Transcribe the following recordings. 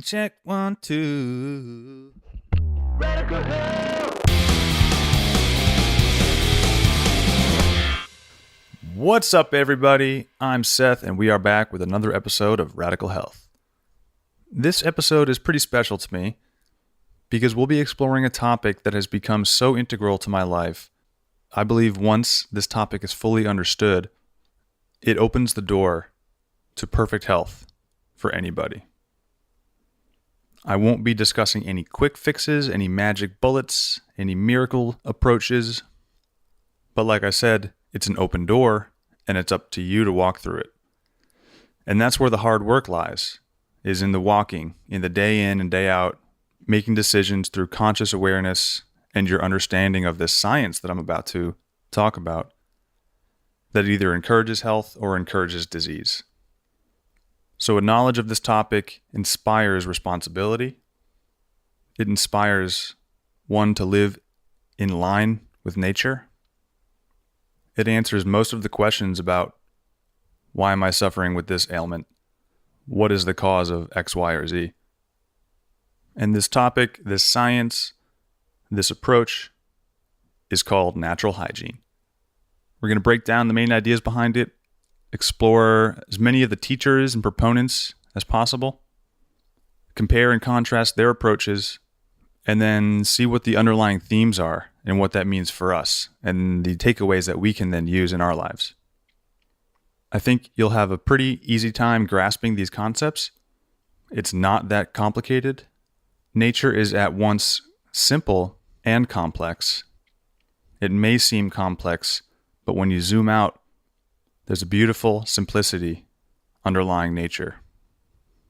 Check 1, 2. Radical Health! What's up, everybody? I'm Seth, and we are back with another episode of Radical Health. This episode is pretty special to me because we'll be exploring a topic that has become so integral to my life. I believe once this topic is fully understood, it opens the door to perfect health for anybody. I won't be discussing any quick fixes, any magic bullets, any miracle approaches. But like I said, it's an open door, and it's up to you to walk through it. And that's where the hard work lies, is in the walking, in the day in and day out, making decisions through conscious awareness and your understanding of this science that I'm about to talk about, that either encourages health or encourages disease. So a knowledge of this topic inspires responsibility. It inspires one to live in line with nature. It answers most of the questions about why am I suffering with this ailment? What is the cause of X, Y, or Z? And this topic, this science, this approach is called natural hygiene. We're going to break down the main ideas behind it, explore as many of the teachers and proponents as possible, compare and contrast their approaches, and then see what the underlying themes are and what that means for us and the takeaways that we can then use in our lives. I think you'll have a pretty easy time grasping these concepts. It's not that complicated. Nature is at once simple and complex. It may seem complex, but when you zoom out, there's a beautiful simplicity underlying nature.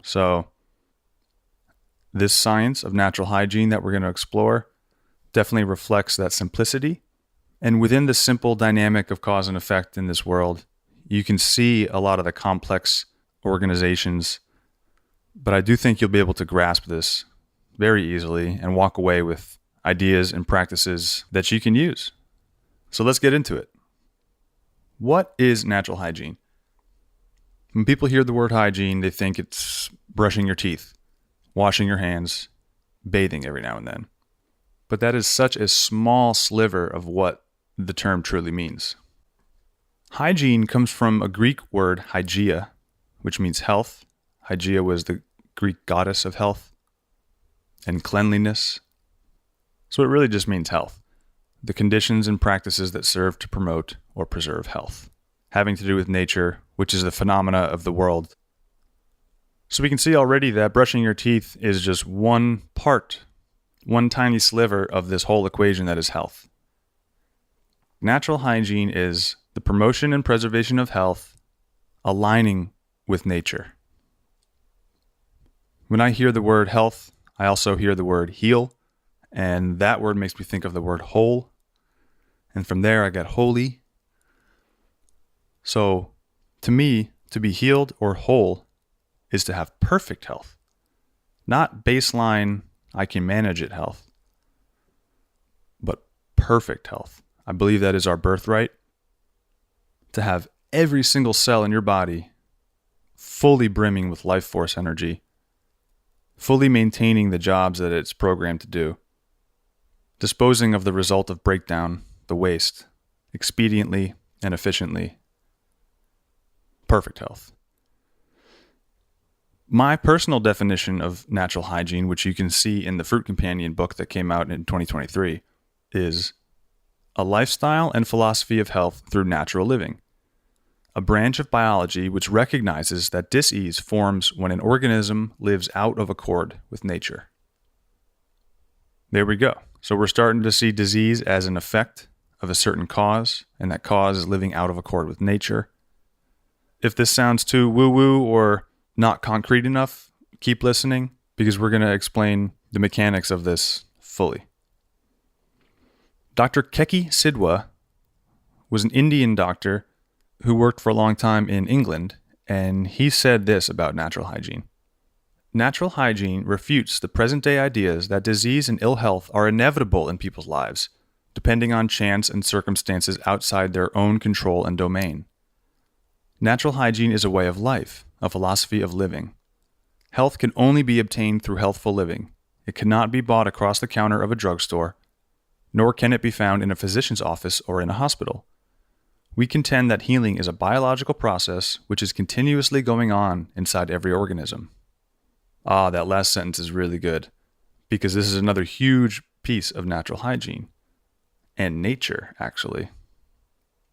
So, this science of natural hygiene that we're going to explore definitely reflects that simplicity. And within the simple dynamic of cause and effect in this world, you can see a lot of the complex organizations. But I do think you'll be able to grasp this very easily and walk away with ideas and practices that you can use. So let's get into it. What is natural hygiene? When people hear the word hygiene, they think it's brushing your teeth, washing your hands, bathing every now and then. But that is such a small sliver of what the term truly means. Hygiene comes from a Greek word, hygeia, which means health. Hygeia was the Greek goddess of health and cleanliness. So it really just means health. The conditions and practices that serve to promote or preserve health, having to do with nature, which is the phenomena of the world. So we can see already that brushing your teeth is just one part, one tiny sliver of this whole equation that is health. Natural hygiene is the promotion and preservation of health, aligning with nature. When I hear the word health, I also hear the word heal, and that word makes me think of the word whole. And from there, I got holy. So, to me, to be healed or whole is to have perfect health. Not baseline, I can manage it health, but perfect health. I believe that is our birthright. To have every single cell in your body fully brimming with life force energy, fully maintaining the jobs that it's programmed to do, disposing of the result of breakdown, the waste, expediently and efficiently. Perfect health. My personal definition of natural hygiene, which you can see in the Fruit Companion book that came out in 2023, is a lifestyle and philosophy of health through natural living. A branch of biology which recognizes that dis-ease forms when an organism lives out of accord with nature. There we go. So we're starting to see disease as an effect of a certain cause, and that cause is living out of accord with nature. If this sounds too woo-woo or not concrete enough, keep listening, because we're going to explain the mechanics of this fully. Dr. Keki Sidhwa was an Indian doctor who worked for a long time in England, and he said this about natural hygiene. Natural hygiene refutes the present-day ideas that disease and ill health are inevitable in people's lives, depending on chance and circumstances outside their own control and domain. Natural hygiene is a way of life, a philosophy of living. Health can only be obtained through healthful living. It cannot be bought across the counter of a drugstore, nor can it be found in a physician's office or in a hospital. We contend that healing is a biological process which is continuously going on inside every organism. Ah, that last sentence is really good, because this is another huge piece of natural hygiene, and nature, actually.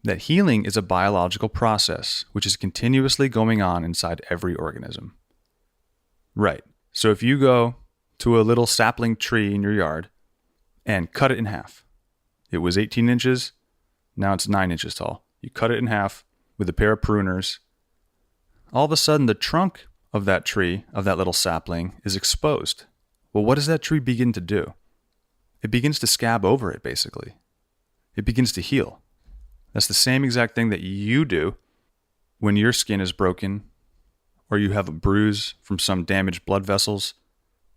That healing is a biological process which is continuously going on inside every organism. Right, so if you go to a little sapling tree in your yard and cut it in half, it was 18 inches, now it's 9 inches tall. You cut it in half with a pair of pruners. All of a sudden, the trunk of that tree, of that little sapling, is exposed. Well, what does that tree begin to do? It begins to scab over it, basically. It begins to heal. That's the same exact thing that you do when your skin is broken or you have a bruise from some damaged blood vessels.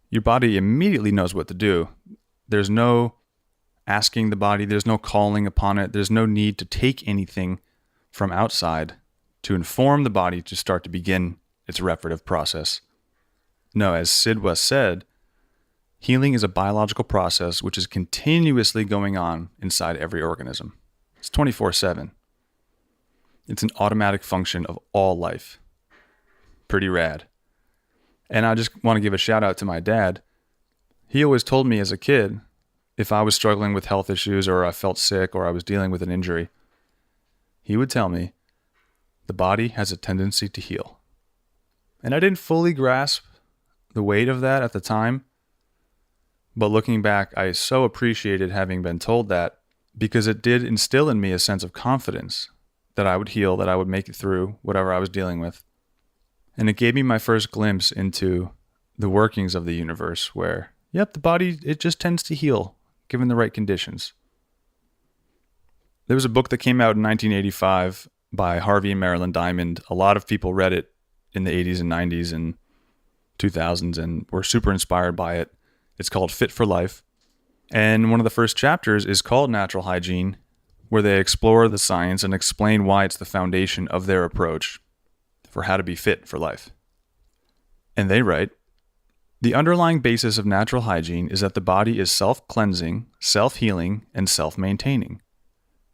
Your body immediately knows what to do. There's no asking the body, there's no calling upon it, there's no need to take anything from outside to inform the body to start to begin its reparative process. No, as Sidwa said, healing is a biological process which is continuously going on inside every organism. It's 24/7. It's an automatic function of all life. Pretty rad. And I just want to give a shout out to my dad. He always told me as a kid, if I was struggling with health issues or I felt sick or I was dealing with an injury, he would tell me, the body has a tendency to heal. And I didn't fully grasp the weight of that at the time. But looking back, I so appreciated having been told that, because it did instill in me a sense of confidence that I would heal, that I would make it through whatever I was dealing with. And it gave me my first glimpse into the workings of the universe where, yep, the body, it just tends to heal given the right conditions. There was a book that came out in 1985 by Harvey and Marilyn Diamond. A lot of people read it in the 80s and 90s and 2000s and were super inspired by it. It's called Fit for Life. And one of the first chapters is called Natural Hygiene, where they explore the science and explain why it's the foundation of their approach for how to be fit for life. And they write, the underlying basis of natural hygiene is that the body is self-cleansing, self-healing, and self-maintaining.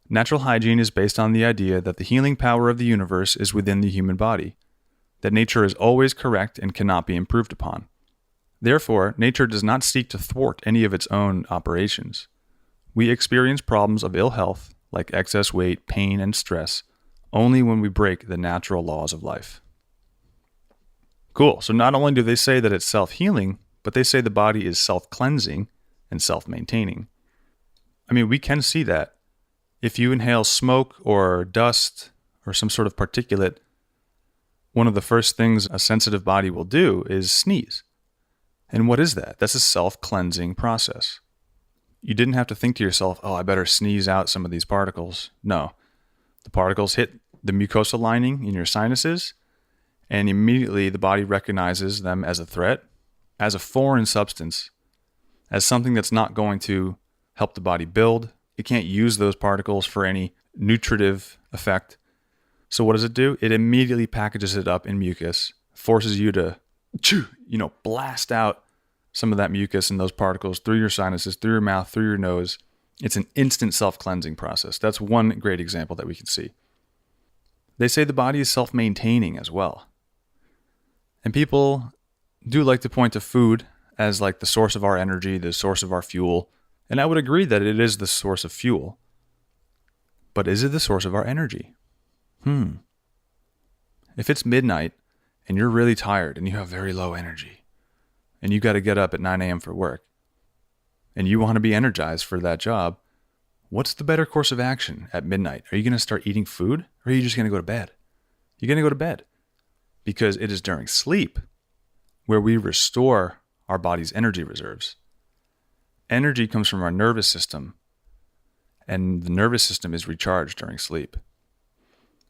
Natural hygiene is based on the idea that the healing power of the universe is within the human body, that nature is always correct and cannot be improved upon. Therefore, nature does not seek to thwart any of its own operations. We experience problems of ill health, like excess weight, pain, and stress, only when we break the natural laws of life. Cool. So not only do they say that it's self-healing, but they say the body is self-cleansing and self-maintaining. I mean, we can see that. If you inhale smoke or dust or some sort of particulate, one of the first things a sensitive body will do is sneeze. And what is that? That's a self-cleansing process. You didn't have to think to yourself, oh, I better sneeze out some of these particles. No. The particles hit the mucosal lining in your sinuses, and immediately the body recognizes them as a threat, as a foreign substance, as something that's not going to help the body build. It can't use those particles for any nutritive effect. So what does it do? It immediately packages it up in mucus, forces you to blast out some of that mucus and those particles through your sinuses, through your mouth, through your nose. It's an instant self-cleansing process. That's one great example that we can see. They say the body is self-maintaining as well. And people do like to point to food as like the source of our energy, the source of our fuel. And I would agree that it is the source of fuel. But is it the source of our energy? If it's midnight and you're really tired and you have very low energy and you got to get up at 9 a.m. for work and you want to be energized for that job, what's the better course of action at midnight? Are you going to start eating food or are you just going to go to bed? You're going to go to bed because it is during sleep where we restore our body's energy reserves. Energy comes from our nervous system, and the nervous system is recharged during sleep.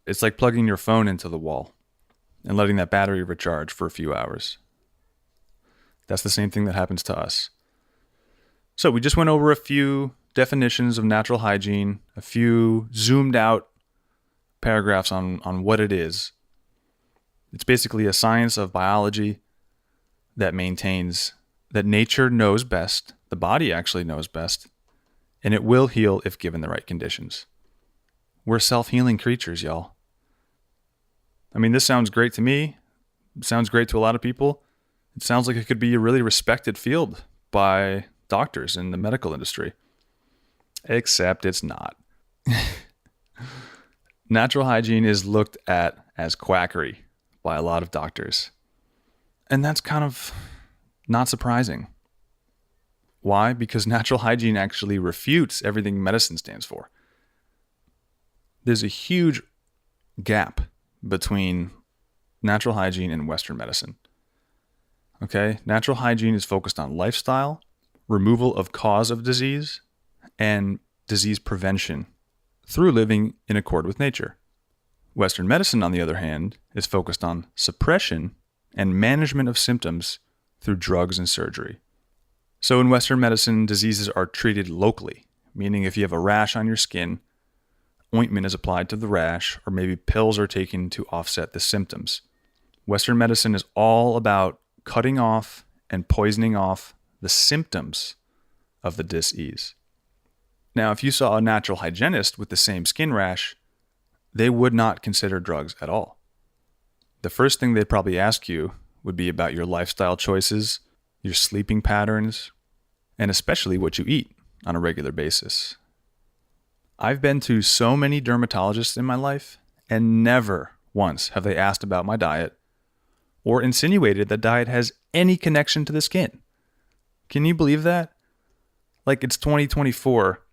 It's like plugging your phone into the wall and letting that battery recharge for a few hours. That's the same thing that happens to us. So we just went over a few definitions of natural hygiene, a few zoomed out paragraphs on what it is. It's basically a science of biology that maintains that nature knows best, the body actually knows best, and it will heal if given the right conditions. We're self-healing creatures, y'all. I mean, this sounds great to me. It sounds great to a lot of people. It sounds like it could be a really respected field by doctors in the medical industry. Except it's not. Natural hygiene is looked at as quackery by a lot of doctors. And that's kind of not surprising. Why? Because natural hygiene actually refutes everything medicine stands for. There's a huge gap between natural hygiene and Western medicine. Okay? Natural hygiene is focused on lifestyle, removal of cause of disease, and disease prevention through living in accord with nature. Western medicine, on the other hand, is focused on suppression and management of symptoms through drugs and surgery. So in Western medicine, diseases are treated locally, meaning if you have a rash on your skin, ointment is applied to the rash, or maybe pills are taken to offset the symptoms. Western medicine is all about cutting off and poisoning off the symptoms of the disease. Now, if you saw a natural hygienist with the same skin rash, they would not consider drugs at all. The first thing they'd probably ask you would be about your lifestyle choices, your sleeping patterns, and especially what you eat on a regular basis. I've been to so many dermatologists in my life, and never once have they asked about my diet or insinuated that diet has any connection to the skin. Can you believe that? Like it's 2024,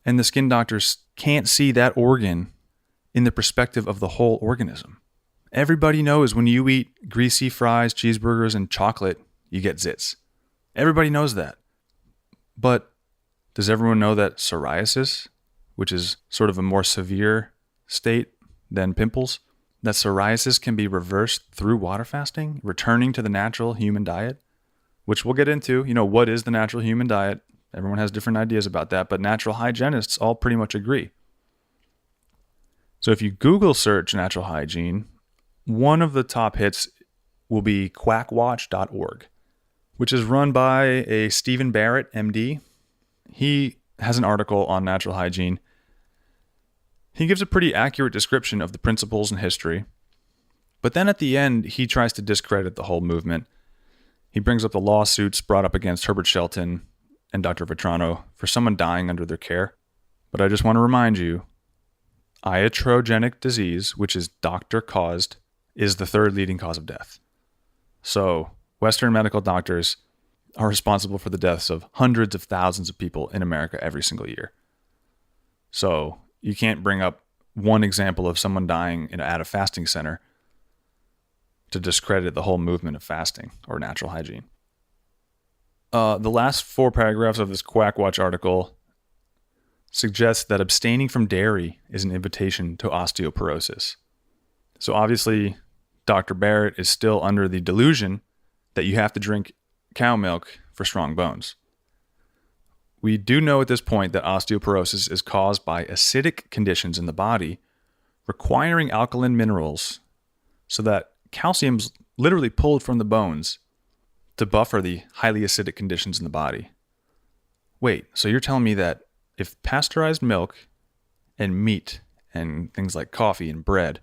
and the skin doctors can't see that organ in the perspective of the whole organism. Everybody knows when you eat greasy fries, cheeseburgers, and chocolate, you get zits. Everybody knows that. But does everyone know that psoriasis, which is sort of a more severe state than pimples, that psoriasis can be reversed through water fasting, returning to the natural human diet, which we'll get into. You know, what is the natural human diet? Everyone has different ideas about that, but natural hygienists all pretty much agree. So if you Google search natural hygiene, one of the top hits will be quackwatch.org, which is run by a Stephen Barrett, MD. He has an article on natural hygiene. He gives a pretty accurate description of the principles and history, but then at the end, he tries to discredit the whole movement. He brings up the lawsuits brought up against Herbert Shelton and Dr. Vetrano for someone dying under their care. But I just want to remind you, iatrogenic disease, which is doctor-caused, is the third leading cause of death. So Western medical doctors are responsible for the deaths of hundreds of thousands of people in America every single year. So you can't bring up one example of someone dying at a fasting center to discredit the whole movement of fasting or natural hygiene. The last 4 paragraphs of this Quackwatch article suggests that abstaining from dairy is an invitation to osteoporosis. So obviously, Dr. Barrett is still under the delusion that you have to drink cow milk for strong bones. We do know at this point that osteoporosis is caused by acidic conditions in the body requiring alkaline minerals so that calcium's literally pulled from the bones to buffer the highly acidic conditions in the body. Wait, so you're telling me that if pasteurized milk and meat and things like coffee and bread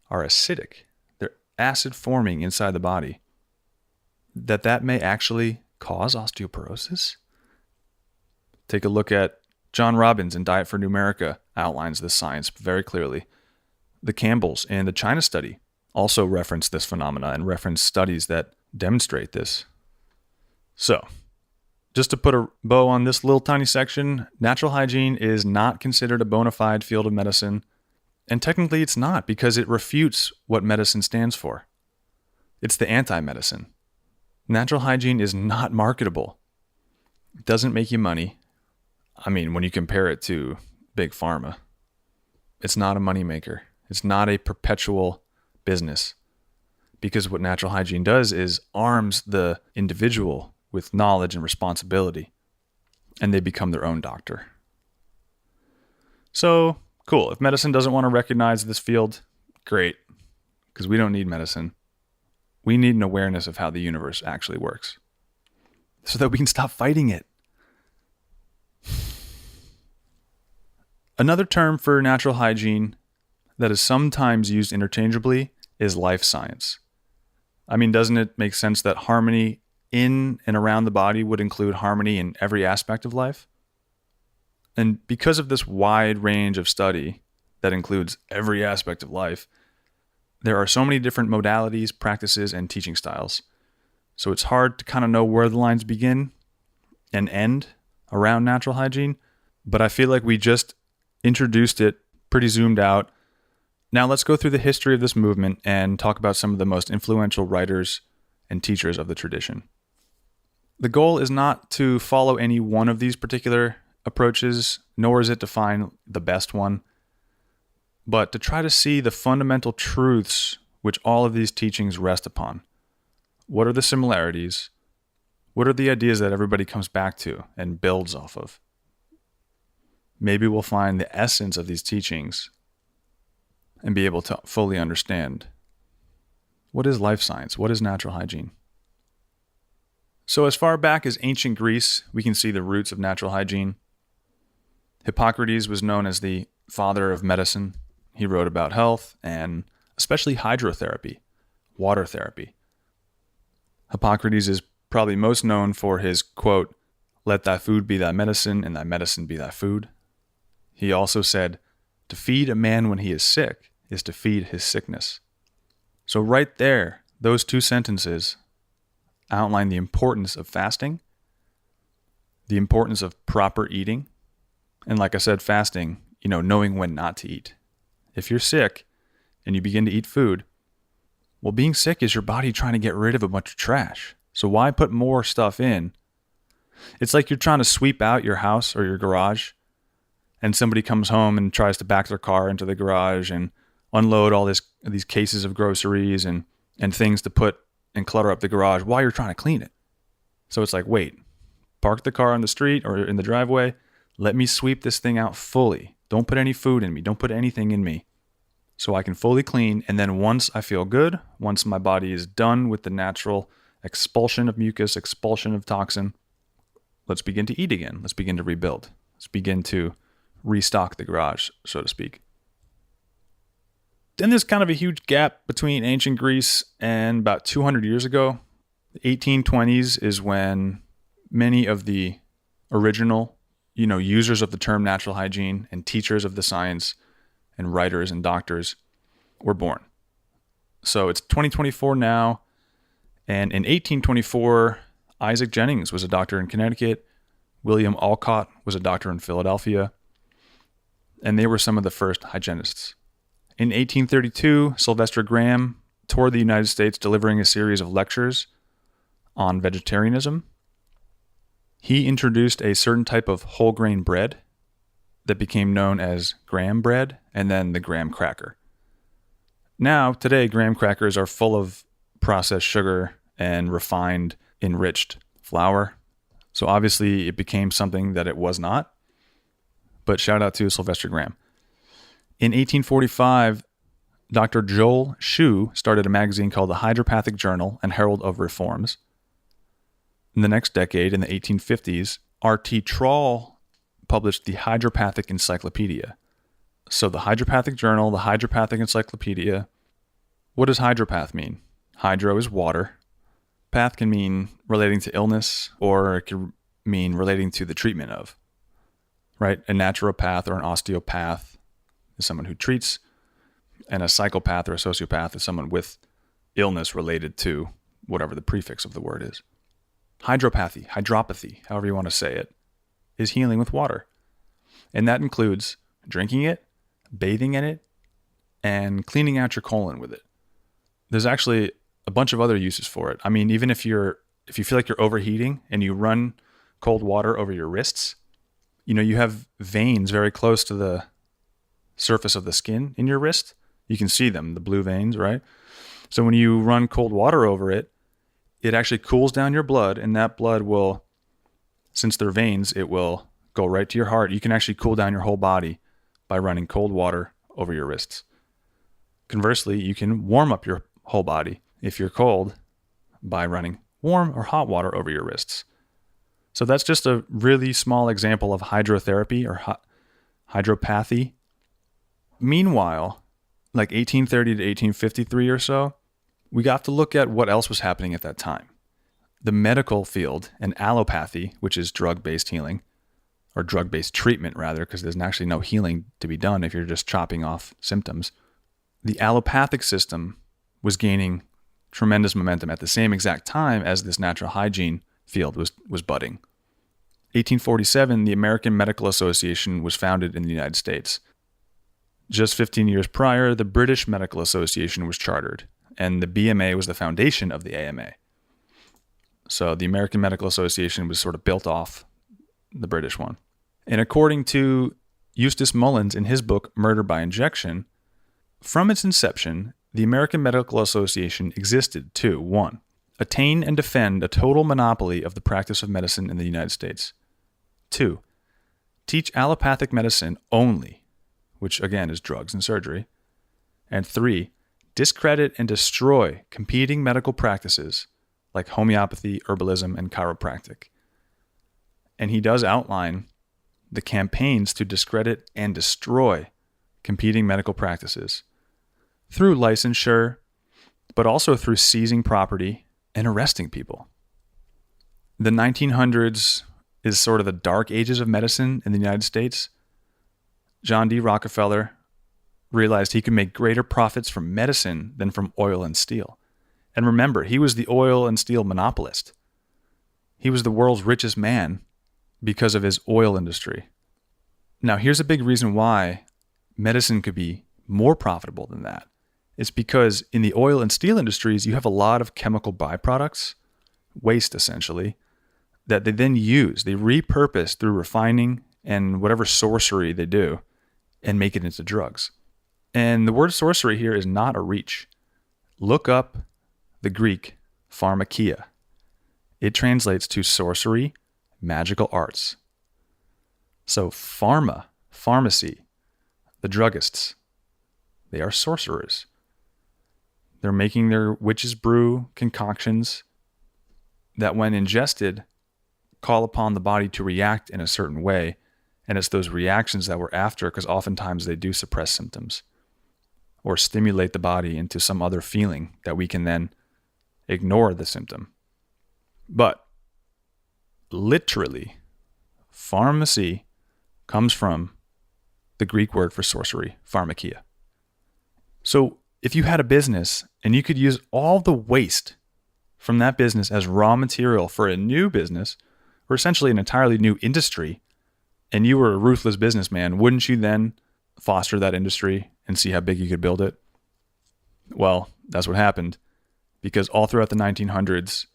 are acidic, they're acid forming inside the body, that may actually cause osteoporosis? Take a look at John Robbins in Diet for Numerica outlines this science very clearly. The Campbells in the China study also reference this phenomena and reference studies that demonstrate this. So, just to put a bow on this little tiny section, natural hygiene is not considered a bona fide field of medicine. And technically it's not, because it refutes what medicine stands for. It's the anti-medicine. Natural hygiene is not marketable. It doesn't make you money. I mean, when you compare it to big pharma, it's not a moneymaker. It's not a perpetual business. Because what natural hygiene does is arms the individual with knowledge and responsibility, and they become their own doctor. So, cool. If medicine doesn't want to recognize this field, great, because we don't need medicine. We need an awareness of how the universe actually works so that we can stop fighting it. Another term for natural hygiene that is sometimes used interchangeably is life science. I mean, doesn't it make sense that harmony in and around the body would include harmony in every aspect of life? And because of this wide range of study that includes every aspect of life, there are so many different modalities, practices, and teaching styles. So it's hard to kind of know where the lines begin and end around natural hygiene, but I feel like we just introduced it pretty zoomed out. Now let's go through the history of this movement and talk about some of the most influential writers and teachers of the tradition. The goal is not to follow any one of these particular approaches, nor is it to find the best one, but to try to see the fundamental truths which all of these teachings rest upon. What are the similarities? What are the ideas that everybody comes back to and builds off of? Maybe we'll find the essence of these teachings and be able to fully understand what is life science, what is natural hygiene. So as far back as ancient Greece, we can see the roots of natural hygiene. Hippocrates was known as the father of medicine. He wrote about health and especially hydrotherapy, water therapy. Hippocrates is probably most known for his quote, "Let thy food be thy medicine and thy medicine be thy food." He also said, "To feed a man when he is sick is to feed his sickness." So right there, those two sentences outline the importance of fasting, the importance of proper eating, and like I said, fasting, knowing when not to eat. If you're sick and you begin to eat food, well, being sick is your body trying to get rid of a bunch of trash. So why put more stuff in? It's like you're trying to sweep out your house or your garage, and somebody comes home and tries to back their car into the garage and unload all these cases of groceries and things to put and clutter up the garage while you're trying to clean it. So it's like, wait, park the car on the street or in the driveway. Let me sweep this thing out fully. Don't put any food in me. Don't put anything in me so I can fully clean. And then once I feel good, once my body is done with the natural expulsion of mucus, expulsion of toxin, let's begin to eat again. Let's begin to rebuild. Let's begin to restock the garage, so to speak. Then there's kind of a huge gap between ancient Greece and about 200 years ago. The 1820s is when many of the original, users of the term natural hygiene and teachers of the science and writers and doctors were born. So it's 2024 now. And in 1824, Isaac Jennings was a doctor in Connecticut. William Alcott was a doctor in Philadelphia. And they were some of the first hygienists. In 1832, Sylvester Graham toured the United States delivering a series of lectures on vegetarianism. He introduced a certain type of whole grain bread that became known as graham bread and then the graham cracker. Now, today, graham crackers are full of processed sugar and refined, enriched flour. So obviously it became something that it was not. But shout out to Sylvester Graham. In 1845, Dr. Joel Shue started a magazine called the Hydropathic Journal and Herald of Reforms. In the next decade, in the 1850s, R.T. Trall published the Hydropathic Encyclopedia. So the Hydropathic Journal, the Hydropathic Encyclopedia. What does hydropath mean? Hydro is water. Path can mean relating to illness, or it can mean relating to the treatment of. Right? A naturopath or an osteopath is someone who treats, and a psychopath or a sociopath is someone with illness related to whatever the prefix of the word is. Hydropathy, hydropathy, however you want to say it, is healing with water. And that includes drinking it, bathing in it, and cleaning out your colon with it. There's actually a bunch of other uses for it. I mean, even if you feel like you're overheating and you run cold water over your wrists, you have veins very close to the surface of the skin in your wrist. You can see them, the blue veins, right? So when you run cold water over it, it actually cools down your blood, and that blood will, since they're veins, it will go right to your heart. You can actually cool down your whole body by running cold water over your wrists. Conversely, you can warm up your whole body if you're cold by running warm or hot water over your wrists. So that's just a really small example of hydrotherapy or hydropathy. Meanwhile, like 1830 to 1853 or so, we got to look at what else was happening at that time. The medical field and allopathy, which is drug-based healing, or drug-based treatment rather, because there's actually no healing to be done if you're just chopping off symptoms. The allopathic system was gaining tremendous momentum at the same exact time as this natural hygiene field was budding. 1847, the American Medical Association was founded in the United States. Just 15 years prior, the British Medical Association was chartered, and the BMA was the foundation of the AMA. So the American Medical Association was sort of built off the British one. And according to Eustace Mullins in his book, Murder by Injection, from its inception, the American Medical Association existed to, 1, attain and defend a total monopoly of the practice of medicine in the United States. 2, teach allopathic medicine only, which again is drugs and surgery. And 3, discredit and destroy competing medical practices like homeopathy, herbalism, and chiropractic. And he does outline the campaigns to discredit and destroy competing medical practices through licensure, but also through seizing property and arresting people. The 1900s is sort of the dark ages of medicine in the United States. John D. Rockefeller realized he could make greater profits from medicine than from oil and steel. And remember, he was the oil and steel monopolist. He was the world's richest man because of his oil industry. Now, here's a big reason why medicine could be more profitable than that. It's because in the oil and steel industries, you have a lot of chemical byproducts, waste essentially, that they then use. They repurpose through refining and whatever sorcery they do and make it into drugs. And the word sorcery here is not a reach. Look up the Greek pharmakia. It translates to sorcery, magical arts. So pharmacy, the druggists, they are sorcerers. They're making their witch's brew concoctions that when ingested call upon the body to react in a certain way. And it's those reactions that we're after, because oftentimes they do suppress symptoms or stimulate the body into some other feeling that we can then ignore the symptom. But literally, pharmacy comes from the Greek word for sorcery, pharmakia. So if you had a business and you could use all the waste from that business as raw material for a new business, or essentially an entirely new industry, and you were a ruthless businessman, wouldn't you then foster that industry and see how big you could build it? Well, that's what happened, because all throughout the 1900s,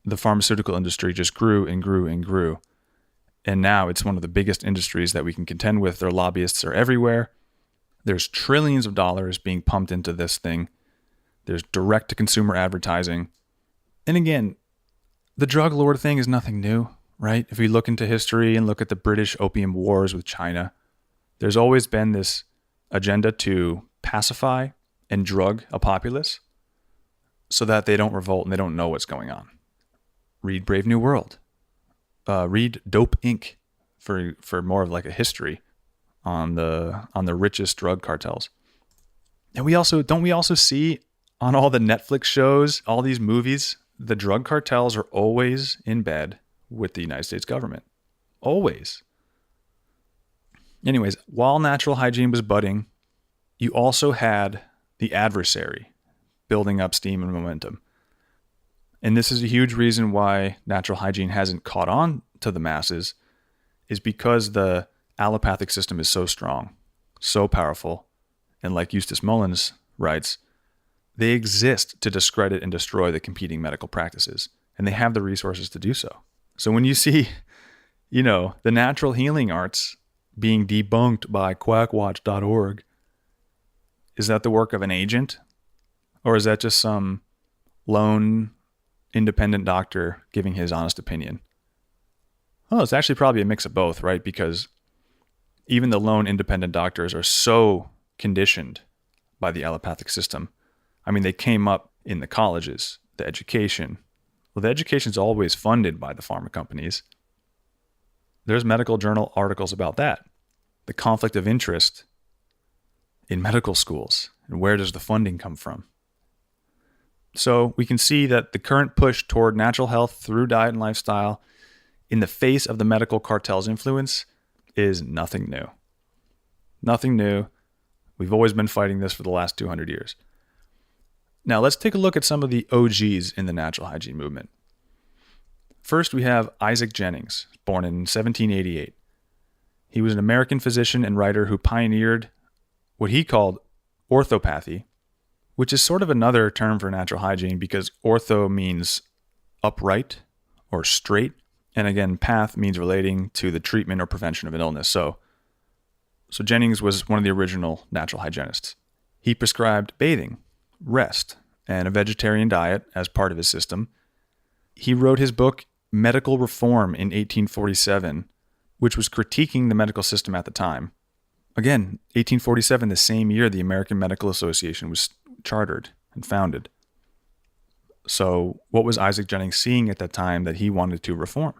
the pharmaceutical industry just grew and grew and grew. And now it's one of the biggest industries that we can contend with. Their lobbyists are everywhere. There's trillions of dollars being pumped into this thing. There's direct-to-consumer advertising. And again, the drug lord thing is nothing new, right? If we look into history and look at the British Opium Wars with China, there's always been this agenda to pacify and drug a populace so that they don't revolt and they don't know what's going on. Read Brave New World. Read Dope Inc. for more of like a history on the richest drug cartels. And we also see on all the Netflix shows, all these movies, the drug cartels are always in bed with the United States government. Always. Anyways, while natural hygiene was budding, you also had the adversary building up steam and momentum. And this is a huge reason why natural hygiene hasn't caught on to the masses, is because the allopathic system is so strong, so powerful. And like Eustace Mullins writes, they exist to discredit and destroy the competing medical practices, and they have the resources to do so. So when you see, the natural healing arts being debunked by quackwatch.org, is that the work of an agent? Or is that just some lone independent doctor giving his honest opinion? Oh, it's actually probably a mix of both, right? Because even the lone independent doctors are so conditioned by the allopathic system. I mean, they came up in the colleges, the education. Well, the education's always funded by the pharma companies. There's medical journal articles about that. The conflict of interest in medical schools, and where does the funding come from? So we can see that the current push toward natural health through diet and lifestyle in the face of the medical cartel's influence is nothing new. Nothing new. We've always been fighting this for the last 200 years. Now let's take a look at some of the OGs in the natural hygiene movement. First, we have Isaac Jennings, born in 1788. He was an American physician and writer who pioneered what he called orthopathy, which is sort of another term for natural hygiene because ortho means upright or straight. And again, path means relating to the treatment or prevention of an illness. So Jennings was one of the original natural hygienists. He prescribed bathing, rest, and a vegetarian diet as part of his system. He wrote his book, Medical Reform, in 1847, which was critiquing the medical system at the time. Again, 1847, the same year the American Medical Association was chartered and founded. So what was Isaac Jennings seeing at that time that he wanted to reform?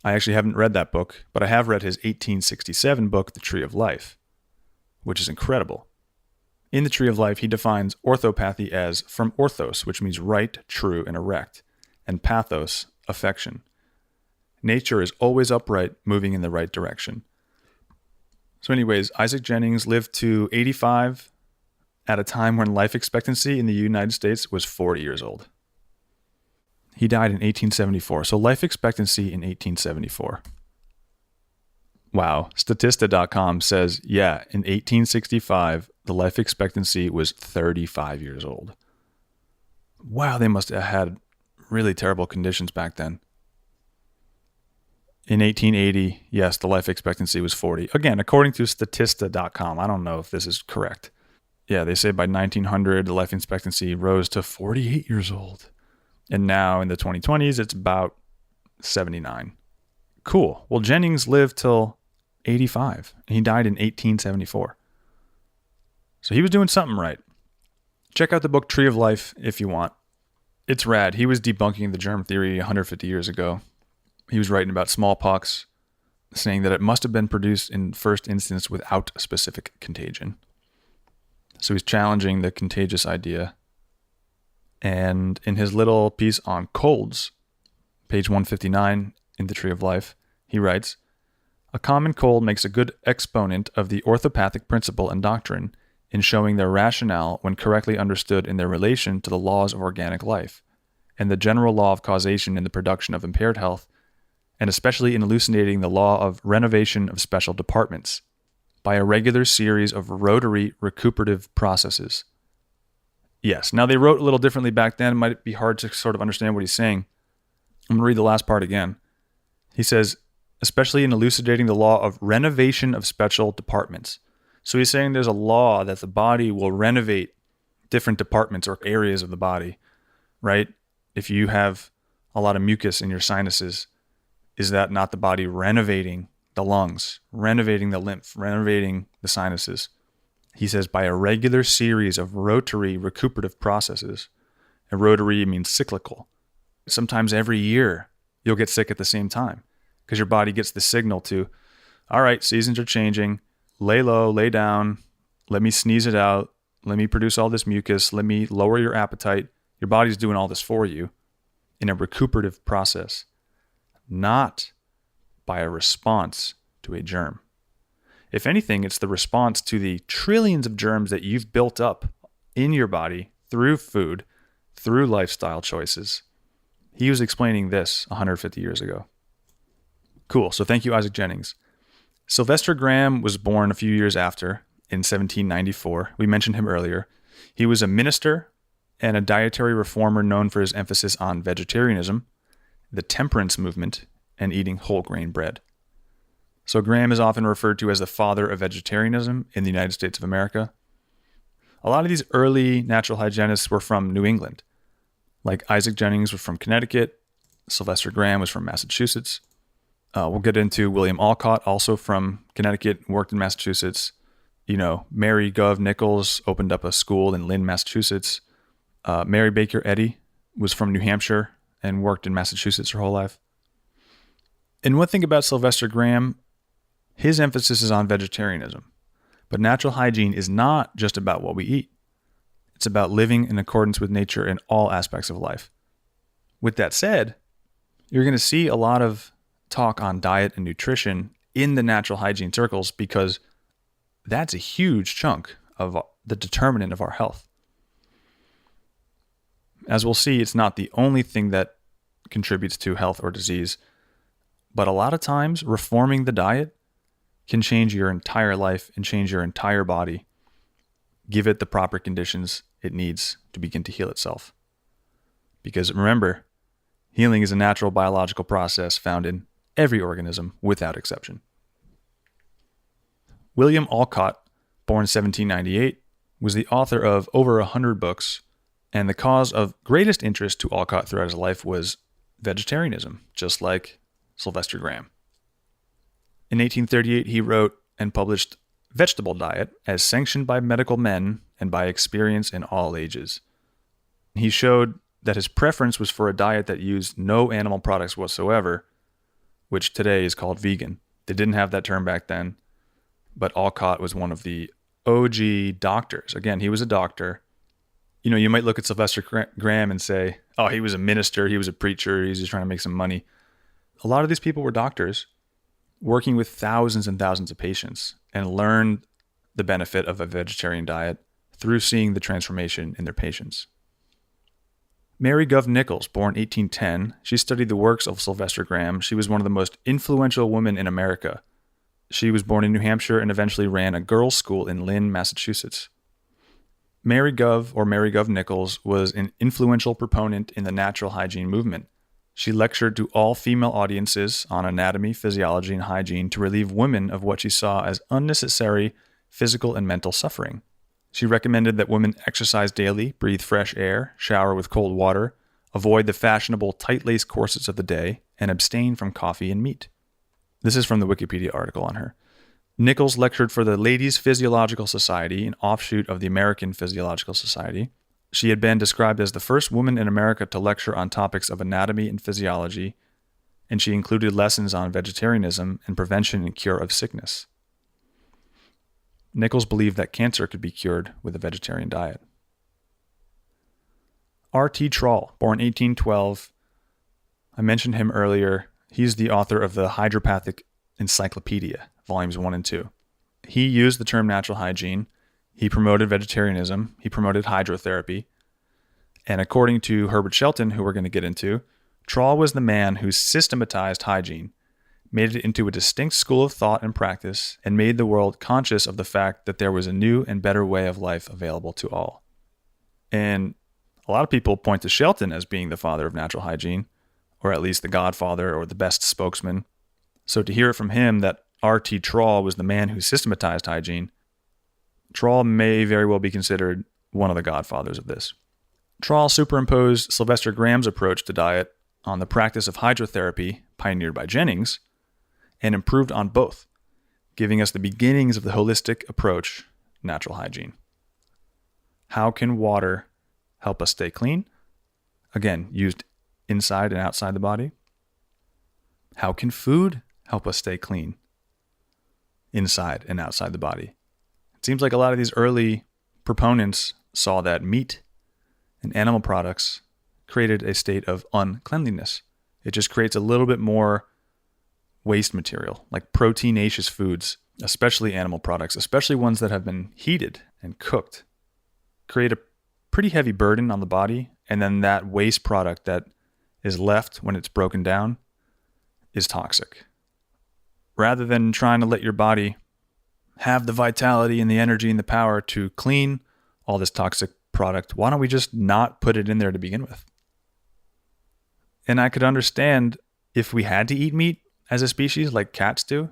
I actually haven't read that book, but I have read his 1867 book, The Tree of Life, which is incredible. In The Tree of Life, he defines orthopathy as from orthos, which means right, true, and erect, and pathos, affection. Nature is always upright, moving in the right direction. So anyways, Isaac Jennings lived to 85 at a time when life expectancy in the United States was 40 years old. He died in 1874. So life expectancy in 1874. Wow. Statista.com says, yeah, in 1865, the life expectancy was 35 years old. Wow, they must have had really terrible conditions back then. In 1880, yes, the life expectancy was 40. Again, according to Statista.com, I don't know if this is correct. Yeah, they say by 1900, the life expectancy rose to 48 years old. And now in the 2020s, it's about 79. Cool. Well, Jennings lived till 85, and he died in 1874. So he was doing something right. Check out the book Tree of Life if you want. It's rad. He was debunking the germ theory 150 years ago. He was writing about smallpox, saying that it must have been produced in first instance without a specific contagion. So he's challenging the contagious idea. And in his little piece on colds, page 159 in The Tree of Life, he writes, "A common cold makes a good exponent of the orthopathic principle and doctrine in showing their rationale when correctly understood in their relation to the laws of organic life, and the general law of causation in the production of impaired health, and especially in elucidating the law of renovation of special departments by a regular series of rotary recuperative processes." Yes, now they wrote a little differently back then. It might be hard to sort of understand what he's saying. I'm going to read the last part again. He says, especially in elucidating the law of renovation of special departments. So he's saying there's a law that the body will renovate different departments or areas of the body, right? If you have a lot of mucus in your sinuses, is that not the body renovating the lungs, renovating the lymph, renovating the sinuses? He says by a regular series of rotary recuperative processes. And rotary means cyclical. Sometimes every year you'll get sick at the same time because your body gets the signal to, all right, seasons are changing. Lay low, lay down. Let me sneeze it out. Let me produce all this mucus. Let me lower your appetite. Your body's doing all this for you in a recuperative process, not by a response to a germ. If anything, it's the response to the trillions of germs that you've built up in your body through food, through lifestyle choices. He was explaining this 150 years ago. Cool. So thank you, Isaac Jennings. Sylvester Graham was born a few years after, in 1794. We mentioned him earlier. He was a minister and a dietary reformer known for his emphasis on vegetarianism, the temperance movement, and eating whole grain bread. So Graham is often referred to as the father of vegetarianism in the United States of America. A lot of these early natural hygienists were from New England. Like Isaac Jennings was from Connecticut. Sylvester Graham was from Massachusetts. We'll get into William Alcott, also from Connecticut, worked in Massachusetts. Mary Gove Nichols opened up a school in Lynn, Massachusetts. Mary Baker Eddy was from New Hampshire and worked in Massachusetts her whole life. And one thing about Sylvester Graham, his emphasis is on vegetarianism. But natural hygiene is not just about what we eat. It's about living in accordance with nature in all aspects of life. With that said, you're going to see a lot of talk on diet and nutrition in the natural hygiene circles because that's a huge chunk of the determinant of our health. As we'll see, it's not the only thing that contributes to health or disease, but a lot of times reforming the diet can change your entire life and change your entire body. Give it the proper conditions it needs to begin to heal itself. Because remember, healing is a natural biological process found in every organism without exception. William Alcott, born 1798, was the author of over 100 books, and the cause of greatest interest to Alcott throughout his life was vegetarianism, just like Sylvester Graham. In 1838, he wrote and published Vegetable Diet as sanctioned by medical men and by experience in all ages. He showed that his preference was for a diet that used no animal products whatsoever, which today is called vegan. They didn't have that term back then, but Alcott was one of the OG doctors. Again, he was a doctor. You know, you might look at Sylvester Graham and say, oh, he was a minister, he was a preacher, he's just trying to make some money. A lot of these people were doctors working with thousands and thousands of patients and learned the benefit of a vegetarian diet through seeing the transformation in their patients. Mary Gove Nichols, born 1810, she studied the works of Sylvester Graham. She was one of the most influential women in America. She was born in New Hampshire and eventually ran a girls' school in Lynn, Massachusetts. Mary Gove, or Mary Gove Nichols, was an influential proponent in the natural hygiene movement. She lectured to all female audiences on anatomy, physiology, and hygiene to relieve women of what she saw as unnecessary physical and mental suffering. She recommended that women exercise daily, breathe fresh air, shower with cold water, avoid the fashionable tight-laced corsets of the day, and abstain from coffee and meat. This is from the Wikipedia article on her. Nichols lectured for the Ladies' Physiological Society, an offshoot of the American Physiological Society. She had been described as the first woman in America to lecture on topics of anatomy and physiology, and she included lessons on vegetarianism and prevention and cure of sickness. Nichols believed that cancer could be cured with a vegetarian diet. R.T. Trall, born 1812, I mentioned him earlier. He's the author of the Hydropathic Encyclopedia, volumes 1 and 2. He used the term natural hygiene. He promoted vegetarianism. He promoted hydrotherapy. And according to Herbert Shelton, who we're going to get into, Trall was the man who systematized hygiene, made it into a distinct school of thought and practice, and made the world conscious of the fact that there was a new and better way of life available to all. And a lot of people point to Shelton as being the father of natural hygiene, or at least the godfather or the best spokesman. So to hear it from him that R.T. Trall was the man who systematized hygiene, Trall may very well be considered one of the godfathers of this. Trall superimposed Sylvester Graham's approach to diet on the practice of hydrotherapy pioneered by Jennings and improved on both, giving us the beginnings of the holistic approach, natural hygiene. How can water help us stay clean? Again, used inside and outside the body. How can food help us stay clean? Inside and outside the body. It seems like a lot of these early proponents saw that meat and animal products created a state of uncleanliness. It just creates a little bit more waste material, like proteinaceous foods, especially animal products, especially ones that have been heated and cooked, create a pretty heavy burden on the body. And then that waste product that is left when it's broken down is toxic. Rather than trying to let your body have the vitality and the energy and the power to clean all this toxic product, why don't we just not put it in there to begin with? And I could understand if we had to eat meat as a species like cats do.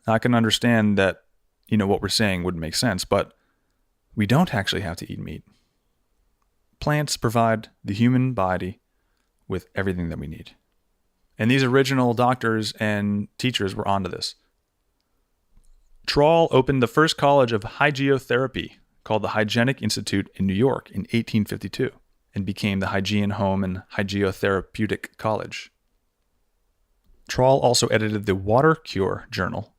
I can understand that, what we're saying wouldn't make sense, but we don't actually have to eat meat. Plants provide the human body with everything that we need. And these original doctors and teachers were onto this. Trall opened the first college of hygiotherapy called the Hygienic Institute in New York in 1852. and became the Hygiene Home and Hygiotherapeutic College. Trall also edited the Water Cure Journal,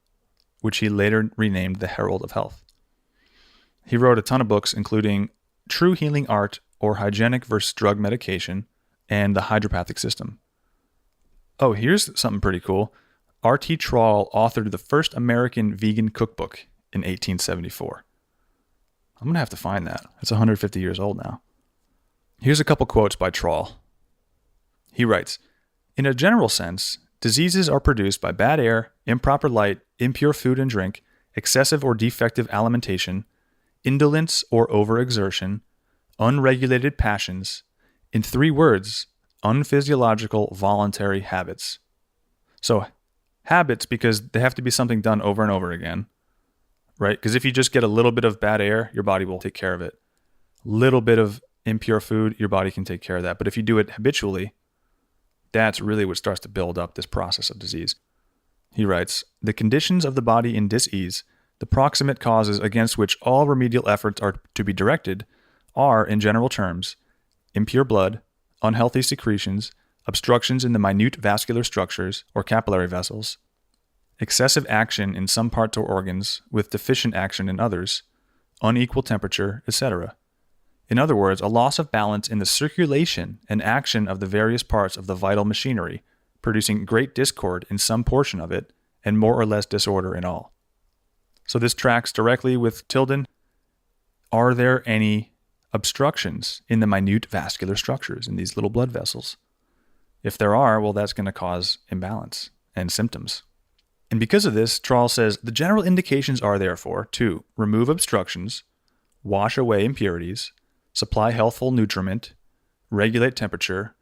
which he later renamed the Herald of Health. He wrote a ton of books, including True Healing Art or Hygienic versus Drug Medication and the Hydropathic System. Oh, here's something pretty cool. R.T. Trall authored the first American vegan cookbook in 1874. I'm going to have to find that. It's 150 years old now. Here's a couple quotes by Trall. He writes, "In a general sense, diseases are produced by bad air, improper light, impure food and drink, excessive or defective alimentation, indolence or overexertion, unregulated passions, in 3 words, unphysiological voluntary habits." So, habits because they have to be something done over and over again, right? Because if you just get a little bit of bad air, your body will take care of it. Little bit of impure food, your body can take care of that. But if you do it habitually, that's really what starts to build up this process of disease. He writes, "The conditions of the body in dis-ease, the proximate causes against which all remedial efforts are to be directed, are, in general terms, impure blood, unhealthy secretions, obstructions in the minute vascular structures or capillary vessels, excessive action in some parts or organs with deficient action in others, unequal temperature, etc. In other words, a loss of balance in the circulation and action of the various parts of the vital machinery, producing great discord in some portion of it, and more or less disorder in all." So this tracks directly with Tilden. Are there any obstructions in the minute vascular structures in these little blood vessels? If there are, well, that's going to cause imbalance and symptoms. And because of this, Trall says, the general indications are therefore to remove obstructions, wash away impurities, supply healthful nutriment, regulate temperature,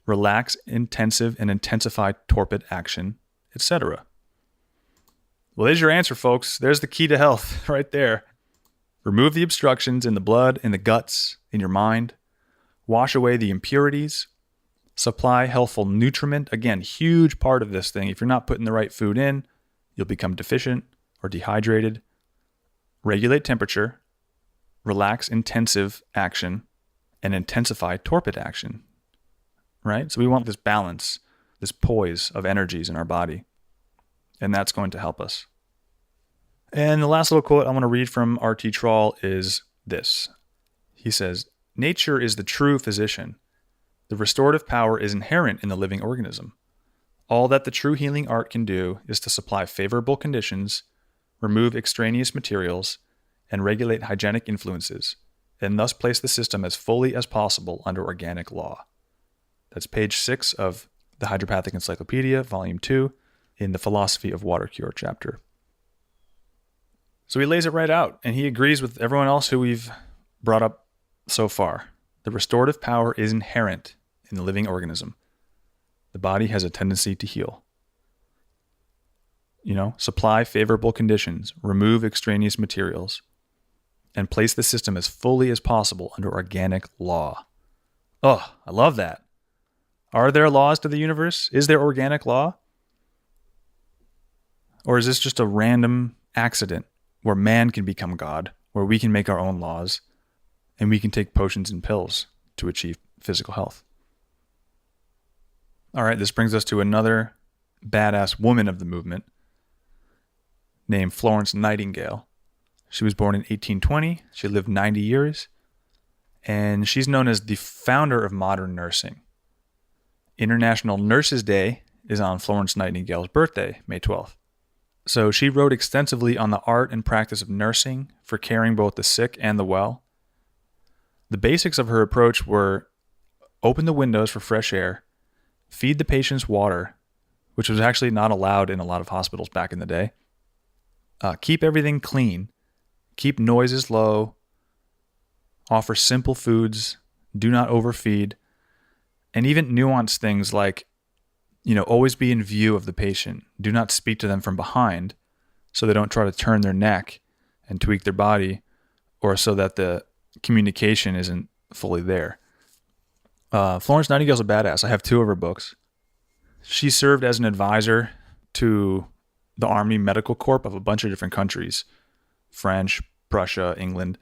relax intensive and intensify torpid action, etc. Well, there's your answer, folks. There's the key to health right there. Remove the obstructions in the blood, in the guts, in your mind. Wash away the impurities. Supply healthful nutriment. Again, huge part of this thing. If you're not putting the right food in, you'll become deficient or dehydrated. Regulate temperature. Relax intensive action. And intensify torpid action. Right? So we want this balance, this poise of energies in our body. And that's going to help us. And the last little quote I want to read from R.T. Trall is this. He says, "Nature is the true physician. The restorative power is inherent in the living organism. All that the true healing art can do is to supply favorable conditions, remove extraneous materials, and regulate hygienic influences, and thus place the system as fully as possible under organic law." That's page 6 of the Hydropathic Encyclopedia, volume 2, in the Philosophy of Water Cure chapter. So he lays it right out, and he agrees with everyone else who we've brought up so far. The restorative power is inherent in the living organism. The body has a tendency to heal. Supply favorable conditions, remove extraneous materials, and place the system as fully as possible under organic law. Oh, I love that. Are there laws to the universe? Is there organic law? Or is this just a random accident where man can become God, where we can make our own laws, and we can take potions and pills to achieve physical health? All right, this brings us to another badass woman of the movement named Florence Nightingale. She was born in 1820. She lived 90 years, and she's known as the founder of modern nursing. International Nurses Day is on Florence Nightingale's birthday, May 12th. So she wrote extensively on the art and practice of nursing for caring both the sick and the well. The basics of her approach were open the windows for fresh air, feed the patients water, which was actually not allowed in a lot of hospitals back in the day, keep everything clean, keep noises low, offer simple foods, do not overfeed, and even nuanced things like, always be in view of the patient. Do not speak to them from behind so they don't try to turn their neck and tweak their body, or so that the communication isn't fully there. Florence Nightingale's a badass. I have 2 of her books. She served as an advisor to the Army Medical Corps of a bunch of different countries, French, Prussia, England.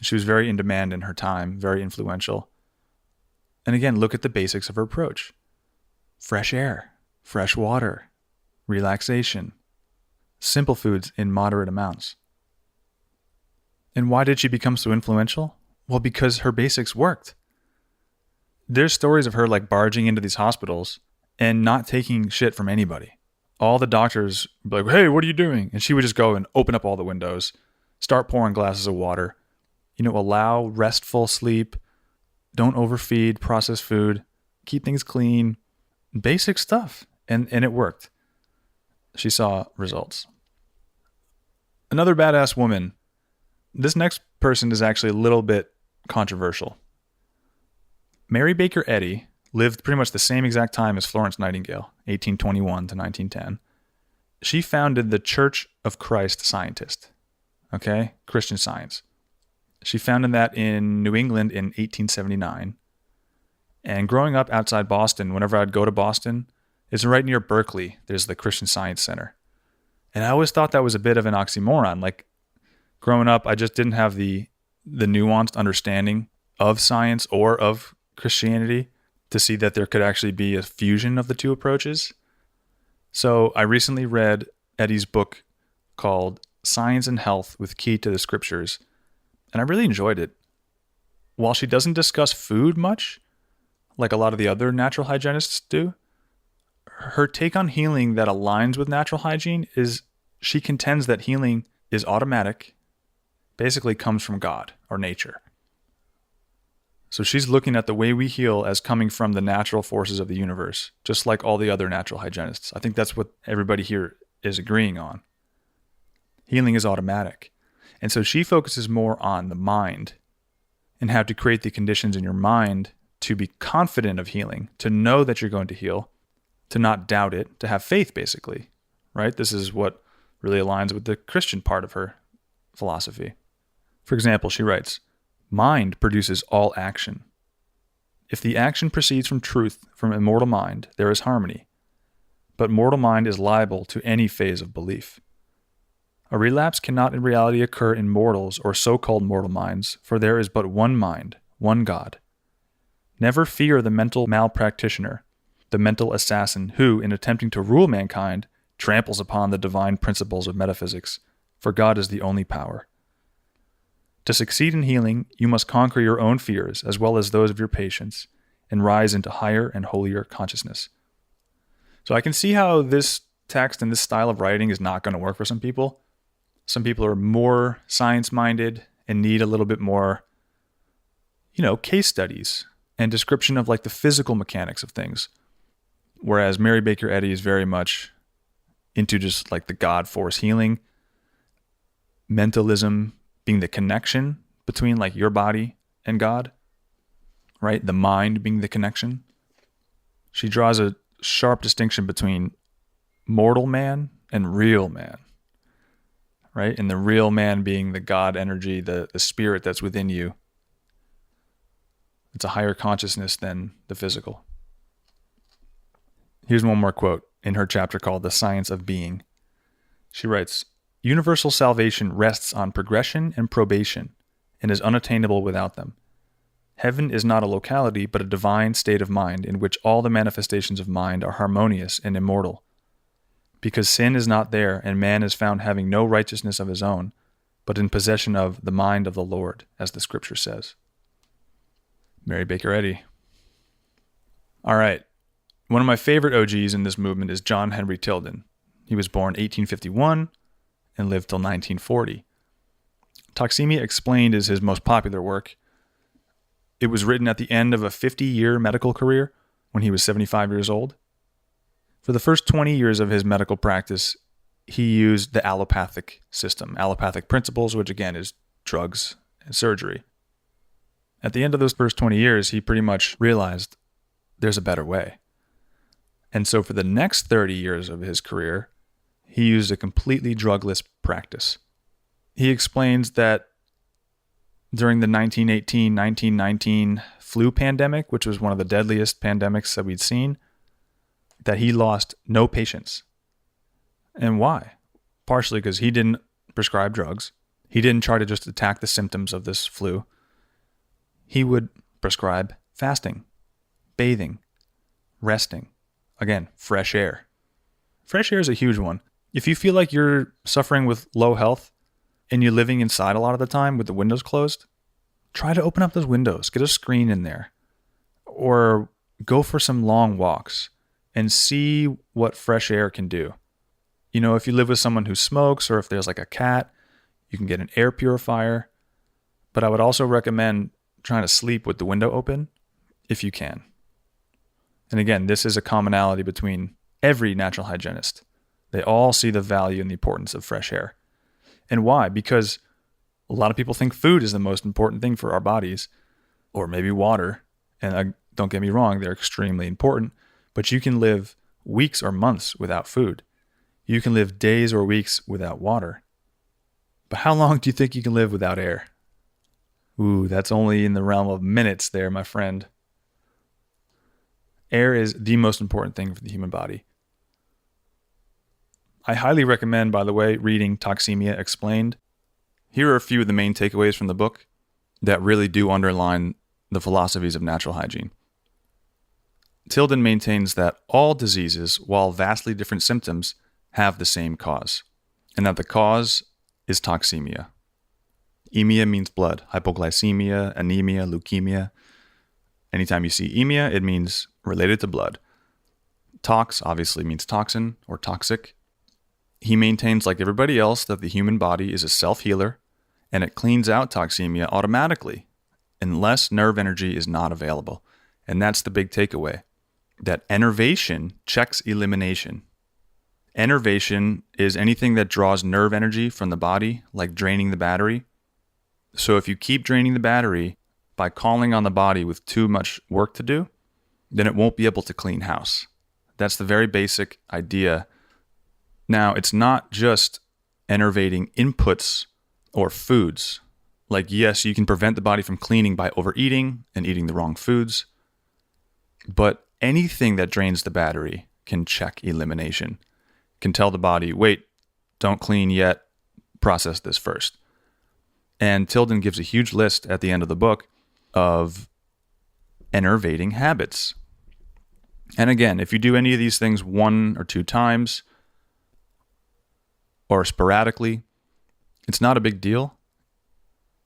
She was very in demand in her time, very influential. And again, look at the basics of her approach. Fresh air, fresh water, relaxation, simple foods in moderate amounts. And why did she become so influential? Well, because her basics worked. There's stories of her like barging into these hospitals and not taking shit from anybody. All the doctors would be like, hey, what are you doing? And she would just go and open up all the windows, start pouring glasses of water, allow restful sleep, don't overfeed processed food, keep things clean, basic stuff. And it worked. She saw results. Another badass woman. This next person is actually a little bit controversial. Mary Baker Eddy lived pretty much the same exact time as Florence Nightingale, 1821 to 1910. She founded the Church of Christ Scientist, okay? Christian Science. She founded that in New England in 1879. And growing up outside Boston, whenever I'd go to Boston, it's right near Berkeley. There's the Christian Science Center. And I always thought that was a bit of an oxymoron. Like, growing up, I just didn't have the nuanced understanding of science or of Christianity to see that there could actually be a fusion of the two approaches. So I recently read Eddy's book called Science and Health with Key to the Scriptures, and I really enjoyed it. While she doesn't discuss food much, like a lot of the other natural hygienists do, her take on healing that aligns with natural hygiene is she contends that healing is automatic, basically comes from God or nature. So she's looking at the way we heal as coming from the natural forces of the universe, just like all the other natural hygienists. I think that's what everybody here is agreeing on. Healing is automatic. And so she focuses more on the mind and how to create the conditions in your mind to be confident of healing, to know that you're going to heal, to not doubt it, to have faith, basically, right? This is what really aligns with the Christian part of her philosophy. For example, she writes, mind produces all action. If the action proceeds from truth, from immortal mind, there is harmony. But mortal mind is liable to any phase of belief. A relapse cannot in reality occur in mortals or so-called mortal minds, for there is but one mind, one God. Never fear the mental malpractitioner, the mental assassin who, in attempting to rule mankind, tramples upon the divine principles of metaphysics, for God is the only power. To succeed in healing, you must conquer your own fears as well as those of your patients and rise into higher and holier consciousness. So I can see how this text and this style of writing is not going to work for some people. Some people are more science-minded and need a little bit more, case studies and description of like the physical mechanics of things. Whereas Mary Baker Eddy is very much into just like the God force healing, mentalism being the connection between like your body and God, right? The mind being the connection. She draws a sharp distinction between mortal man and real man, right? And the real man being the God energy, the spirit that's within you. It's a higher consciousness than the physical. Here's one more quote in her chapter called The Science of Being. She writes, universal salvation rests on progression and probation and is unattainable without them. Heaven is not a locality, but a divine state of mind in which all the manifestations of mind are harmonious and immortal. Because sin is not there, and man is found having no righteousness of his own, but in possession of the mind of the Lord, as the scripture says. Mary Baker Eddy. All right. One of my favorite OGs in this movement is John Henry Tilden. He was born 1851 and lived till 1940. Toxemia Explained is his most popular work. It was written at the end of a 50-year medical career when he was 75 years old. For the first 20 years of his medical practice, he used the allopathic system, allopathic principles, which again is drugs and surgery. At the end of those first 20 years, he pretty much realized there's a better way. And so for the next 30 years of his career, he used a completely drugless practice. He explains that during the 1918-1919 flu pandemic, which was one of the deadliest pandemics that we'd seen, that he lost no patients. And why? Partially because he didn't prescribe drugs. He didn't try to just attack the symptoms of this flu. He would prescribe fasting bathing, resting. Again, fresh air. Fresh air is a huge one. If you feel like you're suffering with low health and you're living inside a lot of the time with the windows closed, try to open up those windows, get a screen in there, or go for some long walks and see what fresh air can do. You know, if you live with someone who smokes, or if there's like a cat, you can get an air purifier. But I would also recommend trying to sleep with the window open if you can. And again, this is a commonality between every natural hygienist. They all see the value and the importance of fresh air. And why? Because a lot of people think food is the most important thing for our bodies, or maybe water. And don't get me wrong, they're extremely important. But you can live weeks or months without food. You can live days or weeks without water. But how long do you think you can live without air? Ooh, that's only in the realm of minutes there, my friend. Air is the most important thing for the human body. I highly recommend, by the way, reading Toxemia Explained. Here are a few of the main takeaways from the book that really do underline the philosophies of natural hygiene. Tilden maintains that all diseases, while vastly different symptoms, have the same cause, and that the cause is toxemia. Emia means blood, hypoglycemia, anemia, leukemia. Anytime you see emia, it means related to blood. Tox obviously means toxin or toxic. He maintains, like everybody else, that the human body is a self-healer and it cleans out toxemia automatically unless nerve energy is not available. And that's the big takeaway, that enervation checks elimination. Enervation is anything that draws nerve energy from the body, like draining the battery. So if you keep draining the battery by calling on the body with too much work to do, then it won't be able to clean house. That's the very basic idea. Now, it's not just enervating inputs or foods. Like, yes, you can prevent the body from cleaning by overeating and eating the wrong foods, but anything that drains the battery can check elimination, can tell the body, wait, don't clean yet, process this first. And Tilden gives a huge list at the end of the book of enervating habits. And again, if you do any of these things 1 or 2 times or sporadically, it's not a big deal.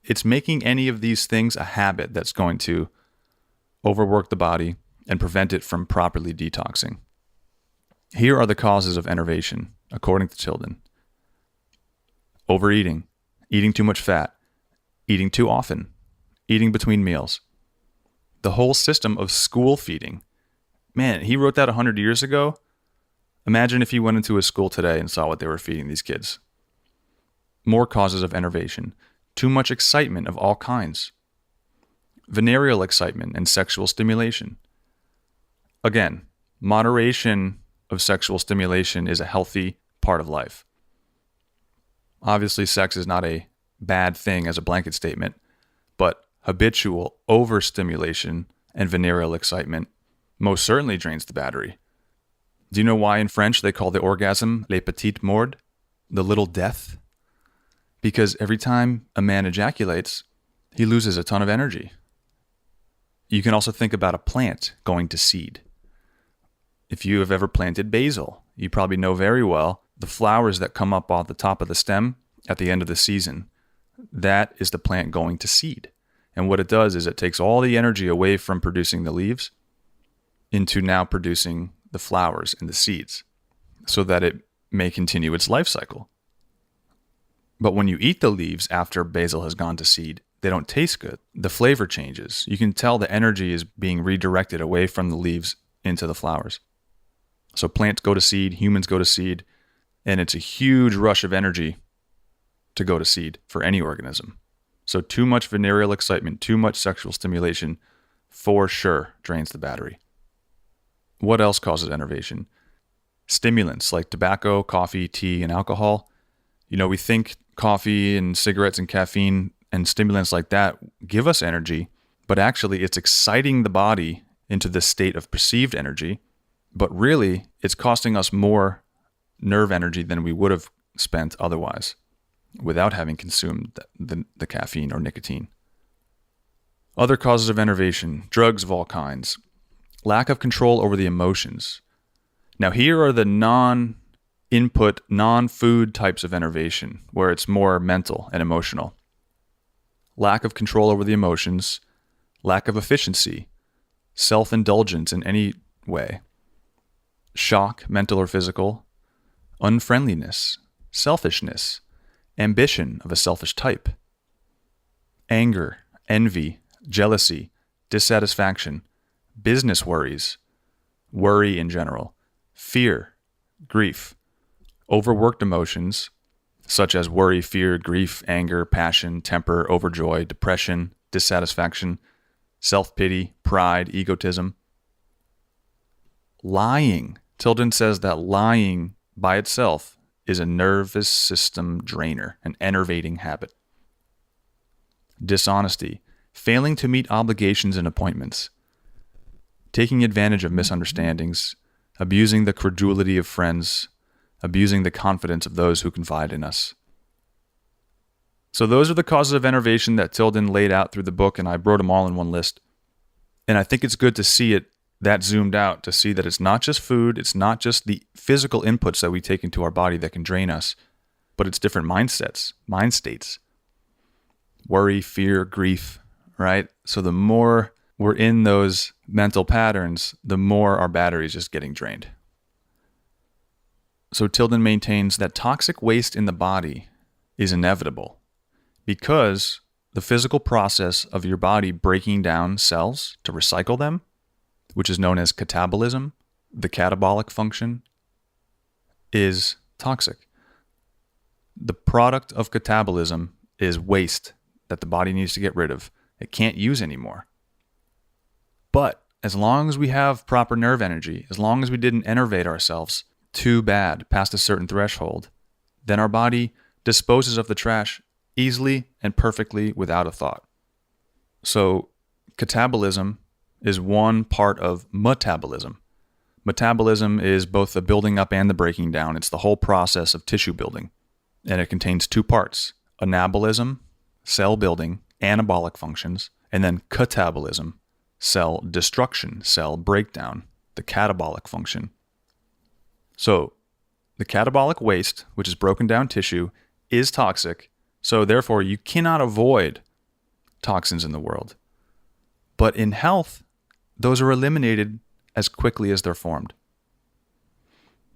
It's making any of these things a habit that's going to overwork the body and prevent it from properly detoxing. Here are the causes of enervation, according to Tilden. Overeating, eating too much fat, eating too often, eating between meals. The whole system of school feeding. Man, he wrote that 100 years ago. Imagine if he went into a school today and saw what they were feeding these kids. More causes of enervation. Too much excitement of all kinds. Venereal excitement and sexual stimulation. Again, moderation of sexual stimulation is a healthy part of life. Obviously, sex is not a bad thing as a blanket statement, but habitual overstimulation and venereal excitement most certainly drains the battery. Do you know why in French they call the orgasm les petites morts, the little death? Because every time a man ejaculates, he loses a ton of energy. You can also think about a plant going to seed. If you have ever planted basil, you probably know very well the flowers that come up off the top of the stem at the end of the season. That is the plant going to seed. And what it does is it takes all the energy away from producing the leaves into now producing the flowers and the seeds so that it may continue its life cycle. But when you eat the leaves after basil has gone to seed, they don't taste good. The flavor changes. You can tell the energy is being redirected away from the leaves into the flowers. So plants go to seed, humans go to seed, and it's a huge rush of energy to go to seed for any organism. So too much venereal excitement, too much sexual stimulation, for sure drains the battery. What else causes enervation? Stimulants like tobacco, coffee, tea, and alcohol. You know, we think coffee and cigarettes and caffeine and stimulants like that give us energy, but actually it's exciting the body into this state of perceived energy, but really it's costing us more nerve energy than we would have spent otherwise without having consumed the caffeine or nicotine. Other causes of enervation, drugs of all kinds. Lack of control over the emotions. Now, here are the non-input, non-food types of enervation, where it's more mental and emotional. Lack of control over the emotions, lack of efficiency, self-indulgence in any way, shock, mental or physical, unfriendliness, selfishness, ambition of a selfish type, anger, envy, jealousy, dissatisfaction, business worries, worry in general, fear, grief, overworked emotions, such as worry, fear, grief, anger, passion, temper, overjoy, depression, dissatisfaction, self-pity, pride, egotism. Lying. Tilden says that lying by itself is a nervous system drainer, an enervating habit. Dishonesty. Failing to meet obligations and appointments. Taking advantage of misunderstandings, abusing the credulity of friends, abusing the confidence of those who confide in us. So those are the causes of enervation that Tilden laid out through the book, and I wrote them all in one list. And I think it's good to see it that zoomed out, to see that it's not just food, it's not just the physical inputs that we take into our body that can drain us, but it's different mindsets, mind states. Worry, fear, grief, right? So the more we're in those mental patterns, the more our battery is just getting drained. So Tilden maintains that toxic waste in the body is inevitable because the physical process of your body breaking down cells to recycle them, which is known as catabolism, the catabolic function, is toxic. The product of catabolism is waste that the body needs to get rid of. It can't use anymore. But as long as we have proper nerve energy, as long as we didn't enervate ourselves too bad past a certain threshold, then our body disposes of the trash easily and perfectly without a thought. So catabolism is one part of metabolism. Metabolism is both the building up and the breaking down. It's the whole process of tissue building. And it contains two parts: anabolism, cell building, anabolic functions, and then catabolism, cell destruction, cell breakdown, the catabolic function. So the catabolic waste, which is broken down tissue, is toxic. So therefore, you cannot avoid toxins in the world. But in health, those are eliminated as quickly as they're formed.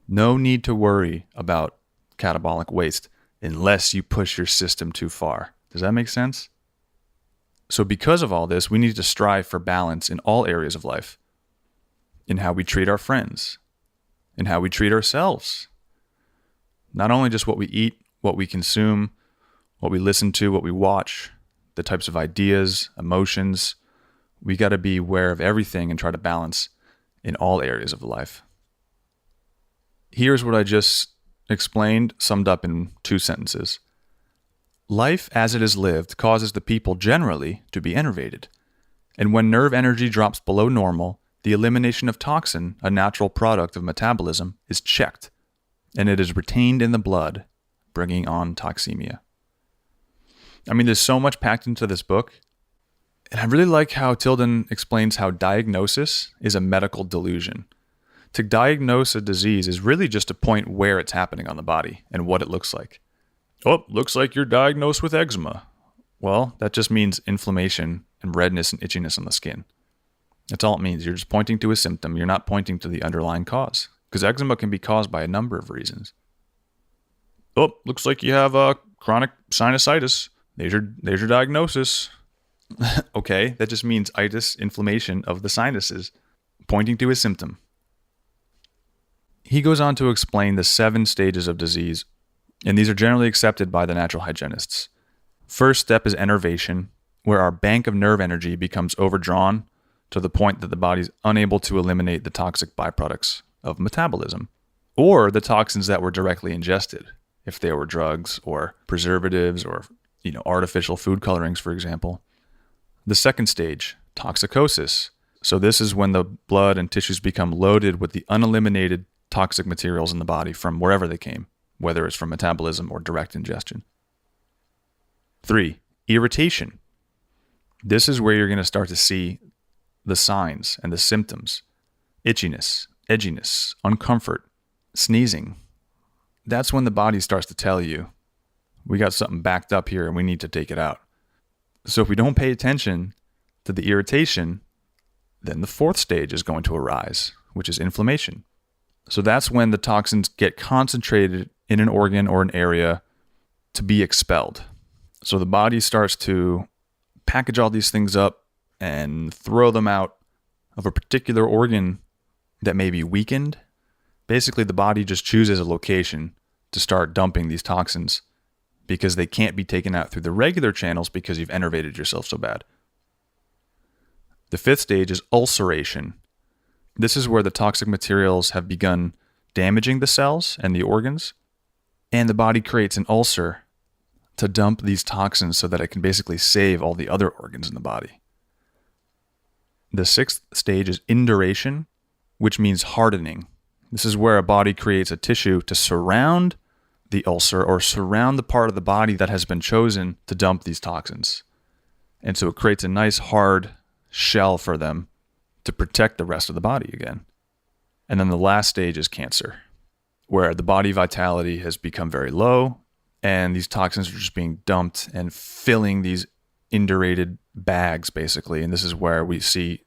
No need to worry about catabolic waste unless you push your system too far. Does that make sense? So because of all this, we need to strive for balance in all areas of life. In how we treat our friends, in how we treat ourselves. Not only just what we eat, what we consume, what we listen to, what we watch, the types of ideas, emotions. We got to be aware of everything and try to balance in all areas of life. Here's what I just explained, summed up in 2 sentences. Life as it is lived causes the people generally to be enervated. And when nerve energy drops below normal, the elimination of toxin, a natural product of metabolism, is checked, and it is retained in the blood, bringing on toxemia. I mean, there's so much packed into this book. And I really like how Tilden explains how diagnosis is a medical delusion. To diagnose a disease is really just to point where it's happening on the body and what it looks like. Oh, looks like you're diagnosed with eczema. Well, that just means inflammation and redness and itchiness on the skin. That's all it means. You're just pointing to a symptom. You're not pointing to the underlying cause. Because eczema can be caused by a number of reasons. Oh, looks like you have chronic sinusitis. There's your diagnosis. Okay, that just means itis, inflammation of the sinuses, pointing to a symptom. He goes on to explain the 7 stages of disease, and these are generally accepted by the natural hygienists. First step is enervation, where our bank of nerve energy becomes overdrawn to the point that the body's unable to eliminate the toxic byproducts of metabolism, or the toxins that were directly ingested, if they were drugs or preservatives or artificial food colorings, for example. The second stage, toxicosis. So this is when the blood and tissues become loaded with the uneliminated toxic materials in the body from wherever they came, whether it's from metabolism or direct ingestion. 3, irritation. This is where you're going to start to see the signs and the symptoms itchiness, edginess, uncomfort, sneezing. That's when the body starts to tell you, we got something backed up here and we need to take it out. So if we don't pay attention to the irritation, then the fourth stage is going to arise, which is inflammation. So that's when the toxins get concentrated in an organ or an area to be expelled. So the body starts to package all these things up and throw them out of a particular organ that may be weakened. Basically, the body just chooses a location to start dumping these toxins because they can't be taken out through the regular channels because you've enervated yourself so bad. The fifth stage is ulceration. This is where the toxic materials have begun damaging the cells and the organs, and the body creates an ulcer to dump these toxins so that it can basically save all the other organs in the body. The sixth stage is induration, which means hardening. This is where a body creates a tissue to surround the ulcer or surround the part of the body that has been chosen to dump these toxins. And so it creates a nice hard shell for them to protect the rest of the body again. And then the last stage is cancer, where the body vitality has become very low and these toxins are just being dumped and filling these indurated bags, basically. And this is where we see,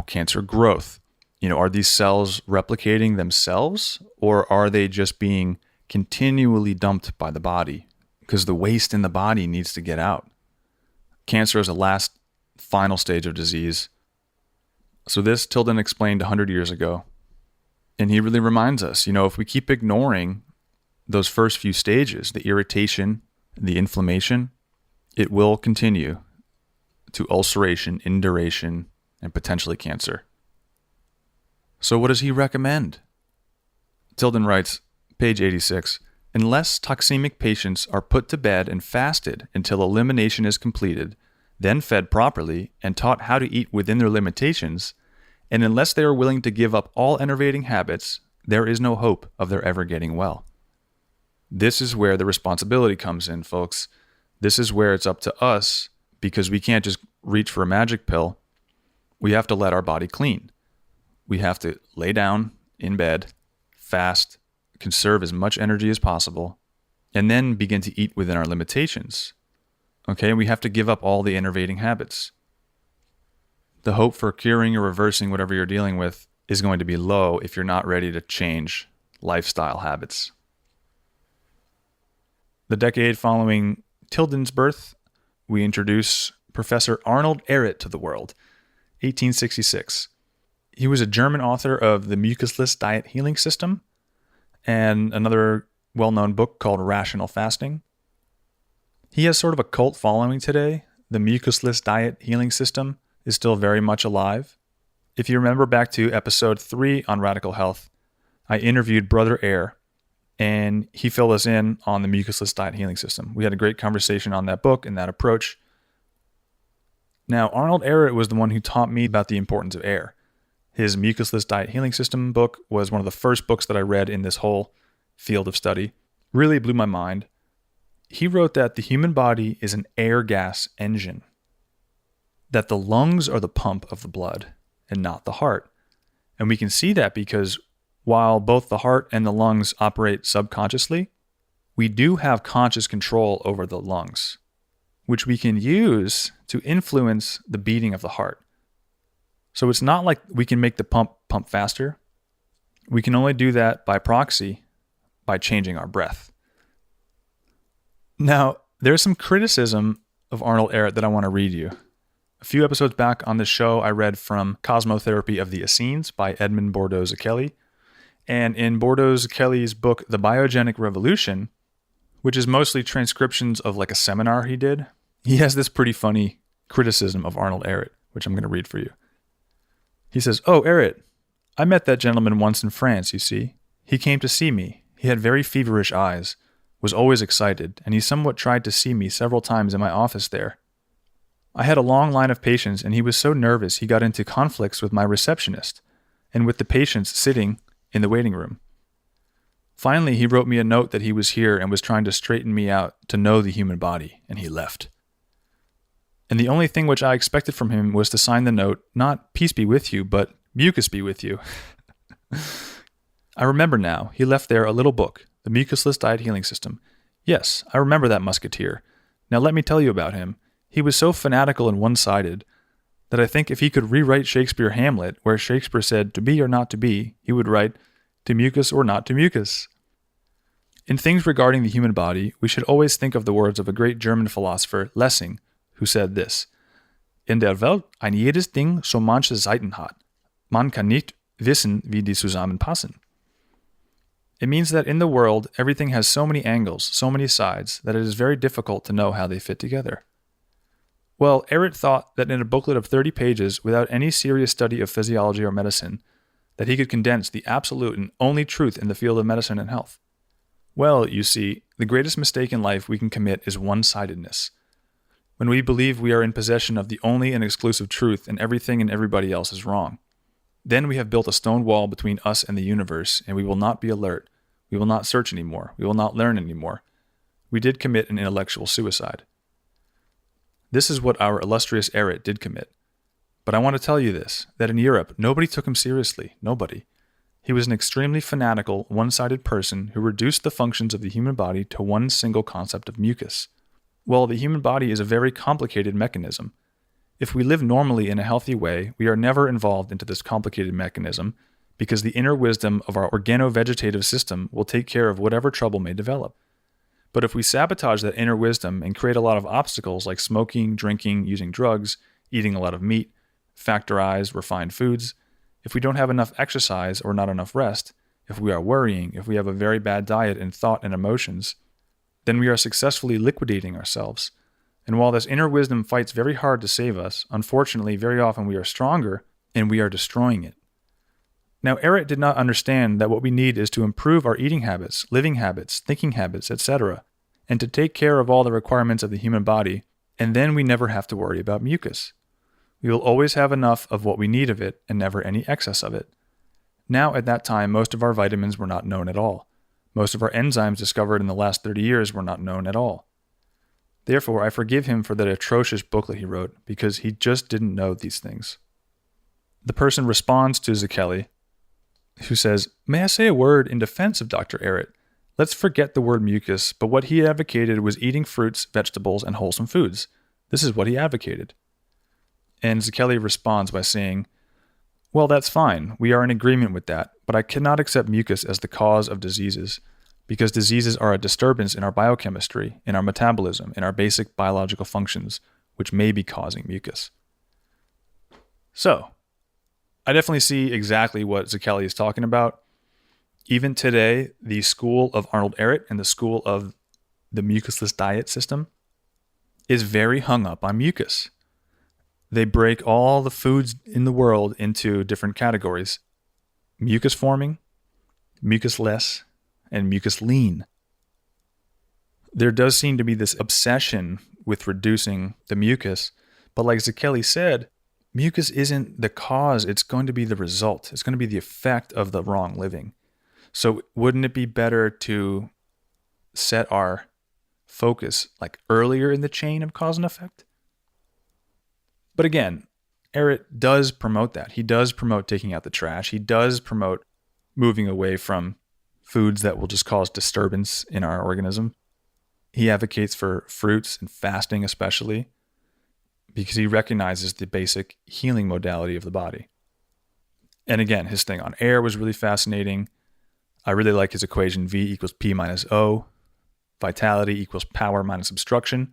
cancer growth. Are these cells replicating themselves, or are they just being continually dumped by the body? Because the waste in the body needs to get out. Cancer is the last final stage of disease. So this Tilden explained 100 years ago. And he really reminds us, if we keep ignoring those first few stages, the irritation, the inflammation, it will continue to ulceration, induration, and potentially cancer. So what does he recommend? Tilden writes, page 86, unless toxemic patients are put to bed and fasted until elimination is completed, then fed properly and taught how to eat within their limitations, and unless they are willing to give up all enervating habits, there is no hope of their ever getting well. This is where the responsibility comes in, folks. This is where it's up to us, because we can't just reach for a magic pill. We have to let our body clean. We have to lay down in bed, fast, conserve as much energy as possible, and then begin to eat within our limitations. Okay, we have to give up all the enervating habits. The hope for curing or reversing whatever you're dealing with is going to be low if you're not ready to change lifestyle habits. The decade following Tilden's birth, we introduce Professor Arnold Ehret to the world, 1866. He was a German author of the Mucusless Diet Healing System and another well-known book called Rational Fasting. He has sort of a cult following today. The Mucusless Diet Healing System is still very much alive. If you remember back to episode 3 on Radical Health, I interviewed Brother Air, and he filled us in on the Mucusless Diet Healing System. We had a great conversation on that book and that approach. Now, Arnold Ehret was the one who taught me about the importance of air. His Mucusless Diet Healing System book was one of the first books that I read in this whole field of study. Really blew my mind. He wrote that the human body is an air gas engine, that the lungs are the pump of the blood and not the heart. And we can see that because while both the heart and the lungs operate subconsciously, we do have conscious control over the lungs, which we can use to influence the beating of the heart. So it's not like we can make the pump faster. We can only do that by proxy, by changing our breath. Now, there's some criticism of Arnold Ehret that I want to read you. A few episodes back on this show, I read from Cosmotherapy of the Essenes by Edmund Bordeaux-Zakelli. And in Bordeaux-Zakelli's book, The Biogenic Revolution, which is mostly transcriptions of like a seminar he did, he has this pretty funny criticism of Arnold Ehret, which I'm going to read for you. He says, "Oh, Ehret, I met that gentleman once in France, you see. He came to see me. He had very feverish eyes, was always excited, and he somewhat tried to see me several times in my office there. I had a long line of patients, and he was so nervous he got into conflicts with my receptionist and with the patients sitting in the waiting room. Finally, he wrote me a note that he was here and was trying to straighten me out to know the human body, and he left. And the only thing which I expected from him was to sign the note, not peace be with you, but mucus be with you. I remember now, he left there a little book, The Mucusless Diet Healing System. Yes, I remember that musketeer. Now let me tell you about him. He was so fanatical and one-sided that I think if he could rewrite Shakespeare Hamlet, where Shakespeare said to be or not to be, he would write to mucus or not to mucus. In things regarding the human body, we should always think of the words of a great German philosopher, Lessing, who said this: In der Welt ein jedes Ding so manche Seiten hat. Man kann nicht wissen, wie die zusammenpassen. It means that in the world, everything has so many angles, so many sides, that it is very difficult to know how they fit together. Well, Ehret thought that in a booklet of 30 pages, without any serious study of physiology or medicine, that he could condense the absolute and only truth in the field of medicine and health. Well, you see, the greatest mistake in life we can commit is one-sidedness. When we believe we are in possession of the only and exclusive truth and everything and everybody else is wrong. Then we have built a stone wall between us and the universe, and we will not be alert. We will not search anymore. We will not learn anymore. We did commit an intellectual suicide. This is what our illustrious Ehret did commit. But I want to tell you this, that in Europe, nobody took him seriously. Nobody. He was an extremely fanatical, one-sided person who reduced the functions of the human body to one single concept of mucus. Well, the human body is a very complicated mechanism. If we live normally in a healthy way, we are never involved into this complicated mechanism because the inner wisdom of our organo-vegetative system will take care of whatever trouble may develop. But if we sabotage that inner wisdom and create a lot of obstacles like smoking, drinking, using drugs, eating a lot of meat, factorized, refined foods, if we don't have enough exercise or not enough rest, if we are worrying, if we have a very bad diet in thought and emotions, then we are successfully liquidating ourselves. And while this inner wisdom fights very hard to save us, unfortunately, very often we are stronger and we are destroying it. Now, Ehret did not understand that what we need is to improve our eating habits, living habits, thinking habits, etc., and to take care of all the requirements of the human body, and then we never have to worry about mucus. We will always have enough of what we need of it and never any excess of it. Now, at that time, most of our vitamins were not known at all. Most of our enzymes discovered in the last 30 years were not known at all. Therefore, I forgive him for that atrocious booklet he wrote, because he just didn't know these things. The person responds to Zekeli, who says, "May I say a word in defense of Dr. Ehret? Let's forget the word mucus, but what he advocated was eating fruits, vegetables, and wholesome foods. This is what he advocated." And Zekeli responds by saying, "Well, that's fine. We are in agreement with that, but I cannot accept mucus as the cause of diseases, because diseases are a disturbance in our biochemistry, in our metabolism, in our basic biological functions, which may be causing mucus." So, I definitely see exactly what Zekeli is talking about. Even today, the school of Arnold Ehret and the school of the mucusless diet system is very hung up on mucus. They break all the foods in the world into different categories: mucus forming, mucus less, and mucus lean. There does seem to be this obsession with reducing the mucus, but like Zekeli said, mucus isn't the cause, it's going to be the result. It's going to be the effect of the wrong living. So wouldn't it be better to set our focus like earlier in the chain of cause and effect? But again, Ehret does promote that. He does promote taking out the trash. He does promote moving away from foods that will just cause disturbance in our organism. He advocates for fruits and fasting especially, because he recognizes the basic healing modality of the body. And again, his thing on air was really fascinating. I really like his equation V equals P minus O. Vitality equals power minus obstruction.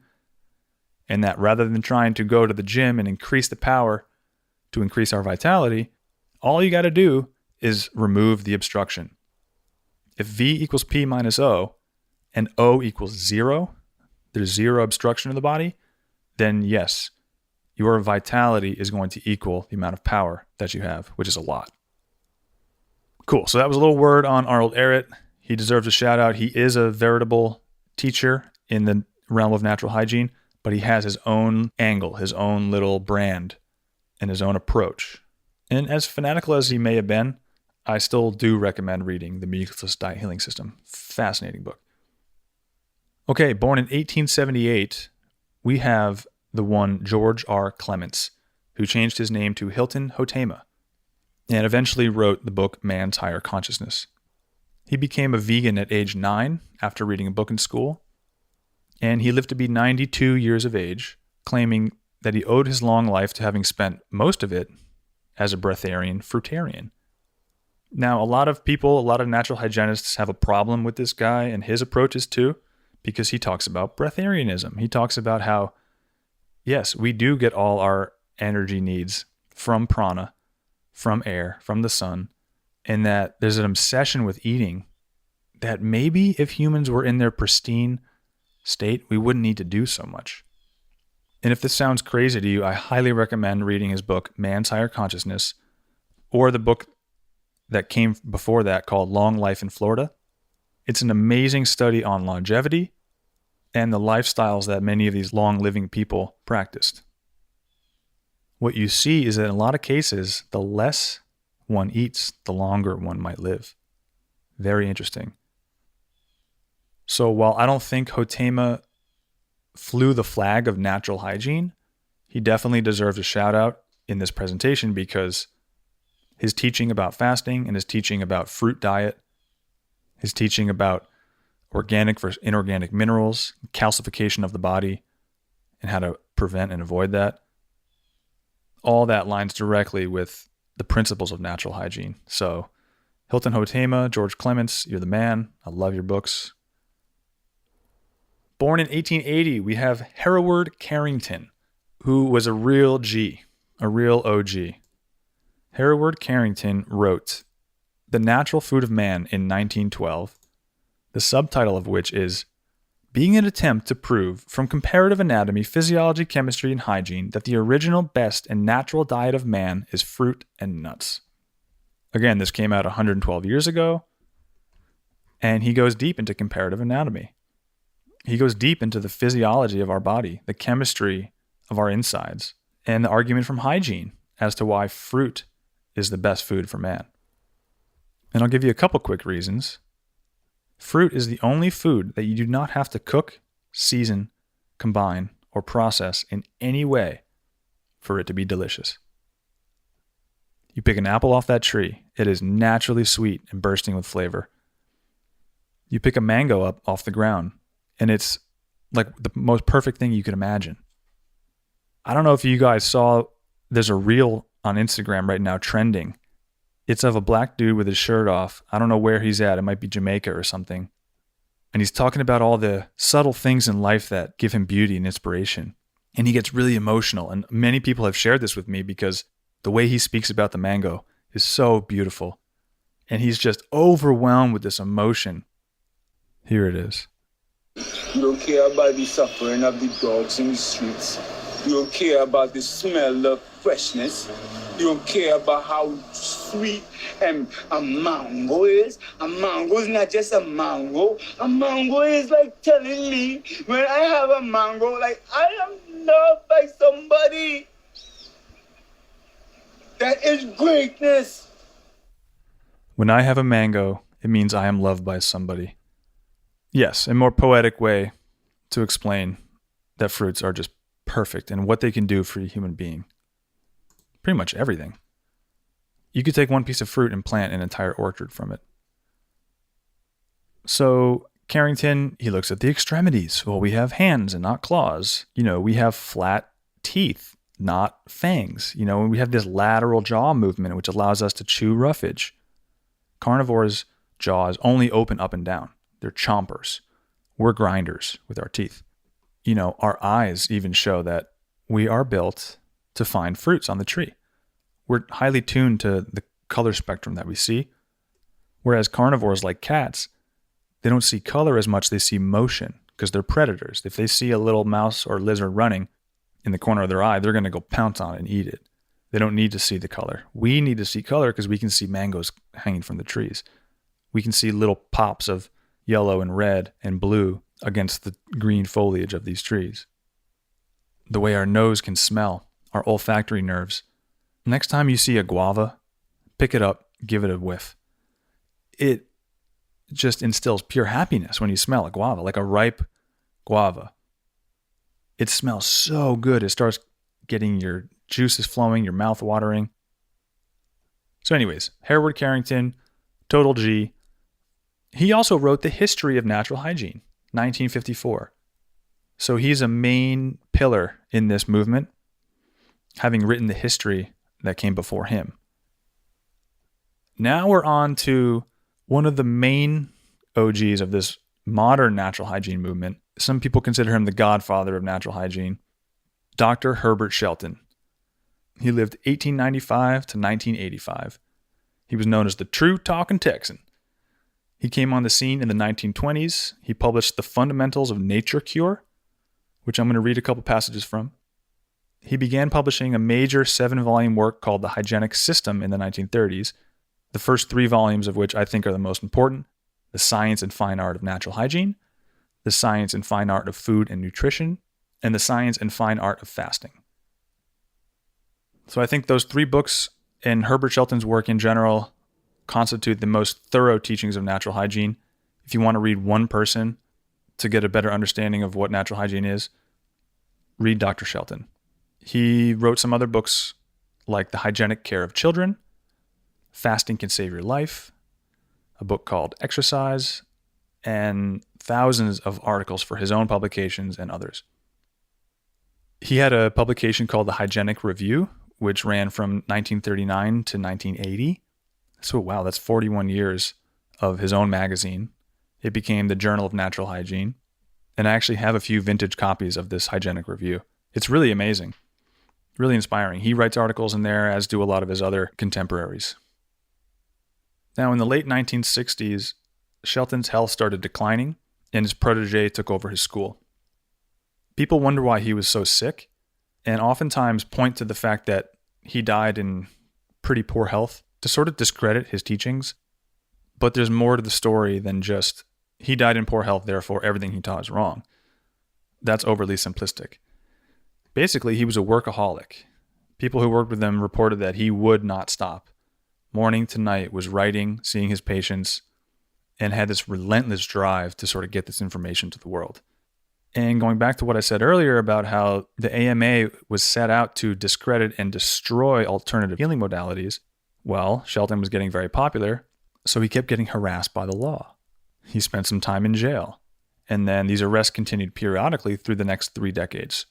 And that rather than trying to go to the gym and increase the power to increase our vitality, all you got to do is remove the obstruction. If V equals P minus O and O equals 0, there's 0 obstruction in the body, then yes, your vitality is going to equal the amount of power that you have, which is a lot. Cool. So that was a little word on Arnold Ehret. He deserves a shout out. He is a veritable teacher in the realm of natural hygiene, but he has his own angle, his own little brand, and his own approach. And as fanatical as he may have been, I still do recommend reading The Mucusless Diet Healing System. Fascinating book. Okay, born in 1878, we have the one George R. Clements, who changed his name to Hilton Hotema. and eventually wrote the book Man's Higher Consciousness. He became a vegan at age 9 after reading a book in school, and he lived to be 92 years of age, claiming that he owed his long life to having spent most of it as a breatharian fruitarian. Now, a lot of people, a lot of natural hygienists have a problem with this guy and his approaches too, because he talks about breatharianism. He talks about how, yes, we do get all our energy needs from prana, from air, from the sun, and that there's an obsession with eating that maybe if humans were in their pristine state, we wouldn't need to do so much. And if this sounds crazy to you, I highly recommend reading his book, Man's Higher Consciousness, or the book that came before that called Long Life in Florida. It's an amazing study on longevity and the lifestyles that many of these long-living people practiced. What you see is that in a lot of cases, the less one eats, the longer one might live. Very interesting. So while I don't think Hotema flew the flag of natural hygiene, he definitely deserves a shout out in this presentation because his teaching about fasting and his teaching about fruit diet, his teaching about organic versus inorganic minerals, calcification of the body, and how to prevent and avoid that, all that lines directly with the principles of natural hygiene. So Hilton Hotema, George Clements, you're the man. I love your books. Born in 1880, we have Hereward Carrington, who was a real G, a real OG. Hereward Carrington wrote The Natural Food of Man in 1912, the subtitle of which is Being an Attempt to Prove from Comparative Anatomy, Physiology, Chemistry, and Hygiene that the original best and natural diet of man is fruit and nuts. Again, this came out 112 years ago, and he goes deep into comparative anatomy. He goes deep into the physiology of our body, the chemistry of our insides, and the argument from hygiene as to why fruit is the best food for man. And I'll give you a couple quick reasons. Fruit is the only food that you do not have to cook, season, combine, or process in any way for it to be delicious. You pick an apple off that tree, it is naturally sweet and bursting with flavor. You pick a mango up off the ground, and it's like the most perfect thing you could imagine. I don't know if you guys saw, there's a reel on Instagram right now trending. It's of a black dude with his shirt off. I don't know where he's at. It might be Jamaica or something. And he's talking about all the subtle things in life that give him beauty and inspiration. And he gets really emotional. And many people have shared this with me because the way he speaks about the mango is so beautiful. And he's just overwhelmed with this emotion. Here it is. You don't care about the suffering of the dogs in the streets. You don't care about the smell of freshness. You don't care about how sweet a mango is. A mango is not just a mango. A mango is like telling me when I have a mango, like I am loved by somebody. That is greatness. When I have a mango, it means I am loved by somebody. Yes, a more poetic way to explain that fruits are just perfect and what they can do for a human being. Pretty much everything. You could take one piece of fruit and plant an entire orchard from it. So Carrington, he looks at the extremities. Well, we have hands and not claws. We have flat teeth, not fangs. We have this lateral jaw movement, which allows us to chew roughage. Carnivores' jaws only open up and down. They're chompers. We're grinders with our teeth. Our eyes even show that we are built to find fruits on the tree. We're highly tuned to the color spectrum that we see. Whereas carnivores like cats, they don't see color as much, they see motion because they're predators. If they see a little mouse or lizard running in the corner of their eye, they're going to go pounce on it and eat it. They don't need to see the color. We need to see color because we can see mangoes hanging from the trees. We can see little pops of yellow and red and blue against the green foliage of these trees. The way our nose can smell, our olfactory nerves. Next time you see a guava, pick it up, give it a whiff. It just instills pure happiness when you smell a guava, like a ripe guava. It smells so good. It starts getting your juices flowing, your mouth watering. So anyways, Hereward Carrington, total G. He also wrote The History of Natural Hygiene, 1954. So he's a main pillar in this movement, having written the history that came before him. Now we're on to one of the main OGs of this modern natural hygiene movement. Some people consider him the godfather of natural hygiene, Dr. Herbert Shelton. He lived 1895 to 1985. He was known as the True Talking Texan. He came on the scene in the 1920s. He published The Fundamentals of Nature Cure, which I'm going to read a couple passages from. He began publishing a major 7-volume work called The Hygienic System in the 1930s, the first 3 volumes of which I think are the most important: The Science and Fine Art of Natural Hygiene, The Science and Fine Art of Food and Nutrition, and The Science and Fine Art of Fasting. So I think those 3 books and Herbert Shelton's work in general constitute the most thorough teachings of natural hygiene. If you want to read one person to get a better understanding of what natural hygiene is, read Dr. Shelton. He wrote some other books like The Hygienic Care of Children, Fasting Can Save Your Life, a book called Exercise, and thousands of articles for his own publications and others. He had a publication called The Hygienic Review, which ran from 1939 to 1980. So wow, that's 41 years of his own magazine. It became the Journal of Natural Hygiene. And I actually have a few vintage copies of this Hygienic Review. It's really amazing, really inspiring. He writes articles in there, as do a lot of his other contemporaries. Now, in the late 1960s, Shelton's health started declining, and his protege took over his school. People wonder why he was so sick, and oftentimes point to the fact that he died in pretty poor health to sort of discredit his teachings. But there's more to the story than just, he died in poor health, therefore everything he taught is wrong. That's overly simplistic. Basically, he was a workaholic. People who worked with him reported that he would not stop. Morning to night was writing, seeing his patients, and had this relentless drive to sort of get this information to the world. And going back to what I said earlier about how the AMA was set out to discredit and destroy alternative healing modalities, well, Shelton was getting very popular, so he kept getting harassed by the law. He spent some time in jail, and then these arrests continued periodically through the next 3 decades.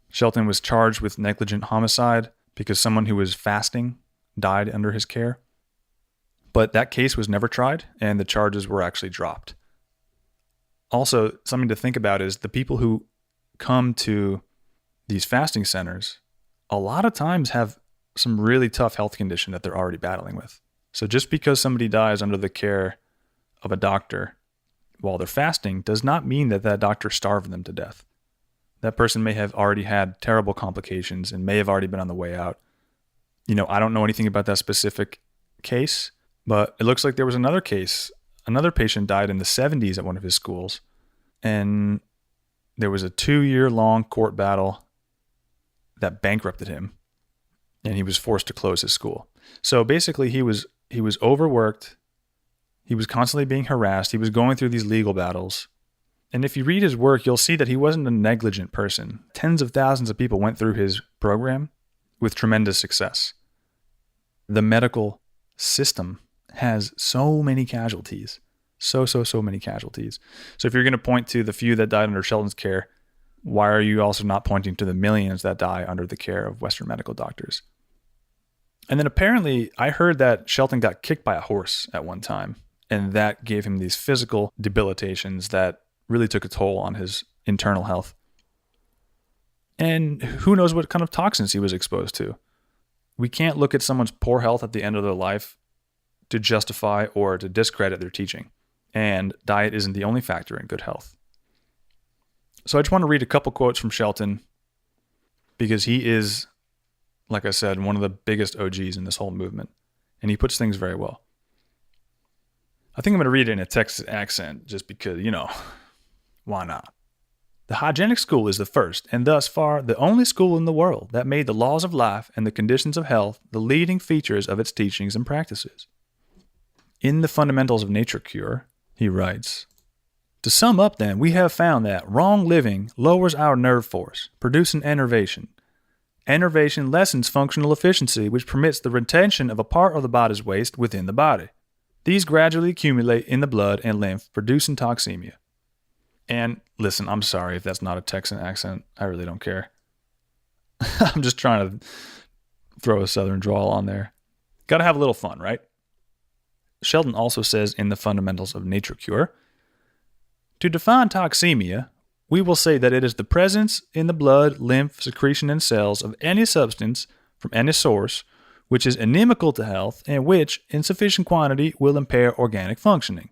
Shelton was charged with negligent homicide because someone who was fasting died under his care. But that case was never tried, and the charges were actually dropped. Also, something to think about is the people who come to these fasting centers a lot of times have some really tough health condition that they're already battling with. So just because somebody dies under the care of a doctor while they're fasting does not mean that that doctor starved them to death. That person may have already had terrible complications and may have already been on the way out. I don't know anything about that specific case, but it looks like there was another case. Another patient died in the 70s at one of his schools, and there was a 2-year-long court battle that bankrupted him, and he was forced to close his school. So basically, he was overworked. He was constantly being harassed. He was going through these legal battles. And if you read his work, you'll see that he wasn't a negligent person. Tens of thousands of people went through his program with tremendous success. The medical system has so many casualties. So many casualties. So if you're going to point to the few that died under Shelton's care, why are you also not pointing to the millions that die under the care of Western medical doctors? And then apparently, I heard that Shelton got kicked by a horse at one time, and that gave him these physical debilitations that really took a toll on his internal health. And who knows what kind of toxins he was exposed to. We can't look at someone's poor health at the end of their life to justify or to discredit their teaching. And diet isn't the only factor in good health. So I just want to read a couple quotes from Shelton because he is, like I said, one of the biggest OGs in this whole movement. And he puts things very well. I think I'm going to read it in a Texas accent just because, why not? The hygienic school is the first and thus far the only school in the world that made the laws of life and the conditions of health the leading features of its teachings and practices. In The Fundamentals of Nature Cure, he writes, to sum up then, we have found that wrong living lowers our nerve force, producing enervation, Enervation lessens functional efficiency, which permits the retention of a part of the body's waste within the body. These gradually accumulate in the blood and lymph, producing toxemia. And listen, I'm sorry if that's not a Texan accent. I really don't care. I'm just trying to throw a southern drawl on there. Got to have a little fun, right? Shelton also says in the Fundamentals of Nature Cure, to define toxemia, we will say that it is the presence in the blood, lymph, secretion, and cells of any substance from any source which is inimical to health and which, in sufficient quantity, will impair organic functioning.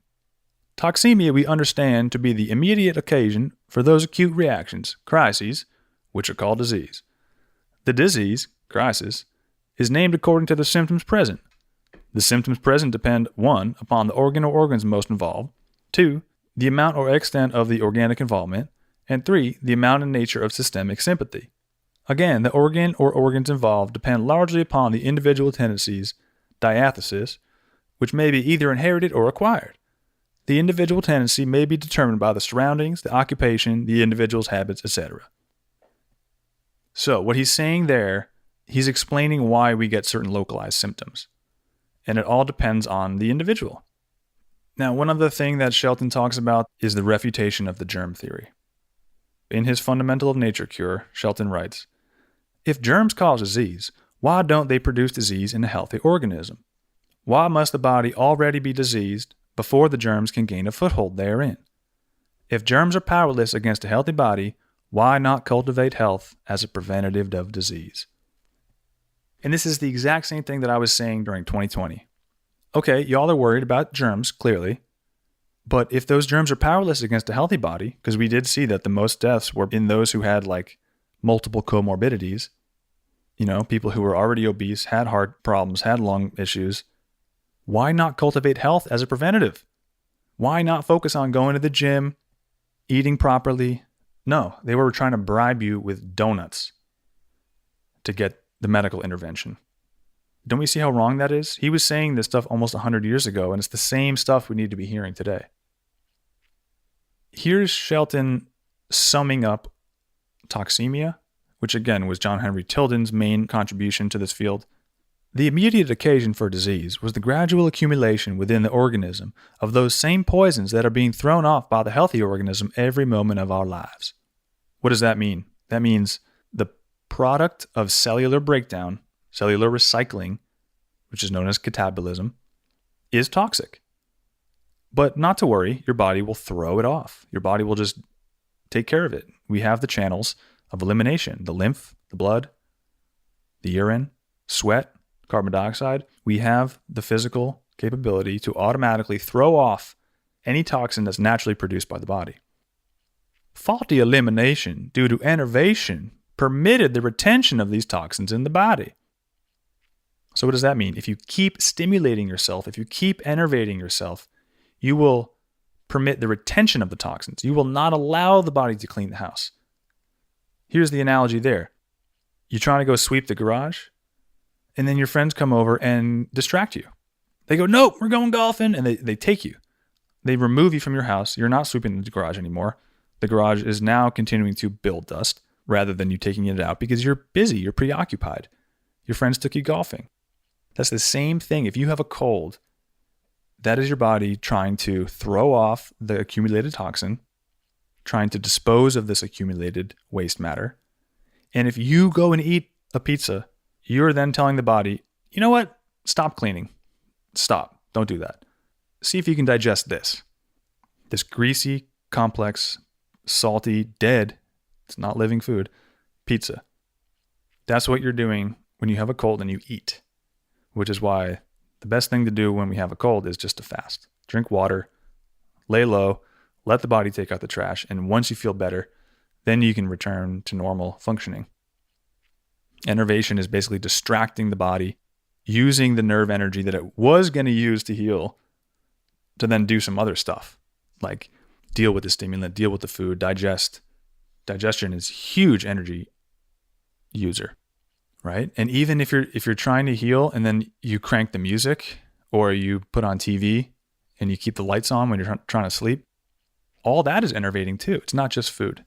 Toxemia we understand to be the immediate occasion for those acute reactions, crises, which are called disease. The disease, crisis, is named according to the symptoms present. The symptoms present depend 1. Upon the organ or organs most involved, 2. The amount or extent of the organic involvement, and 3. The amount and nature of systemic sympathy. Again, the organ or organs involved depend largely upon the individual tendencies, diathesis, which may be either inherited or acquired. The individual tendency may be determined by the surroundings, the occupation, the individual's habits, etc. So, what he's saying there, he's explaining why we get certain localized symptoms. And it all depends on the individual. Now, one other thing that Shelton talks about is the refutation of the germ theory. In his Fundamental of Nature Cure, Shelton writes, if germs cause disease, why don't they produce disease in a healthy organism? Why must the body already be diseased before the germs can gain a foothold therein? If germs are powerless against a healthy body, why not cultivate health as a preventative of disease? And this is the exact same thing that I was saying during 2020. Okay, y'all are worried about germs, clearly. But if those germs are powerless against a healthy body, because we did see that the most deaths were in those who had multiple comorbidities, people who were already obese, had heart problems, had lung issues, why not cultivate health as a preventative? Why not focus on going to the gym, eating properly? No, they were trying to bribe you with donuts to get the medical intervention. Don't we see how wrong that is? He was saying this stuff almost 100 years ago, and it's the same stuff we need to be hearing today. Here's Shelton summing up toxemia, which again was John Henry Tilden's main contribution to this field. The immediate occasion for disease was the gradual accumulation within the organism of those same poisons that are being thrown off by the healthy organism every moment of our lives. What does that mean? That means the product of cellular breakdown, cellular recycling, which is known as catabolism, is toxic. But not to worry, your body will throw it off. Your body will just take care of it. We have the channels of elimination, the lymph, the blood, the urine, sweat, carbon dioxide. We have the physical capability to automatically throw off any toxin that's naturally produced by the body. Faulty elimination due to enervation permitted the retention of these toxins in the body. So what does that mean? If you keep stimulating yourself, if you keep enervating yourself, you will permit the retention of the toxins. You will not allow the body to clean the house. Here's the analogy there. You're trying to go sweep the garage, and then your friends come over and distract you. They go, nope, we're going golfing, and they take you. They remove you from your house. You're not sweeping the garage anymore. The garage is now continuing to build dust rather than you taking it out because you're busy, you're preoccupied. Your friends took you golfing. That's the same thing. If you have a cold, that is your body trying to throw off the accumulated toxin, trying to dispose of this accumulated waste matter. And if you go and eat a pizza, you're then telling the body, you know what? Stop cleaning. Stop. Don't do that. See if you can digest this. This greasy, complex, salty, dead, it's not living food, pizza. That's what you're doing when you have a cold and you eat, which is why the best thing to do when we have a cold is just to fast. Drink water, lay low, let the body take out the trash, and once you feel better, then you can return to normal functioning. Enervation is basically distracting the body, using the nerve energy that it was going to use to heal to then do some other stuff, like deal with the stimulant, deal with the food, digest. Digestion is huge energy user, right? And even if you're trying to heal and then you crank the music or you put on TV and you keep the lights on when you're trying to sleep, all that is enervating too. It's not just food.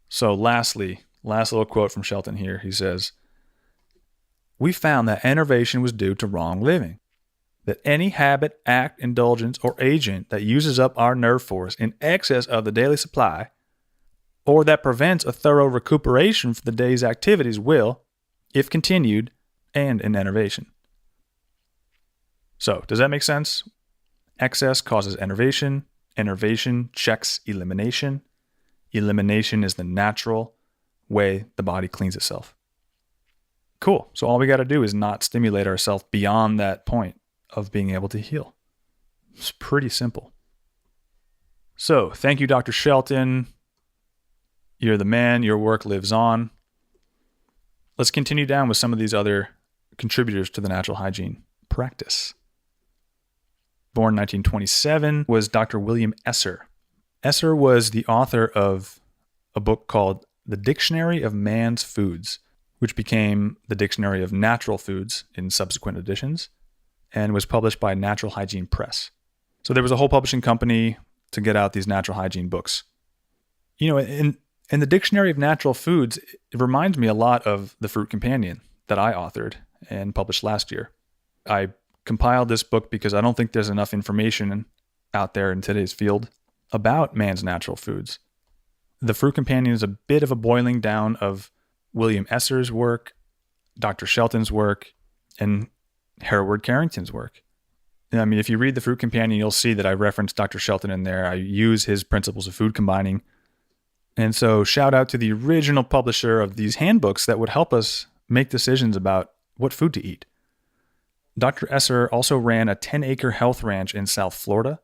So lastly, Last little quote from Shelton here. He says, "We found that enervation was due to wrong living. That any habit, act, indulgence, or agent that uses up our nerve force in excess of the daily supply, or that prevents a thorough recuperation for the day's activities will, if continued, end in enervation." So, does that make sense? Excess causes enervation. Enervation checks elimination. Elimination is the natural way the body cleans itself. Cool. So all we got to do is not stimulate ourselves beyond that point of being able to heal. It's pretty simple. So thank you, Dr. Shelton. You're the man. Your work lives on. Let's continue down with some of these other contributors to the natural hygiene practice. Born 1927 was Dr. William Esser. Esser was the author of a book called The Dictionary of Man's Foods, which became the Dictionary of Natural Foods in subsequent editions and was published by Natural Hygiene Press. So there was a whole publishing company to get out these natural hygiene books. You know, in the Dictionary of Natural Foods, it reminds me a lot of the Fruit Companion that I authored and published last year. I compiled this book because I don't think there's enough information out there in today's field about man's natural foods. The Fruit Companion is a bit of a boiling down of William Esser's work, Dr. Shelton's work, and Hereward Carrington's work. And I mean, if you read the Fruit Companion, you'll see that I reference Dr. Shelton in there. I use his principles of food combining. And so shout out to the original publisher of these handbooks that would help us make decisions about what food to eat. Dr. Esser also ran a 10-acre health ranch in South Florida.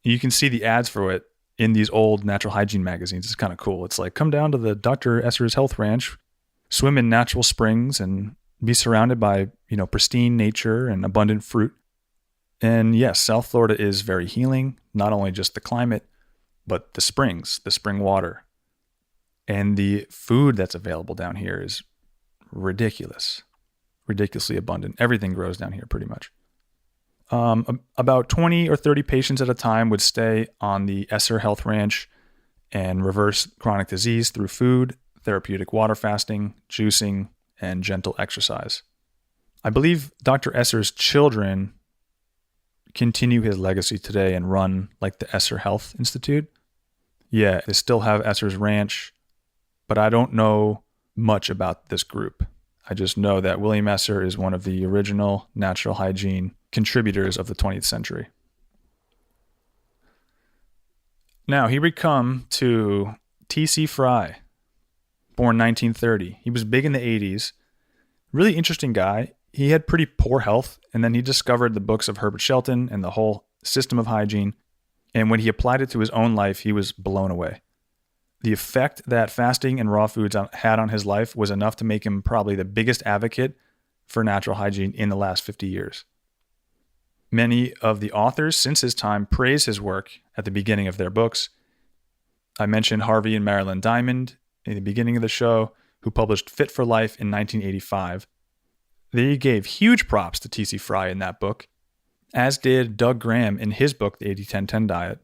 You can see the ads for it in these old natural hygiene magazines. It's kind of cool. It's like, come down to the Dr. Esser's health ranch, swim in natural springs, and be surrounded by, pristine nature and abundant fruit. And yes, South Florida is very healing, not only just the climate, but the springs, the spring water. And the food that's available down here is ridiculously abundant. Everything grows down here pretty much. About 20 or 30 patients at a time would stay on the Esser Health Ranch and reverse chronic disease through food, therapeutic water fasting, juicing, and gentle exercise. I believe Dr. Esser's children continue his legacy today and run like the Esser Health Institute. Yeah, they still have Esser's ranch, but I don't know much about this group. I just know that William Esser is one of the original natural hygiene contributors of the 20th century. Now, here we come to T.C. Fry, born 1930. He was big in the 80s. Really interesting guy. He had pretty poor health, and then he discovered the books of Herbert Shelton and the whole system of hygiene. And when he applied it to his own life, he was blown away. The effect that fasting and raw foods had on his life was enough to make him probably the biggest advocate for natural hygiene in the last 50 years. Many of the authors since his time praise his work at the beginning of their books. I mentioned Harvey and Marilyn Diamond in the beginning of the show, who published Fit for Life in 1985. They gave huge props to T.C. Fry in that book, as did Doug Graham in his book, The 80-10-10 Diet.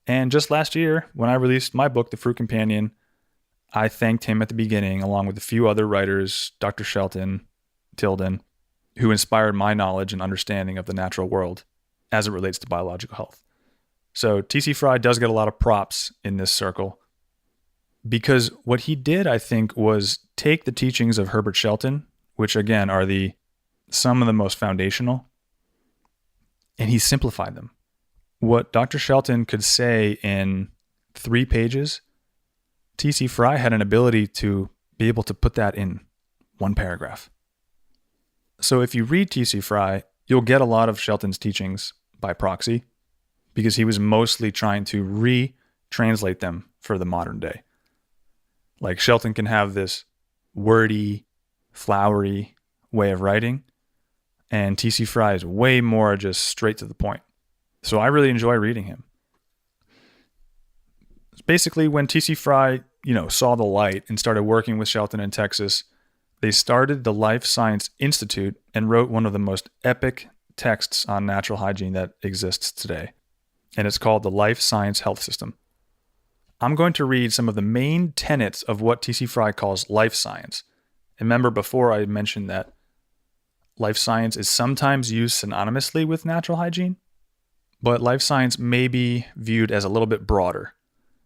And just last year, when I released my book, The Fruit Companion, I thanked him at the beginning, along with a few other writers, Dr. Shelton, Tilden, who inspired my knowledge and understanding of the natural world as it relates to biological health. So T.C. Fry does get a lot of props in this circle because what he did, I think, was take the teachings of Herbert Shelton, which again are some of the most foundational, and he simplified them. What Dr. Shelton could say in 3 pages, T.C. Fry had an ability to be able to put that in 1 paragraph. So if you read T.C. Fry, you'll get a lot of Shelton's teachings by proxy because he was mostly trying to retranslate them for the modern day. Like Shelton can have this wordy, flowery way of writing, and T.C. Fry is way more just straight to the point. So I really enjoy reading him. Basically, when T.C. Fry, saw the light and started working with Shelton in Texas, they started the Life Science Institute and wrote one of the most epic texts on natural hygiene that exists today. And it's called the Life Science Health System. I'm going to read some of the main tenets of what T.C. Fry calls life science. And remember before I mentioned that life science is sometimes used synonymously with natural hygiene, but life science may be viewed as a little bit broader.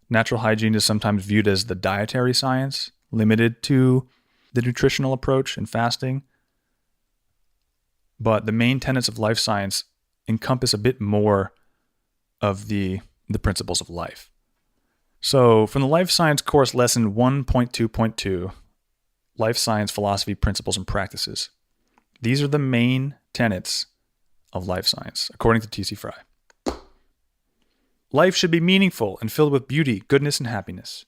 Natural hygiene is sometimes viewed as the dietary science, limited to the nutritional approach and fasting. But the main tenets of life science encompass a bit more of the principles of life. So from the Life Science course lesson 1.2.2, Life Science Philosophy Principles and Practices. These are the main tenets of life science, according to T.C. Fry. Life should be meaningful and filled with beauty, goodness, and happiness.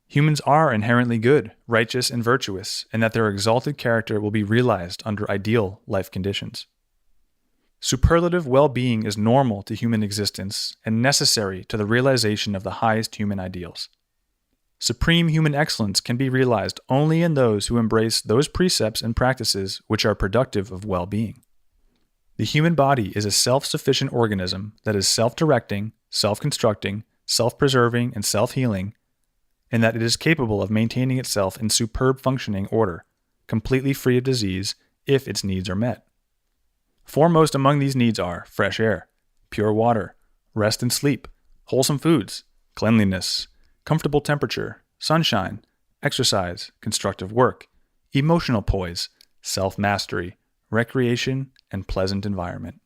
Humans are inherently good, righteous, and virtuous, and that their exalted character will be realized under ideal life conditions. Superlative well-being is normal to human existence and necessary to the realization of the highest human ideals. Supreme human excellence can be realized only in those who embrace those precepts and practices which are productive of well-being. The human body is a self-sufficient organism that is self-directing, self-constructing, self-preserving, and self-healing, and that it is capable of maintaining itself in superb functioning order, completely free of disease, if its needs are met. Foremost among these needs are fresh air, pure water, rest and sleep, wholesome foods, cleanliness, comfortable temperature, sunshine, exercise, constructive work, emotional poise, self-mastery, recreation, and pleasant environment.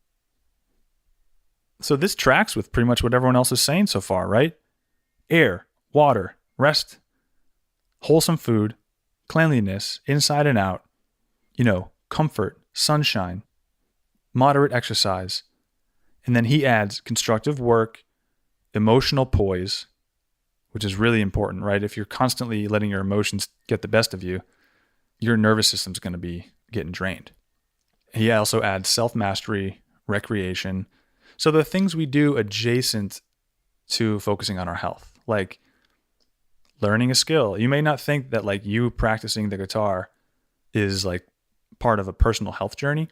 So this tracks with pretty much what everyone else is saying so far, right? Air, water, rest, wholesome food, cleanliness, inside and out, comfort, sunshine, moderate exercise. And then he adds constructive work, emotional poise, which is really important, right? If you're constantly letting your emotions get the best of you, your nervous system's going to be getting drained. He also adds self-mastery, recreation. So the things we do adjacent to focusing on our health, like learning a skill. You may not think that like you practicing the guitar is like part of a personal health journey,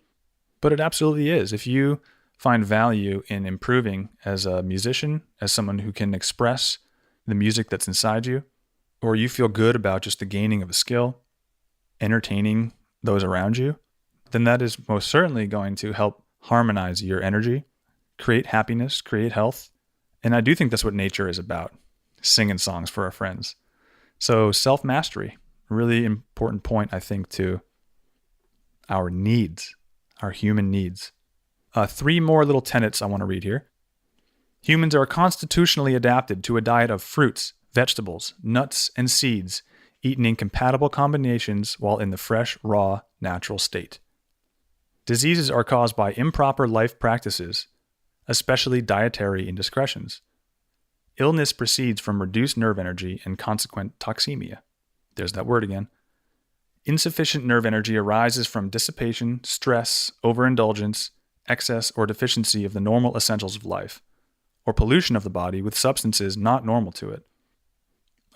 but it absolutely is. If you find value in improving as a musician, as someone who can express the music that's inside you, or you feel good about just the gaining of a skill, entertaining those around you, then that is most certainly going to help harmonize your energy, create happiness, create health. And I do think that's what nature is about, singing songs for our friends. So self-mastery, really important point, I think, to our needs, our human needs. 3 more little tenets I want to read here. Humans are constitutionally adapted to a diet of fruits, vegetables, nuts, and seeds, eaten in compatible combinations while in the fresh, raw, natural state. Diseases are caused by improper life practices, especially dietary indiscretions. Illness proceeds from reduced nerve energy and consequent toxemia. There's that word again. Insufficient nerve energy arises from dissipation, stress, overindulgence, excess or deficiency of the normal essentials of life, or pollution of the body with substances not normal to it.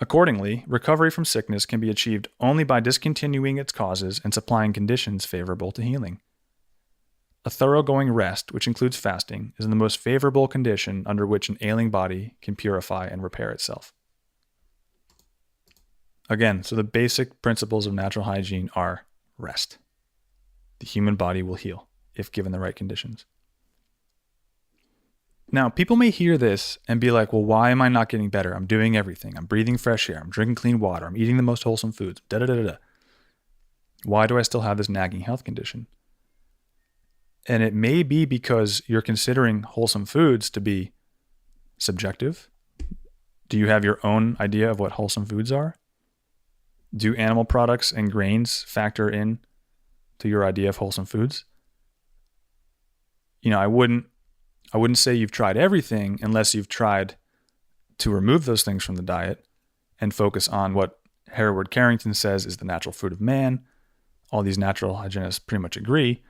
Accordingly, recovery from sickness can be achieved only by discontinuing its causes and supplying conditions favorable to healing. A thoroughgoing rest, which includes fasting, is the most favorable condition under which an ailing body can purify and repair itself. Again, so the basic principles of natural hygiene are rest. The human body will heal if given the right conditions. Now, people may hear this and be like, well, why am I not getting better? I'm doing everything. I'm breathing fresh air. I'm drinking clean water. I'm eating the most wholesome foods. Why do I still have this nagging health condition? And it may be because you're considering wholesome foods to be subjective. Do you have your own idea of what wholesome foods are? Do animal products and grains factor in to your idea of wholesome foods? I wouldn't say you've tried everything unless you've tried to remove those things from the diet and focus on what Hereward Carrington says is the natural food of man. All these natural hygienists pretty much agree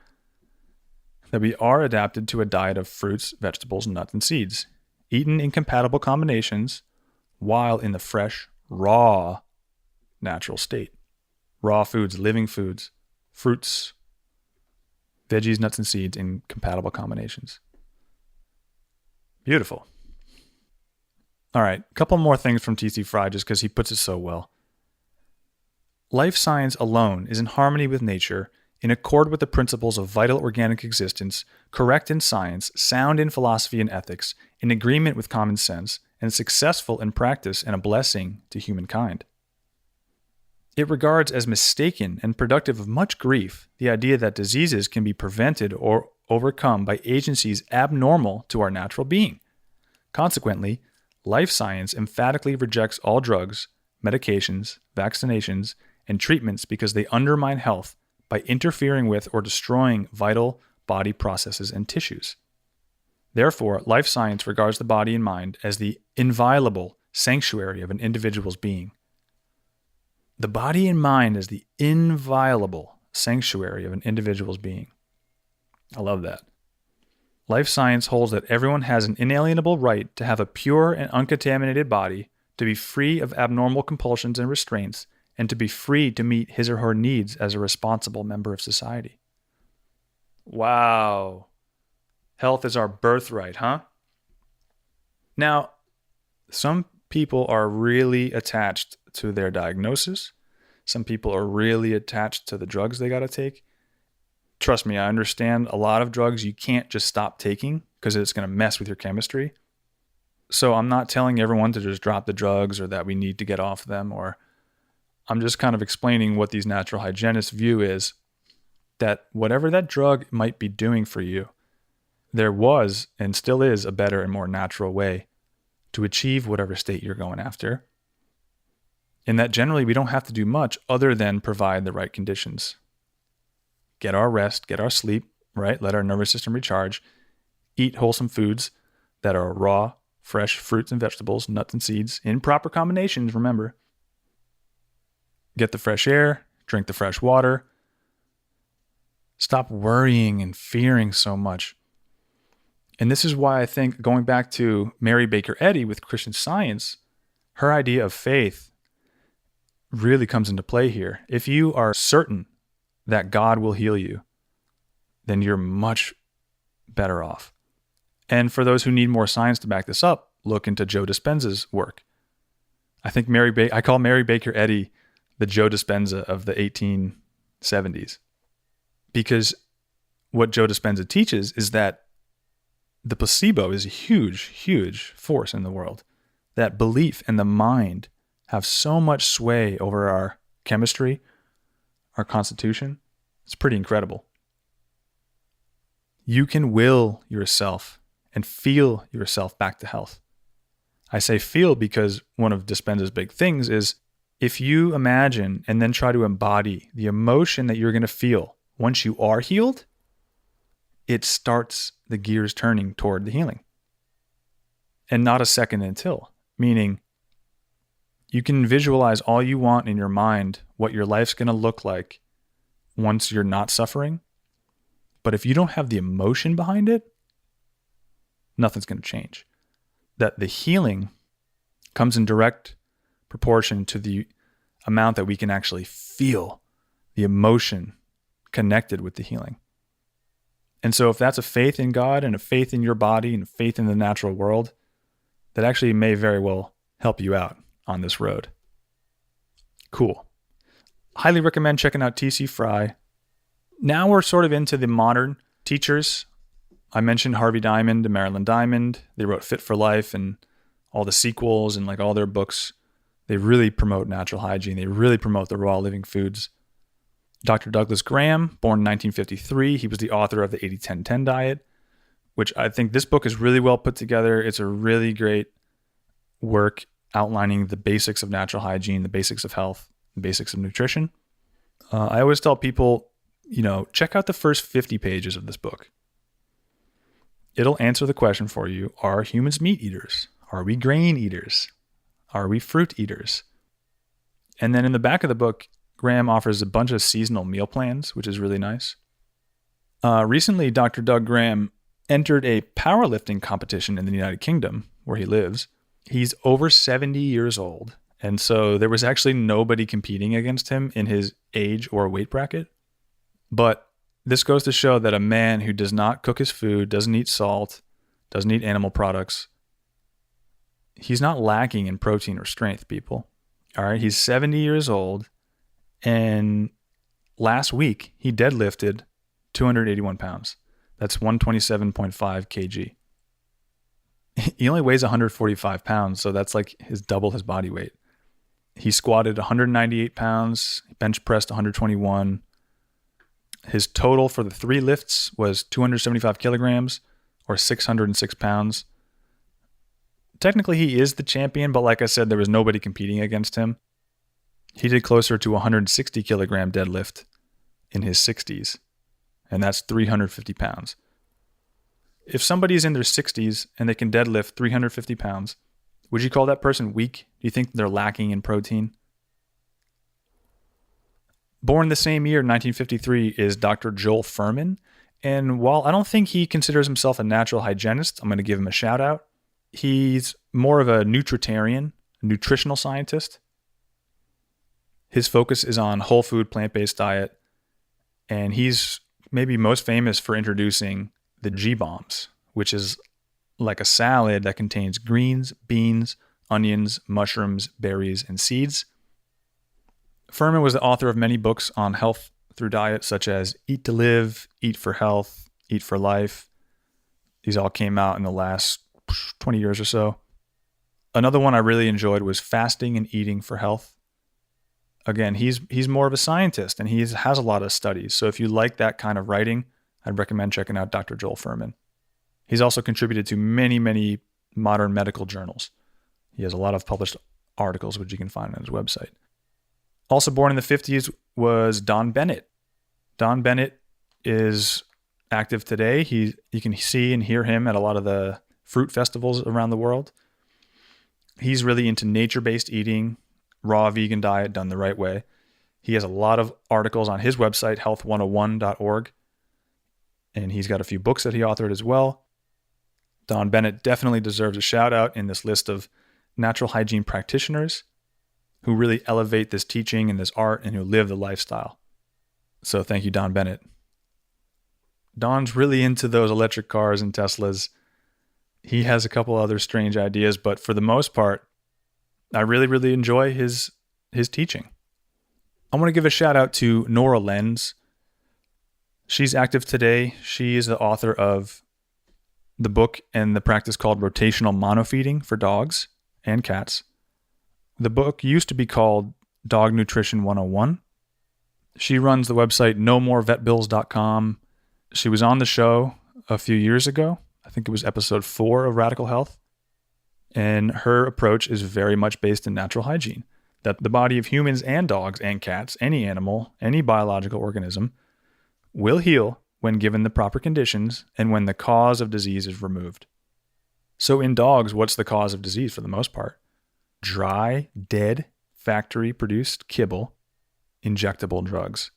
that we are adapted to a diet of fruits, vegetables, nuts, and seeds, eaten in compatible combinations while in the fresh, raw, natural state. Raw foods, living foods, fruits, veggies, nuts, and seeds in compatible combinations. Beautiful. All right, a couple more things from T.C. Fry just because he puts it so well. Life science alone is in harmony with nature, in accord with the principles of vital organic existence, correct in science, sound in philosophy and ethics, in agreement with common sense, and successful in practice and a blessing to humankind. It regards as mistaken and productive of much grief the idea that diseases can be prevented or overcome by agencies abnormal to our natural being. Consequently, life science emphatically rejects all drugs, medications, vaccinations, and treatments because they undermine health by interfering with or destroying vital body processes and tissues. Therefore, life science regards the body and mind as the inviolable sanctuary of an individual's being. The body and mind as the inviolable sanctuary of an individual's being. I love that. Life science holds that everyone has an inalienable right to have a pure and uncontaminated body, to be free of abnormal compulsions and restraints, and to be free to meet his or her needs as a responsible member of society. Wow. Health is our birthright, huh? Now, some people are really attached to their diagnosis. Some people are really attached to the drugs they got to take. Trust me, I understand a lot of drugs you can't just stop taking because it's going to mess with your chemistry. So I'm not telling everyone to just drop the drugs or that we need to get off them, or I'm just kind of explaining what these natural hygienists' view is, that whatever that drug might be doing for you, there was and still is a better and more natural way to achieve whatever state you're going after. And that generally we don't have to do much other than provide the right conditions. Get our rest, get our sleep, right? Let our nervous system recharge. Eat wholesome foods that are raw, fresh fruits and vegetables, nuts and seeds, in proper combinations, remember. Get the fresh air, drink the fresh water. Stop worrying and fearing so much. And this is why I think, going back to Mary Baker Eddy with Christian Science, her idea of faith really comes into play here. If you are certain that God will heal you, then you're much better off. And for those who need more science to back this up, look into Joe Dispenza's work. I think I call Mary Baker Eddy the Joe Dispenza of the 1870s. Because what Joe Dispenza teaches is that the placebo is a huge, huge force in the world. That belief and the mind have so much sway over our chemistry, our constitution. It's pretty incredible. You can will yourself and feel yourself back to health. I say feel because one of Dispenza's big things is if you imagine and then try to embody the emotion that you're going to feel once you are healed, it starts the gears turning toward the healing. And not a second until, meaning you can visualize all you want in your mind what your life's going to look like once you're not suffering. But if you don't have the emotion behind it, nothing's going to change. That the healing comes in direct proportion to the amount that we can actually feel the emotion connected with the healing. And so if that's a faith in God and a faith in your body and a faith in the natural world, that actually may very well help you out on this road. Cool. Highly recommend checking out T.C. Fry. Now we're sort of into the modern teachers. I mentioned Harvey Diamond and Marilyn Diamond. They wrote Fit for Life and all the sequels and like all their books. They really promote natural hygiene. They really promote the raw living foods. Dr. Douglas Graham, born in 1953, he was the author of the 80-10-10 diet, which I think this book is really well put together. It's a really great work outlining the basics of natural hygiene, the basics of health, the basics of nutrition. I always tell people, check out the first 50 pages of this book. It'll answer the question for you, are humans meat eaters? Are we grain eaters? Are we fruit eaters? And then in the back of the book, Graham offers a bunch of seasonal meal plans, which is really nice. Recently, Dr. Doug Graham entered a powerlifting competition in the United Kingdom, where he lives. He's over 70 years old, and so there was actually nobody competing against him in his age or weight bracket. But this goes to show that a man who does not cook his food, doesn't eat salt, doesn't eat animal products, He's not lacking in protein or strength, people. All right, he's 70 years old, and last week he deadlifted 281 pounds. That's 127.5 kg. He only weighs 145 pounds, so that's like double his body weight. He squatted 198 pounds, bench pressed 121. His total for the 3 lifts was 275 kilograms or 606 pounds. Technically, he is the champion, but like I said, there was nobody competing against him. He did closer to 160 kilogram deadlift in his 60s, and that's 350 pounds. If somebody's in their 60s and they can deadlift 350 pounds, would you call that person weak? Do you think they're lacking in protein? Born the same year, 1953, is Dr. Joel Fuhrman. And while I don't think he considers himself a natural hygienist, I'm going to give him a shout out. He's more of a nutritarian, nutritional scientist. His focus is on whole food, plant-based diet. And he's maybe most famous for introducing the G-bombs, which is like a salad that contains greens, beans, onions, mushrooms, berries, and seeds. Fuhrman was the author of many books on health through diet, such as Eat to Live, Eat for Health, Eat for Life. These all came out in the last 20 years or so. Another one I really enjoyed was Fasting and Eating for Health. Again, he's more of a scientist, and he has a lot of studies. So if you like that kind of writing, I'd recommend checking out Dr. Joel Fuhrman. He's also contributed to many, many modern medical journals. He has a lot of published articles, which you can find on his website. Also born in the 50s was Don Bennett. Don Bennett is active today. You can see and hear him at a lot of the fruit festivals around the world. He's really into nature-based eating, raw vegan diet done the right way. He has a lot of articles on his website, health101.org. And he's got a few books that he authored as well. Don Bennett definitely deserves a shout out in this list of natural hygiene practitioners who really elevate this teaching and this art and who live the lifestyle. So thank you, Don Bennett. Don's really into those electric cars and Teslas. He has a couple other strange ideas, but for the most part, I really, really enjoy his teaching. I want to give a shout out to Nora Lenz. She's active today. She is the author of the book and the practice called rotational monofeeding for dogs and cats. The book used to be called Dog Nutrition 101. She runs the website nomorevetbills.com. She was on the show a few years ago. I think it was episode 4 of Radical Health. And her approach is very much based in natural hygiene, that the body of humans and dogs and cats, any animal, any biological organism, will heal when given the proper conditions and when the cause of disease is removed. So in dogs, what's the cause of disease for the most part? Dry, dead, factory-produced kibble, injectable drugs.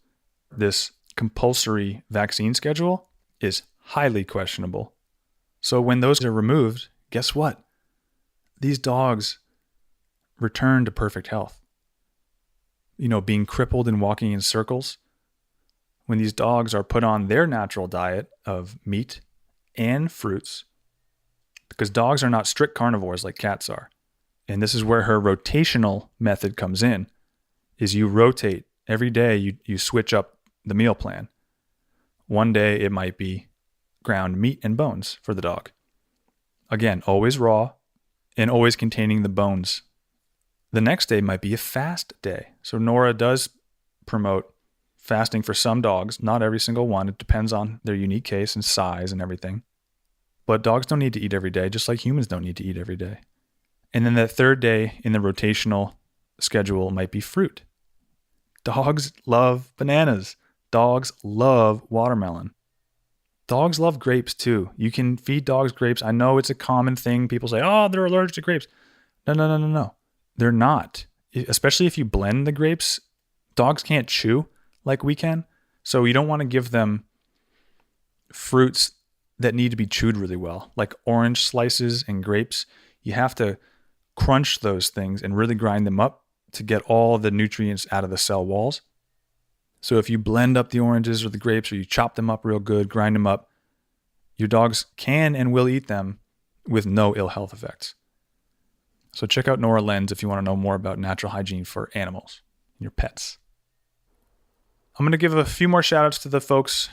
This compulsory vaccine schedule is highly questionable. So when those are removed, guess what? These dogs return to perfect health. Being crippled and walking in circles. When these dogs are put on their natural diet of meat and fruits, because dogs are not strict carnivores like cats are. And this is where her rotational method comes in, is you rotate. Every day you switch up the meal plan. One day it might be ground meat and bones for the dog. Again, always raw and always containing the bones. The next day might be a fast day. So Nora does promote fasting for some dogs, not every single one. It depends on their unique case and size and everything. But dogs don't need to eat every day, just like humans don't need to eat every day. And then the third day in the rotational schedule might be fruit. Dogs love bananas. Dogs love watermelon. Dogs love grapes too. You can feed dogs grapes. I know it's a common thing. People say, oh, they're allergic to grapes. No. They're not. Especially if you blend the grapes. Dogs can't chew like we can. So you don't want to give them fruits that need to be chewed really well, like orange slices and grapes. You have to crunch those things and really grind them up to get all the nutrients out of the cell walls. So if you blend up the oranges or the grapes, or you chop them up real good, grind them up, your dogs can and will eat them with no ill health effects. So check out Nora Lenz if you want to know more about natural hygiene for animals and your pets. I'm going to give a few more shout outs to the folks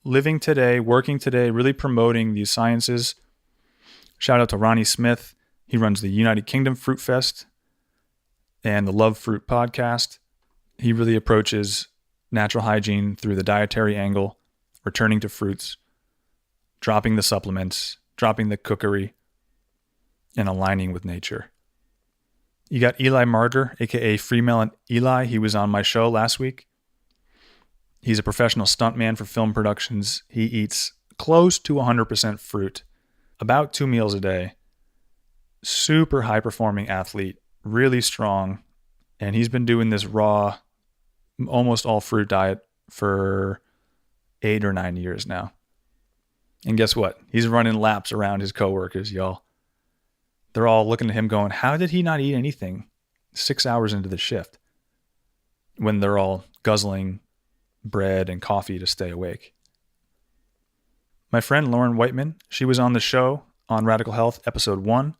living today, working today, really promoting these sciences. Shout out to Ronnie Smith. He runs the United Kingdom Fruit Fest and the Love Fruit podcast. He really approaches natural hygiene through the dietary angle, returning to fruits, dropping the supplements, dropping the cookery, and aligning with nature. You got Eli Marger, aka Freemelon Eli. He was on my show last week. He's a professional stuntman for film productions. He eats close to 100% fruit, about 2 meals a day. Super high performing athlete, really strong. And he's been doing this raw, almost all fruit diet for 8 or 9 years now. And guess what? He's running laps around his coworkers, y'all. They're all looking at him going, how did he not eat anything 6 hours into the shift when they're all guzzling bread and coffee to stay awake? My friend Lauren Whiteman, she was on the show on Radical Health, episode 1.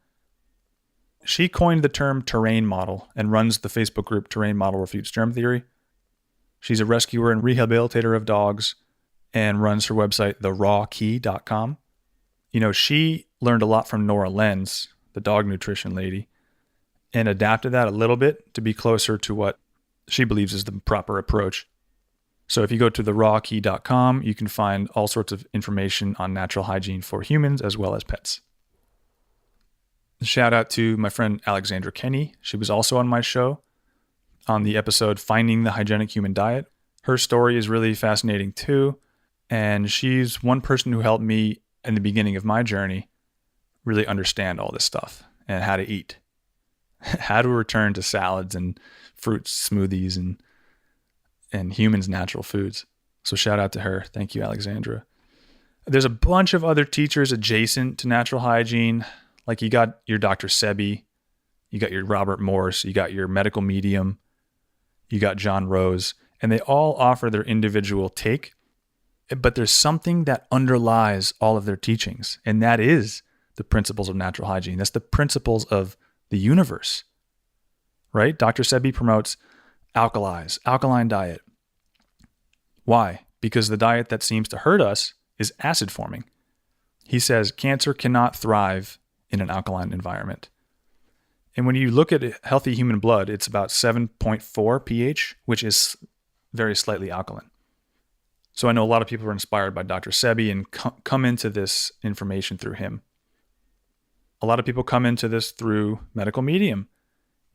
She coined the term terrain model and runs the Facebook group Terrain Model Refutes Germ Theory. She's a rescuer and rehabilitator of dogs and runs her website, therawkey.com. You know, she learned a lot from Nora Lenz, the dog nutrition lady, and adapted that a little bit to be closer to what she believes is the proper approach. So if you go to therawkey.com, you can find all sorts of information on natural hygiene for humans as well as pets. Shout out to my friend Alexandra Kenney. She was also on my show on the episode Finding the Hygienic Human Diet. Her story is really fascinating too. And she's one person who helped me in the beginning of my journey really understand all this stuff and how to eat, how to return to salads and fruits, smoothies, and humans' natural foods. So shout out to her. Thank you, Alexandra. There's a bunch of other teachers adjacent to natural hygiene. Like you got your Dr. Sebi, you got your Robert Morse, you got your medical medium, you got John Rose, and they all offer their individual take. But there's something that underlies all of their teachings, and that is the principles of natural hygiene. That's the principles of the universe, right? Dr. Sebi promotes alkaline diet. Why? Because the diet that seems to hurt us is acid forming. He says cancer cannot thrive in an alkaline environment. And when you look at healthy human blood, it's about 7.4 pH, which is very slightly alkaline. So I know a lot of people are inspired by Dr. Sebi and come into this information through him. A lot of people come into this through medical medium.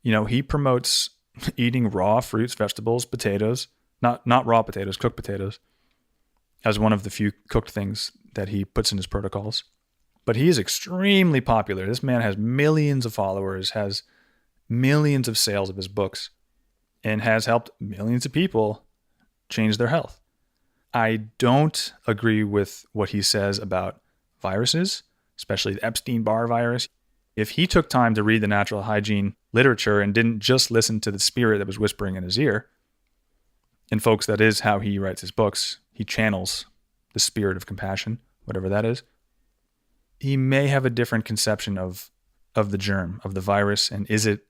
You know, he promotes eating raw fruits, vegetables, potatoes, not raw potatoes, cooked potatoes, as one of the few cooked things that he puts in his protocols. But he is extremely popular. This man has millions of followers, has millions of sales of his books, and has helped millions of people change their health. I don't agree with what he says about viruses, especially the Epstein-Barr virus. If he took time to read the natural hygiene literature and didn't just listen to the spirit that was whispering in his ear, and folks, that is how he writes his books. He channels the spirit of compassion, whatever that is. He may have a different conception of the germ, of the virus, and is it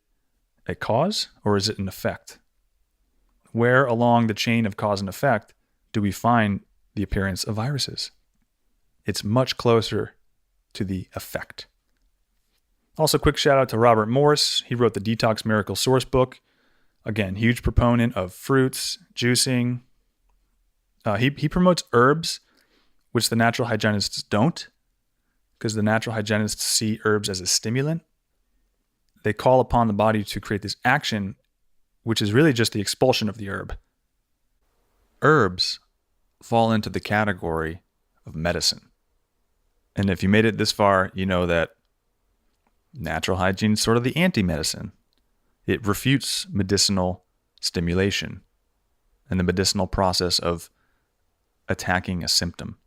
a cause or is it an effect? Where along the chain of cause and effect do we find the appearance of viruses? It's much closer to the effect. Also, quick shout out to Robert Morse. He wrote the Detox Miracle Source book. Again, huge proponent of fruits, juicing. He promotes herbs, which the natural hygienists don't, because the natural hygienists see herbs as a stimulant. They call upon the body to create this action, which is really just the expulsion of the herb. Herbs fall into the category of medicine. And if you made it this far, you know that natural hygiene is sort of the anti-medicine. It refutes medicinal stimulation and the medicinal process of attacking a symptom.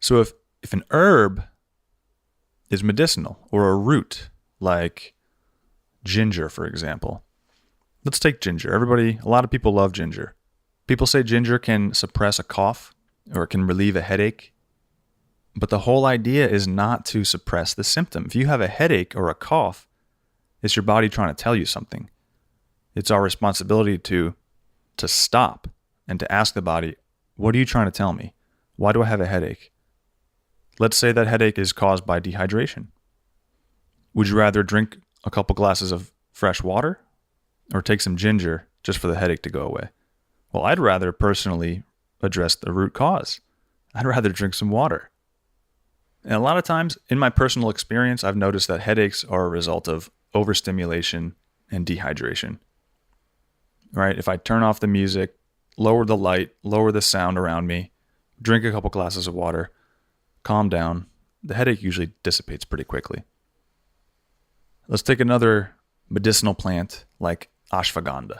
So if an herb is medicinal, or a root like ginger, for example. Let's take ginger. A lot of people love ginger. People say ginger can suppress a cough or it can relieve a headache. But the whole idea is not to suppress the symptom. If you have a headache or a cough, It's your body trying to tell you something. It's our responsibility to stop and to ask the body, what are you trying to tell me? Why do I have a headache? Let's say that headache is caused by dehydration. Would you rather drink a couple glasses of fresh water or take some ginger just for the headache to go away? Well, I'd rather personally address the root cause. I'd rather drink some water. And a lot of times, in my personal experience, I've noticed that headaches are a result of overstimulation and dehydration. Right? If I turn off the music, lower the light, lower the sound around me, drink a couple glasses of water, calm down, the headache usually dissipates pretty quickly. Let's take another medicinal plant like ashwagandha,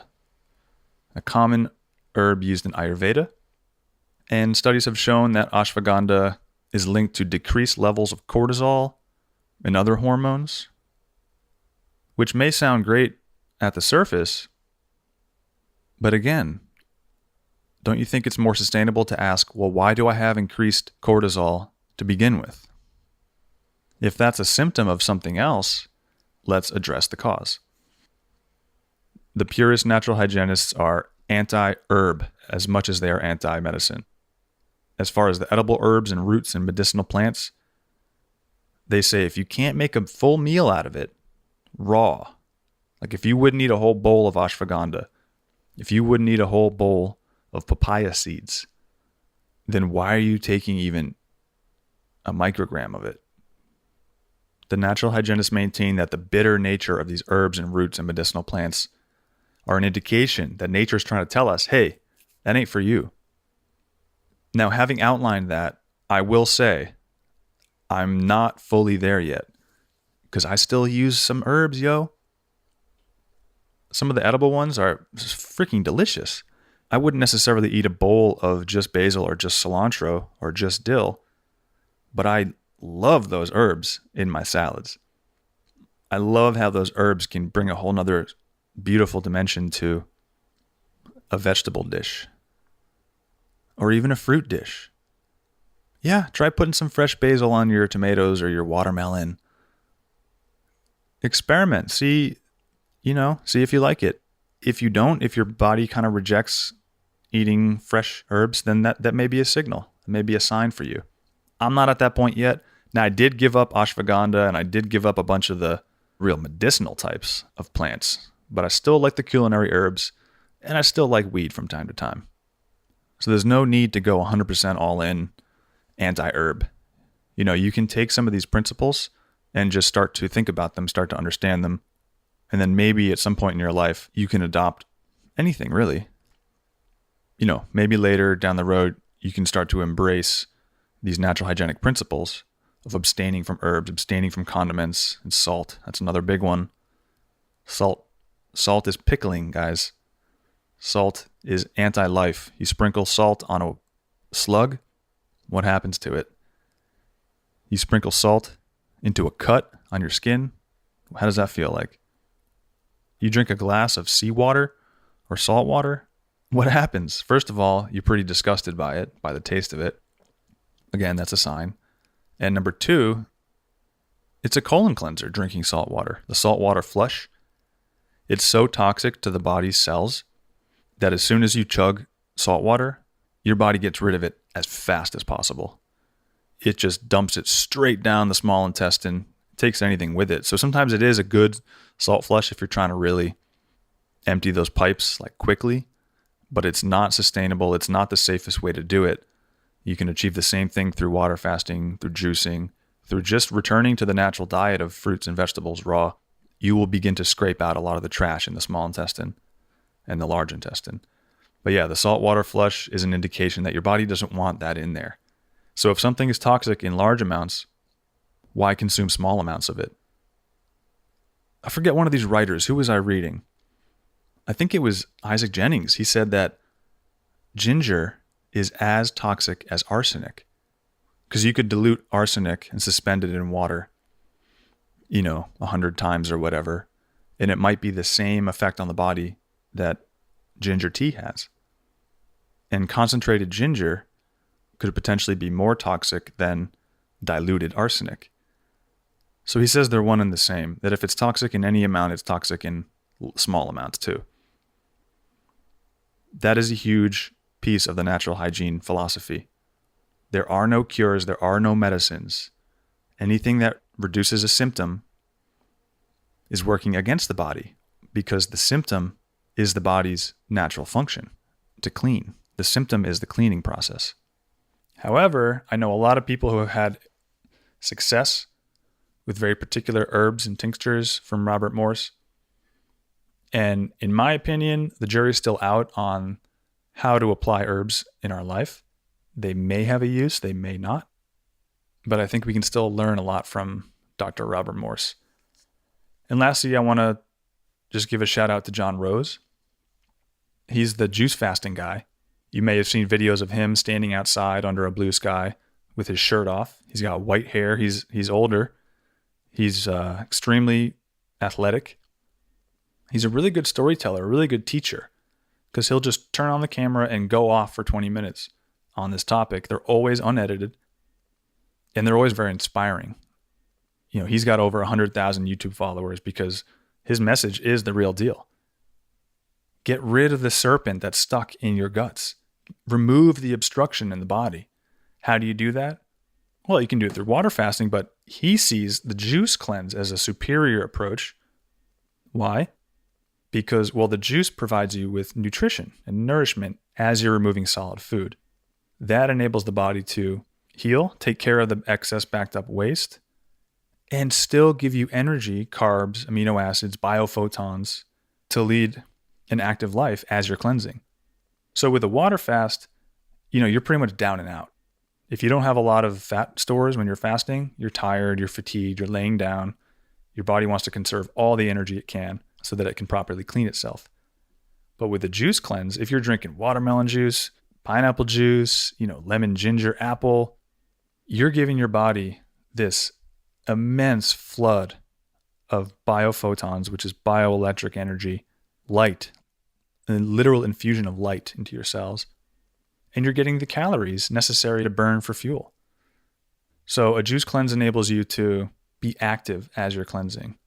a common herb used in Ayurveda. And studies have shown that ashwagandha is linked to decreased levels of cortisol and other hormones, which may sound great at the surface, but again, don't you think it's more sustainable to ask, well, why do I have increased cortisol to begin with? If that's a symptom of something else, let's address the cause. The purest natural hygienists are anti-herb as much as they are anti-medicine. As far as the edible herbs and roots and medicinal plants, they say if you can't make a full meal out of it, raw, like if you wouldn't eat a whole bowl of ashwagandha, if you wouldn't eat a whole bowl of papaya seeds, then why are you taking even a microgram of it? The natural hygienists maintain that the bitter nature of these herbs and roots and medicinal plants are an indication that nature is trying to tell us, hey, that ain't for you. Now, having outlined that, I will say I'm not fully there yet because I still use some herbs, yo. Some of the edible ones are freaking delicious. I wouldn't necessarily eat a bowl of just basil or just cilantro or just dill, but I love those herbs in my salads. I love how those herbs can bring a whole nother beautiful dimension to a vegetable dish or even a fruit dish. Yeah, try putting some fresh basil on your tomatoes or your watermelon. Experiment. See if you like it. If you don't, if your body kind of rejects eating fresh herbs, then that may be a signal. It may be a sign for you. I'm not at that point yet. Now, I did give up ashwagandha and I did give up a bunch of the real medicinal types of plants, but I still like the culinary herbs and I still like weed from time to time. So there's no need to go 100% all in anti-herb. You can take some of these principles and just start to think about them, start to understand them. And then maybe at some point in your life, you can adopt anything really. Maybe later down the road, you can start to embrace these natural hygienic principles of abstaining from herbs, abstaining from condiments and salt. That's another big one. Salt is pickling, guys. Salt is anti-life. You sprinkle salt on a slug, what happens to it? You sprinkle salt into a cut on your skin, how does that feel like? You drink a glass of seawater or salt water, what happens? First of all, you're pretty disgusted by it, by the taste of it. Again, that's a sign. And number two, it's a colon cleanser, drinking salt water. The saltwater flush, it's so toxic to the body's cells that as soon as you chug salt water, your body gets rid of it as fast as possible. It just dumps it straight down the small intestine, takes anything with it. So sometimes it is a good salt flush if you're trying to really empty those pipes like quickly, but it's not sustainable. It's not the safest way to do it. You can achieve the same thing through water fasting, through juicing, through just returning to the natural diet of fruits and vegetables raw. You will begin to scrape out a lot of the trash in the small intestine and the large intestine. But yeah, the saltwater flush is an indication that your body doesn't want that in there. So if something is toxic in large amounts, why consume small amounts of it? I forget one of these writers. Who was I reading? I think it was Isaac Jennings. He said that ginger is as toxic as arsenic because you could dilute arsenic and suspend it in water, 100 times or whatever, and it might be the same effect on the body that ginger tea has. And concentrated ginger could potentially be more toxic than diluted arsenic. So he says they're one and the same, that if it's toxic in any amount, it's toxic in small amounts too. That is a huge piece of the natural hygiene philosophy. There are no cures, there are no medicines. Anything that reduces a symptom is working against the body, because the symptom is the body's natural function to clean. The symptom is the cleaning process. However, I know a lot of people who have had success with very particular herbs and tinctures from Robert Morse. And in my opinion, the jury's still out on how to apply herbs in our life. They may have a use, they may not. But I think we can still learn a lot from Dr. Robert Morse. And lastly, I want to just give a shout out to John Rose. He's the juice fasting guy. You may have seen videos of him standing outside under a blue sky with his shirt off. He's got white hair. He's older. He's extremely athletic. He's a really good storyteller, a really good teacher, because he'll just turn on the camera and go off for 20 minutes on this topic. They're always unedited, and they're always very inspiring. You know, he's got over 100,000 YouTube followers because his message is the real deal. Get rid of the serpent that's stuck in your guts. Remove the obstruction in the body. How do you do that? Well, you can do it through water fasting, but he sees the juice cleanse as a superior approach. Why? Because, well, the juice provides you with nutrition and nourishment as you're removing solid food. That enables the body to heal, take care of the excess backed up waste, and still give you energy, carbs, amino acids, biophotons to lead an active life as you're cleansing. So with a water fast, you're pretty much down and out. If you don't have a lot of fat stores when you're fasting, you're tired, you're fatigued, you're laying down, your body wants to conserve all the energy it can so that it can properly clean itself. But with the juice cleanse, if you're drinking watermelon juice, pineapple juice, lemon, ginger, apple, you're giving your body this immense flood of biophotons, which is bioelectric energy, light, a literal infusion of light into your cells. And you're getting the calories necessary to burn for fuel. So a juice cleanse enables you to be active as you're cleansing.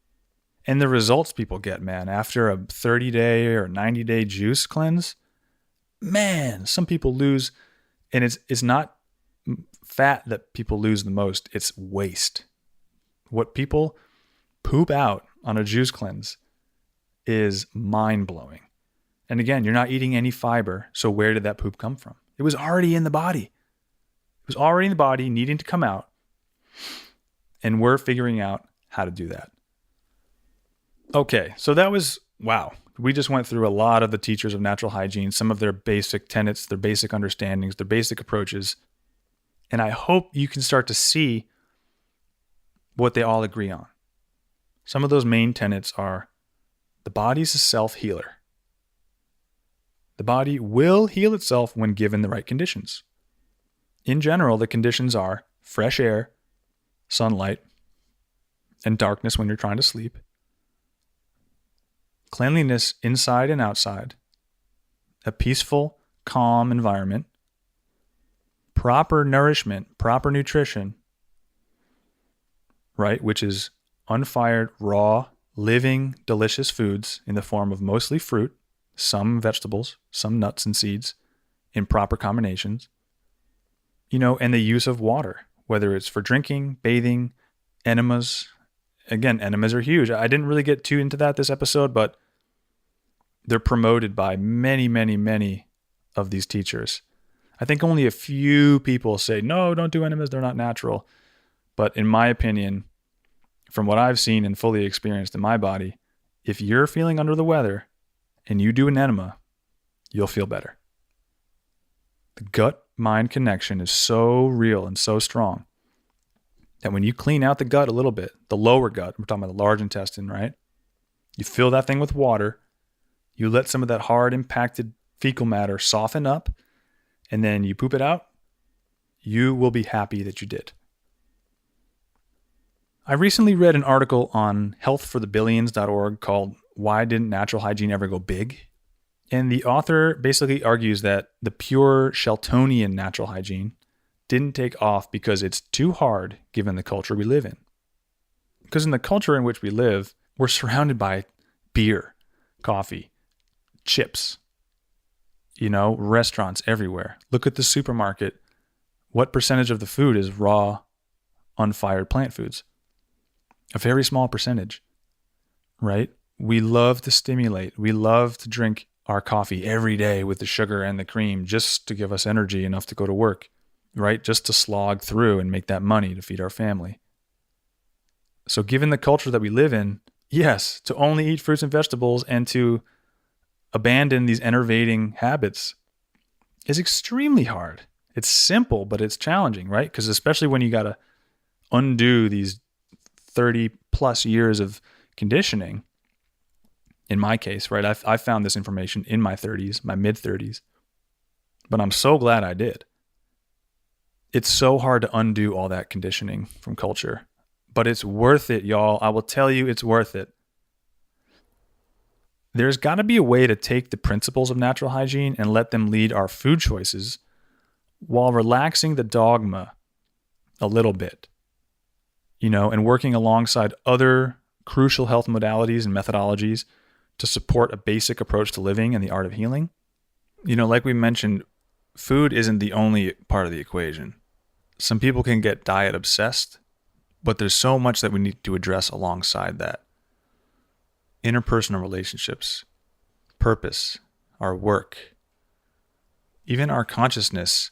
And the results people get, man, after a 30-day or 90-day juice cleanse, man, some people lose, and it's not fat that people lose the most, it's waste. What people poop out on a juice cleanse is mind-blowing. And again, you're not eating any fiber, so where did that poop come from? It was already in the body. It was already in the body, needing to come out. And we're figuring out how to do that. Okay, so that was, wow. We just went through a lot of the teachers of natural hygiene, some of their basic tenets, their basic understandings, their basic approaches. And I hope you can start to see what they all agree on. Some of those main tenets are the body's a self-healer. The body will heal itself when given the right conditions. In general, the conditions are fresh air, sunlight, and darkness when you're trying to sleep. Cleanliness inside and outside. A peaceful, calm environment. Proper nourishment, proper nutrition, right? Which is unfired, raw, living, delicious foods in the form of mostly fruit, some vegetables, some nuts and seeds in proper combinations, and the use of water, whether it's for drinking, bathing, enemas. Again, enemas are huge. I didn't really get too into that this episode, but they're promoted by many, many, many of these teachers. I think only a few people say, no, don't do enemas. They're not natural. But in my opinion, from what I've seen and fully experienced in my body, if you're feeling under the weather and you do an enema, you'll feel better. The gut-mind connection is so real and so strong that when you clean out the gut a little bit, the lower gut, we're talking about the large intestine, right? You fill that thing with water, you let some of that hard impacted fecal matter soften up, and then you poop it out, you will be happy that you did. I recently read an article on healthforthebillions.org called Why Didn't Natural Hygiene Ever Go Big? And the author basically argues that the pure Sheltonian natural hygiene didn't take off because it's too hard given the culture we live in. Because in the culture in which we live, we're surrounded by beer, coffee, chips, restaurants everywhere. Look at the supermarket. What percentage of the food is raw, unfired plant foods? A very small percentage, right? We love to stimulate. We love to drink our coffee every day with the sugar and the cream just to give us energy enough to go to work, right? Just to slog through and make that money to feed our family. So given the culture that we live in, yes, to only eat fruits and vegetables and to abandon these enervating habits is extremely hard. It's simple, but it's challenging, right? Because especially when you got to undo these 30 plus years of conditioning, in my case, right? I found this information in my 30s, my mid 30s, but I'm so glad I did. It's so hard to undo all that conditioning from culture, but it's worth it, y'all. I will tell you, it's worth it. There's got to be a way to take the principles of natural hygiene and let them lead our food choices while relaxing the dogma a little bit, and working alongside other crucial health modalities and methodologies to support a basic approach to living and the art of healing. Like we mentioned, food isn't the only part of the equation. Some people can get diet obsessed, but there's so much that we need to address alongside that. Interpersonal relationships, purpose, our work, even our consciousness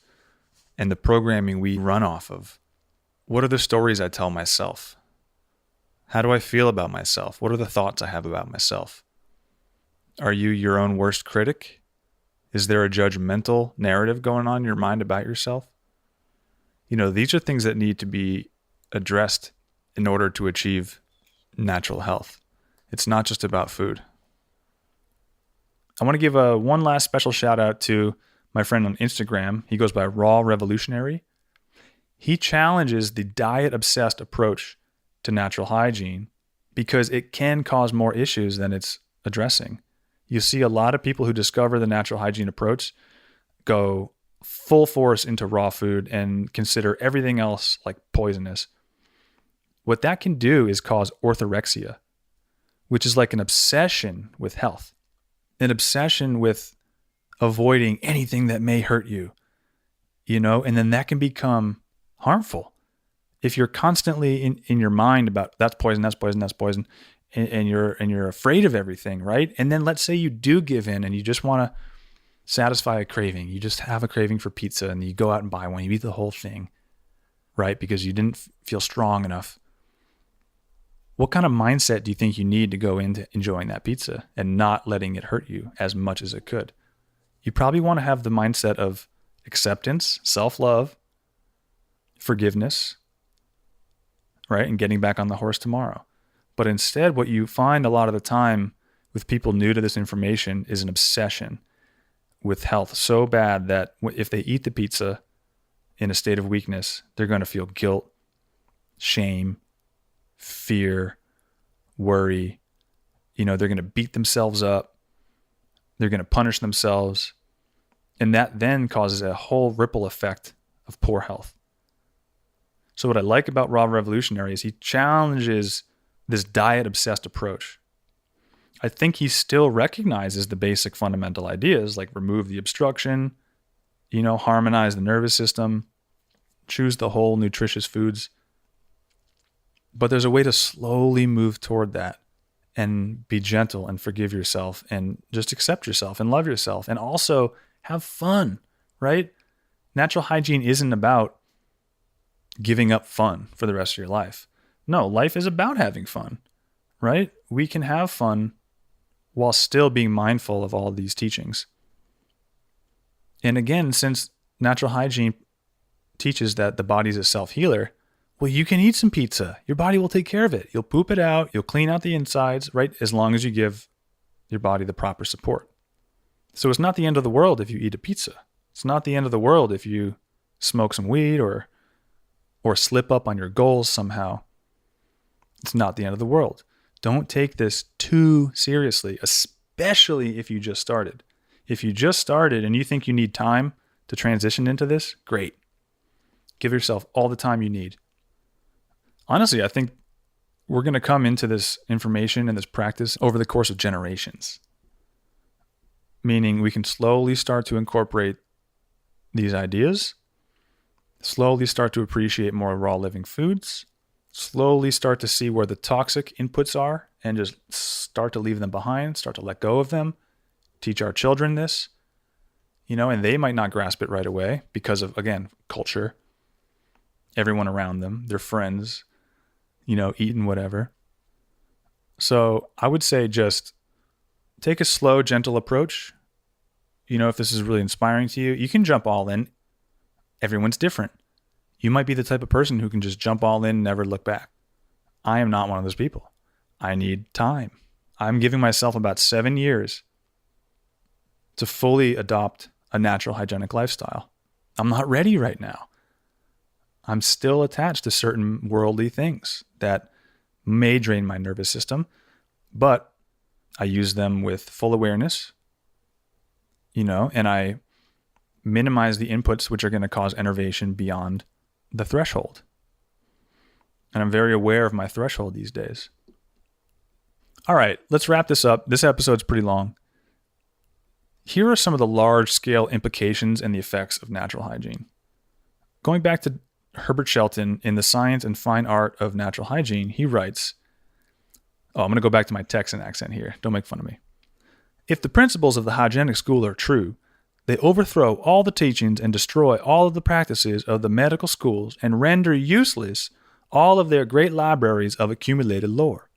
and the programming we run off of. What are the stories I tell myself? How do I feel about myself? What are the thoughts I have about myself? Are you your own worst critic? Is there a judgmental narrative going on in your mind about yourself? These are things that need to be addressed in order to achieve natural health. It's not just about food. I want to give one last special shout out to my friend on Instagram. He goes by Raw Revolutionary. He challenges the diet-obsessed approach to natural hygiene because it can cause more issues than it's addressing. You see a lot of people who discover the natural hygiene approach go full force into raw food and consider everything else like poisonous. What that can do is cause orthorexia, which is like an obsession with health, an obsession with avoiding anything that may hurt you, and then that can become harmful. If you're constantly in your mind about that's poison, and you're afraid of everything, right? And then let's say you do give in and you just want to satisfy a craving. You just have a craving for pizza and you go out and buy one. You eat the whole thing, right? Because you didn't feel strong enough. What kind of mindset do you think you need to go into enjoying that pizza and not letting it hurt you as much as it could? You probably want to have the mindset of acceptance, self-love, forgiveness, right? And getting back on the horse tomorrow. But instead, what you find a lot of the time with people new to this information is an obsession with health so bad that if they eat the pizza in a state of weakness, they're going to feel guilt, shame, fear, worry. They're going to beat themselves up. They're going to punish themselves. And that then causes a whole ripple effect of poor health. So what I like about Raw Revolutionary is he challenges this diet-obsessed approach. I think he still recognizes the basic fundamental ideas like remove the obstruction, harmonize the nervous system, choose the whole nutritious foods. But there's a way to slowly move toward that and be gentle and forgive yourself and just accept yourself and love yourself and also have fun, right? Natural hygiene isn't about giving up fun for the rest of your life. No, life is about having fun, right? We can have fun while still being mindful of all these teachings. And again, since natural hygiene teaches that the body's a self-healer, well, you can eat some pizza. Your body will take care of it. You'll poop it out. You'll clean out the insides, right? As long as you give your body the proper support. So it's not the end of the world if you eat a pizza. It's not the end of the world if you smoke some weed or slip up on your goals somehow. It's not the end of the world. Don't take this too seriously, especially if you just started. If you just started and you think you need time to transition into this, great. Give yourself all the time you need. Honestly, I think we're going to come into this information and this practice over the course of generations. Meaning we can slowly start to incorporate these ideas, slowly start to appreciate more raw living foods, slowly start to see where the toxic inputs are and just start to leave them behind, start to let go of them, teach our children this, and they might not grasp it right away because of, again, culture, everyone around them, their friends, eating whatever. So I would say just take a slow, gentle approach. If this is really inspiring to you, you can jump all in. Everyone's different. You might be the type of person who can just jump all in and never look back. I am not one of those people. I need time. I'm giving myself about 7 years to fully adopt a natural hygienic lifestyle. I'm not ready right now. I'm still attached to certain worldly things that may drain my nervous system, but I use them with full awareness, and I minimize the inputs which are going to cause enervation beyond the threshold. And I'm very aware of my threshold these days. All right, let's wrap this up. This episode's pretty long. Here are some of the large-scale implications and the effects of natural hygiene. Going back to Herbert Shelton in The Science and Fine Art of Natural Hygiene, he writes, I'm going to go back to my Texan accent here. Don't make fun of me. If the principles of the hygienic school are true, they overthrow all the teachings and destroy all of the practices of the medical schools and render useless all of their great libraries of accumulated lore.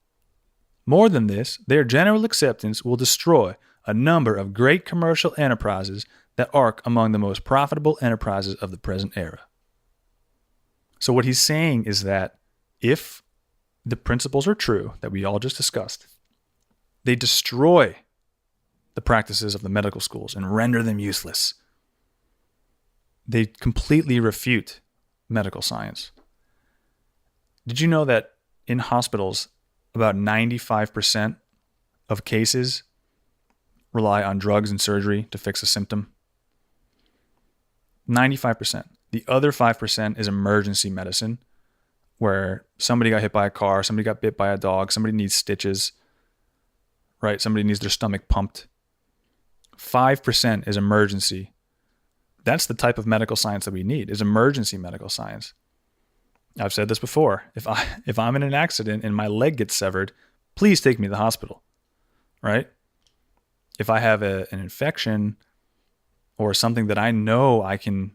More than this, their general acceptance will destroy a number of great commercial enterprises that are among the most profitable enterprises of the present era. So what he's saying is that if the principles are true that we all just discussed, they destroy the practices of the medical schools and render them useless. They completely refute medical science. Did you know that in hospitals, about 95% of cases rely on drugs and surgery to fix a symptom? 95%. The other 5% is emergency medicine, where somebody got hit by a car, somebody got bit by a dog, somebody needs stitches, right? Somebody needs their stomach pumped. 5% is emergency. That's the type of medical science that we need, is emergency medical science. I've said this before. If I'm in an accident and my leg gets severed, please take me to the hospital, right? If I have an infection or something that I know I can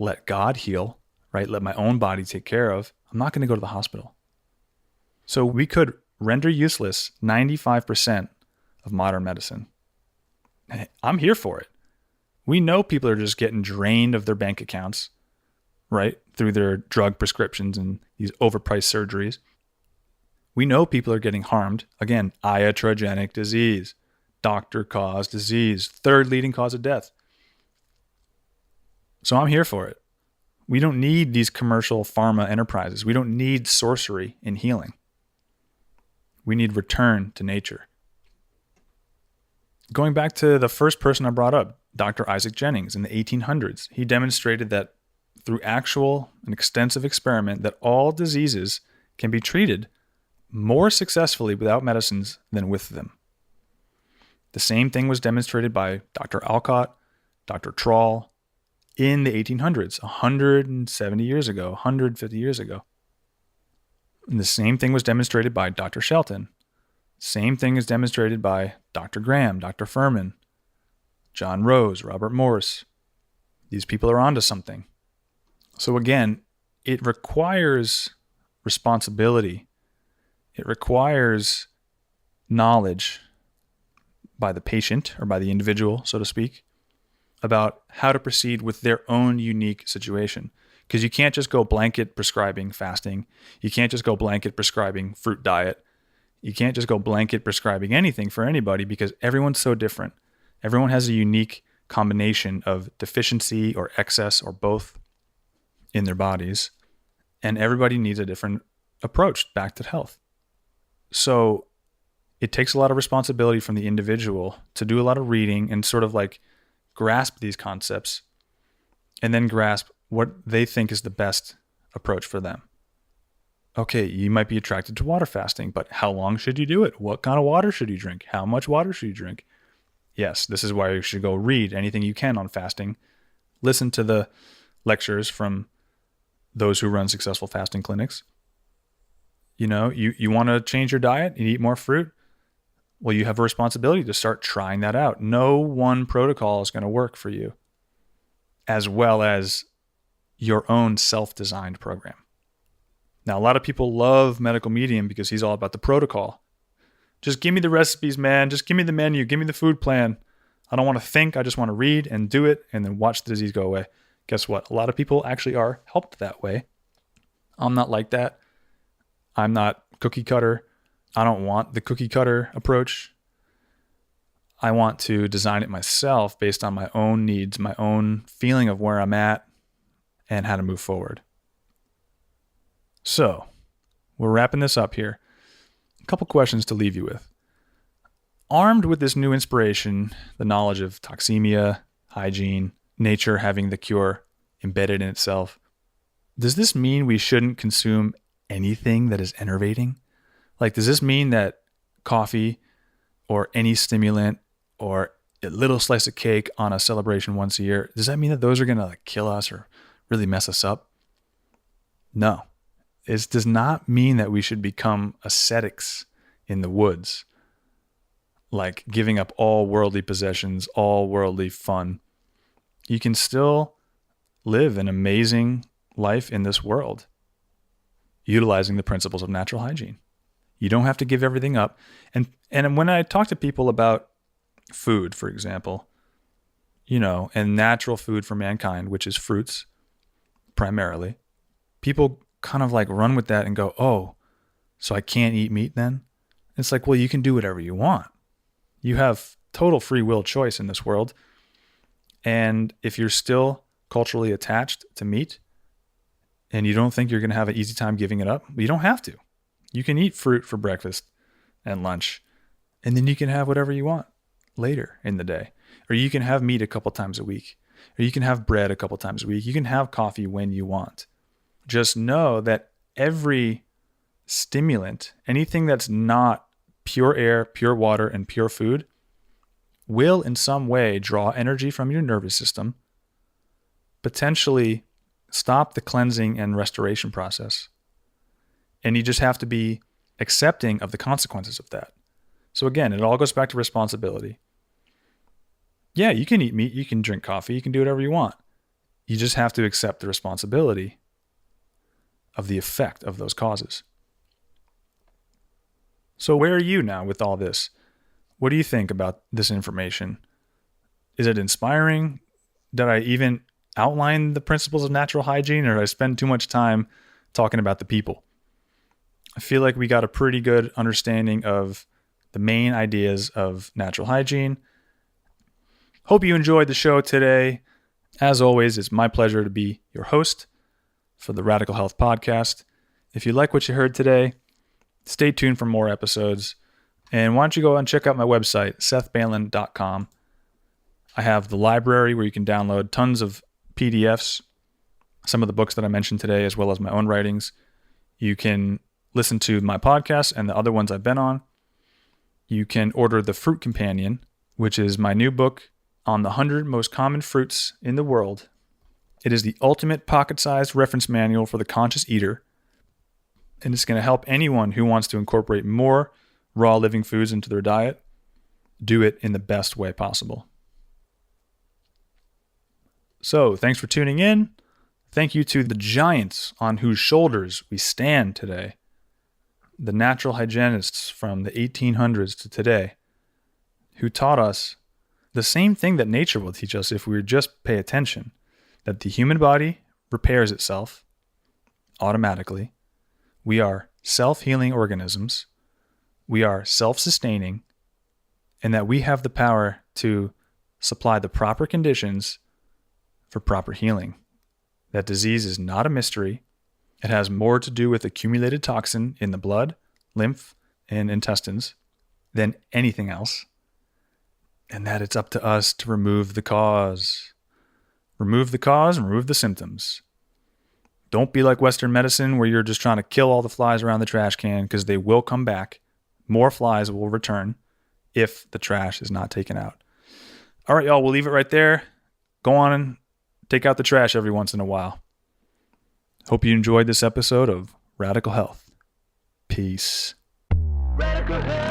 let God heal, right? Let my own body take care of, I'm not going to go to the hospital. So we could render useless 95% of modern medicine. I'm here for it. We know people are just getting drained of their bank accounts, right? Through their drug prescriptions and these overpriced surgeries. We know people are getting harmed. Again, iatrogenic disease, doctor-caused disease, third leading cause of death. So I'm here for it. We don't need these commercial pharma enterprises. We don't need sorcery in healing. We need return to nature. Going back to the first person I brought up, Dr. Isaac Jennings in the 1800s, he demonstrated that through actual and extensive experiment that all diseases can be treated more successfully without medicines than with them. The same thing was demonstrated by Dr. Alcott, Dr. Trall in the 1800s, 170 years ago, 150 years ago. And the same thing was demonstrated by Dr. Shelton. Same thing is demonstrated by Dr. Graham, Dr. Fuhrman, John Rose, Robert Morse. These people are onto something. So again, it requires responsibility. It requires knowledge by the patient or by the individual, so to speak, about how to proceed with their own unique situation. Because you can't just go blanket prescribing fasting. You can't just go blanket prescribing fruit diet. You can't just go blanket prescribing anything for anybody because everyone's so different. Everyone has a unique combination of deficiency or excess or both in their bodies. And everybody needs a different approach back to health. So it takes a lot of responsibility from the individual to do a lot of reading and sort of like grasp these concepts and then grasp what they think is the best approach for them. Okay, you might be attracted to water fasting, but how long should you do it? What kind of water should you drink? How much water should you drink? Yes, this is why you should go read anything you can on fasting. Listen to the lectures from those who run successful fasting clinics. You know, you want to change your diet and eat more fruit? Well, you have a responsibility to start trying that out. No one protocol is going to work for you, as well as your own self-designed program. Now, a lot of people love Medical Medium because he's all about the protocol. Just give me the recipes, man. Just give me the menu. Give me the food plan. I don't want to think. I just want to read and do it and then watch the disease go away. Guess what? A lot of people actually are helped that way. I'm not like that. I'm not cookie cutter. I don't want the cookie cutter approach. I want to design it myself based on my own needs, my own feeling of where I'm at and how to move forward. So, we're wrapping this up here. A couple questions to leave you with. Armed with this new inspiration, the knowledge of toxemia, hygiene, nature having the cure embedded in itself, does this mean we shouldn't consume anything that is enervating? Like, does this mean that coffee or any stimulant or a little slice of cake on a celebration once a year, does that mean that those are going to kill us or really mess us up? No. It does not mean that we should become ascetics in the woods, like giving up all worldly possessions, all worldly fun. You can still live an amazing life in this world, utilizing the principles of natural hygiene. You don't have to give everything up. And when I talk to people about food, for example, and natural food for mankind, which is fruits primarily, people kind of run with that and go, oh, so I can't eat meat then? It's like, well, you can do whatever you want. You have total free will choice in this world. And if you're still culturally attached to meat and you don't think you're going to have an easy time giving it up, you don't have to. You can eat fruit for breakfast and lunch, and then you can have whatever you want later in the day. Or you can have meat a couple times a week. Or you can have bread a couple times a week. You can have coffee when you want. Just know that every stimulant, anything that's not pure air, pure water, and pure food, will in some way draw energy from your nervous system, potentially stop the cleansing and restoration process. And you just have to be accepting of the consequences of that. So again, it all goes back to responsibility. Yeah, you can eat meat, you can drink coffee, you can do whatever you want. You just have to accept the responsibility of the effect of those causes. So where are you now with all this? What do you think about this information? Is it inspiring? Did I even outline the principles of natural hygiene, or did I spend too much time talking about the people? I feel like we got a pretty good understanding of the main ideas of natural hygiene. Hope you enjoyed the show today. As always, it's my pleasure to be your host for the Radical Health Podcast. If you like what you heard today, stay tuned for more episodes. And why don't you go and check out my website, sethbanlin.com. I have the library where you can download tons of PDFs, some of the books that I mentioned today, as well as my own writings. You can listen to my podcast and the other ones I've been on. You can order The Fruit Companion, which is my new book on the 100 most common fruits in the world. It is the ultimate pocket-sized reference manual for the conscious eater, and it's going to help anyone who wants to incorporate more raw living foods into their diet do it in the best way possible. So, thanks for tuning in. Thank you to the giants on whose shoulders we stand today, the natural hygienists from the 1800s to today, who taught us the same thing that nature will teach us if we just pay attention, that the human body repairs itself automatically. We are self-healing organisms. We are self-sustaining, and that we have the power to supply the proper conditions for proper healing. That disease is not a mystery. It has more to do with accumulated toxin in the blood, lymph, and intestines than anything else. And that it's up to us to remove the cause. Remove the cause and remove the symptoms. Don't be like Western medicine where you're just trying to kill all the flies around the trash can, because they will come back. More flies will return if the trash is not taken out. All right, y'all, we'll leave it right there. Go on and take out the trash every once in a while. Hope you enjoyed this episode of Radical Health. Peace. Radical Health.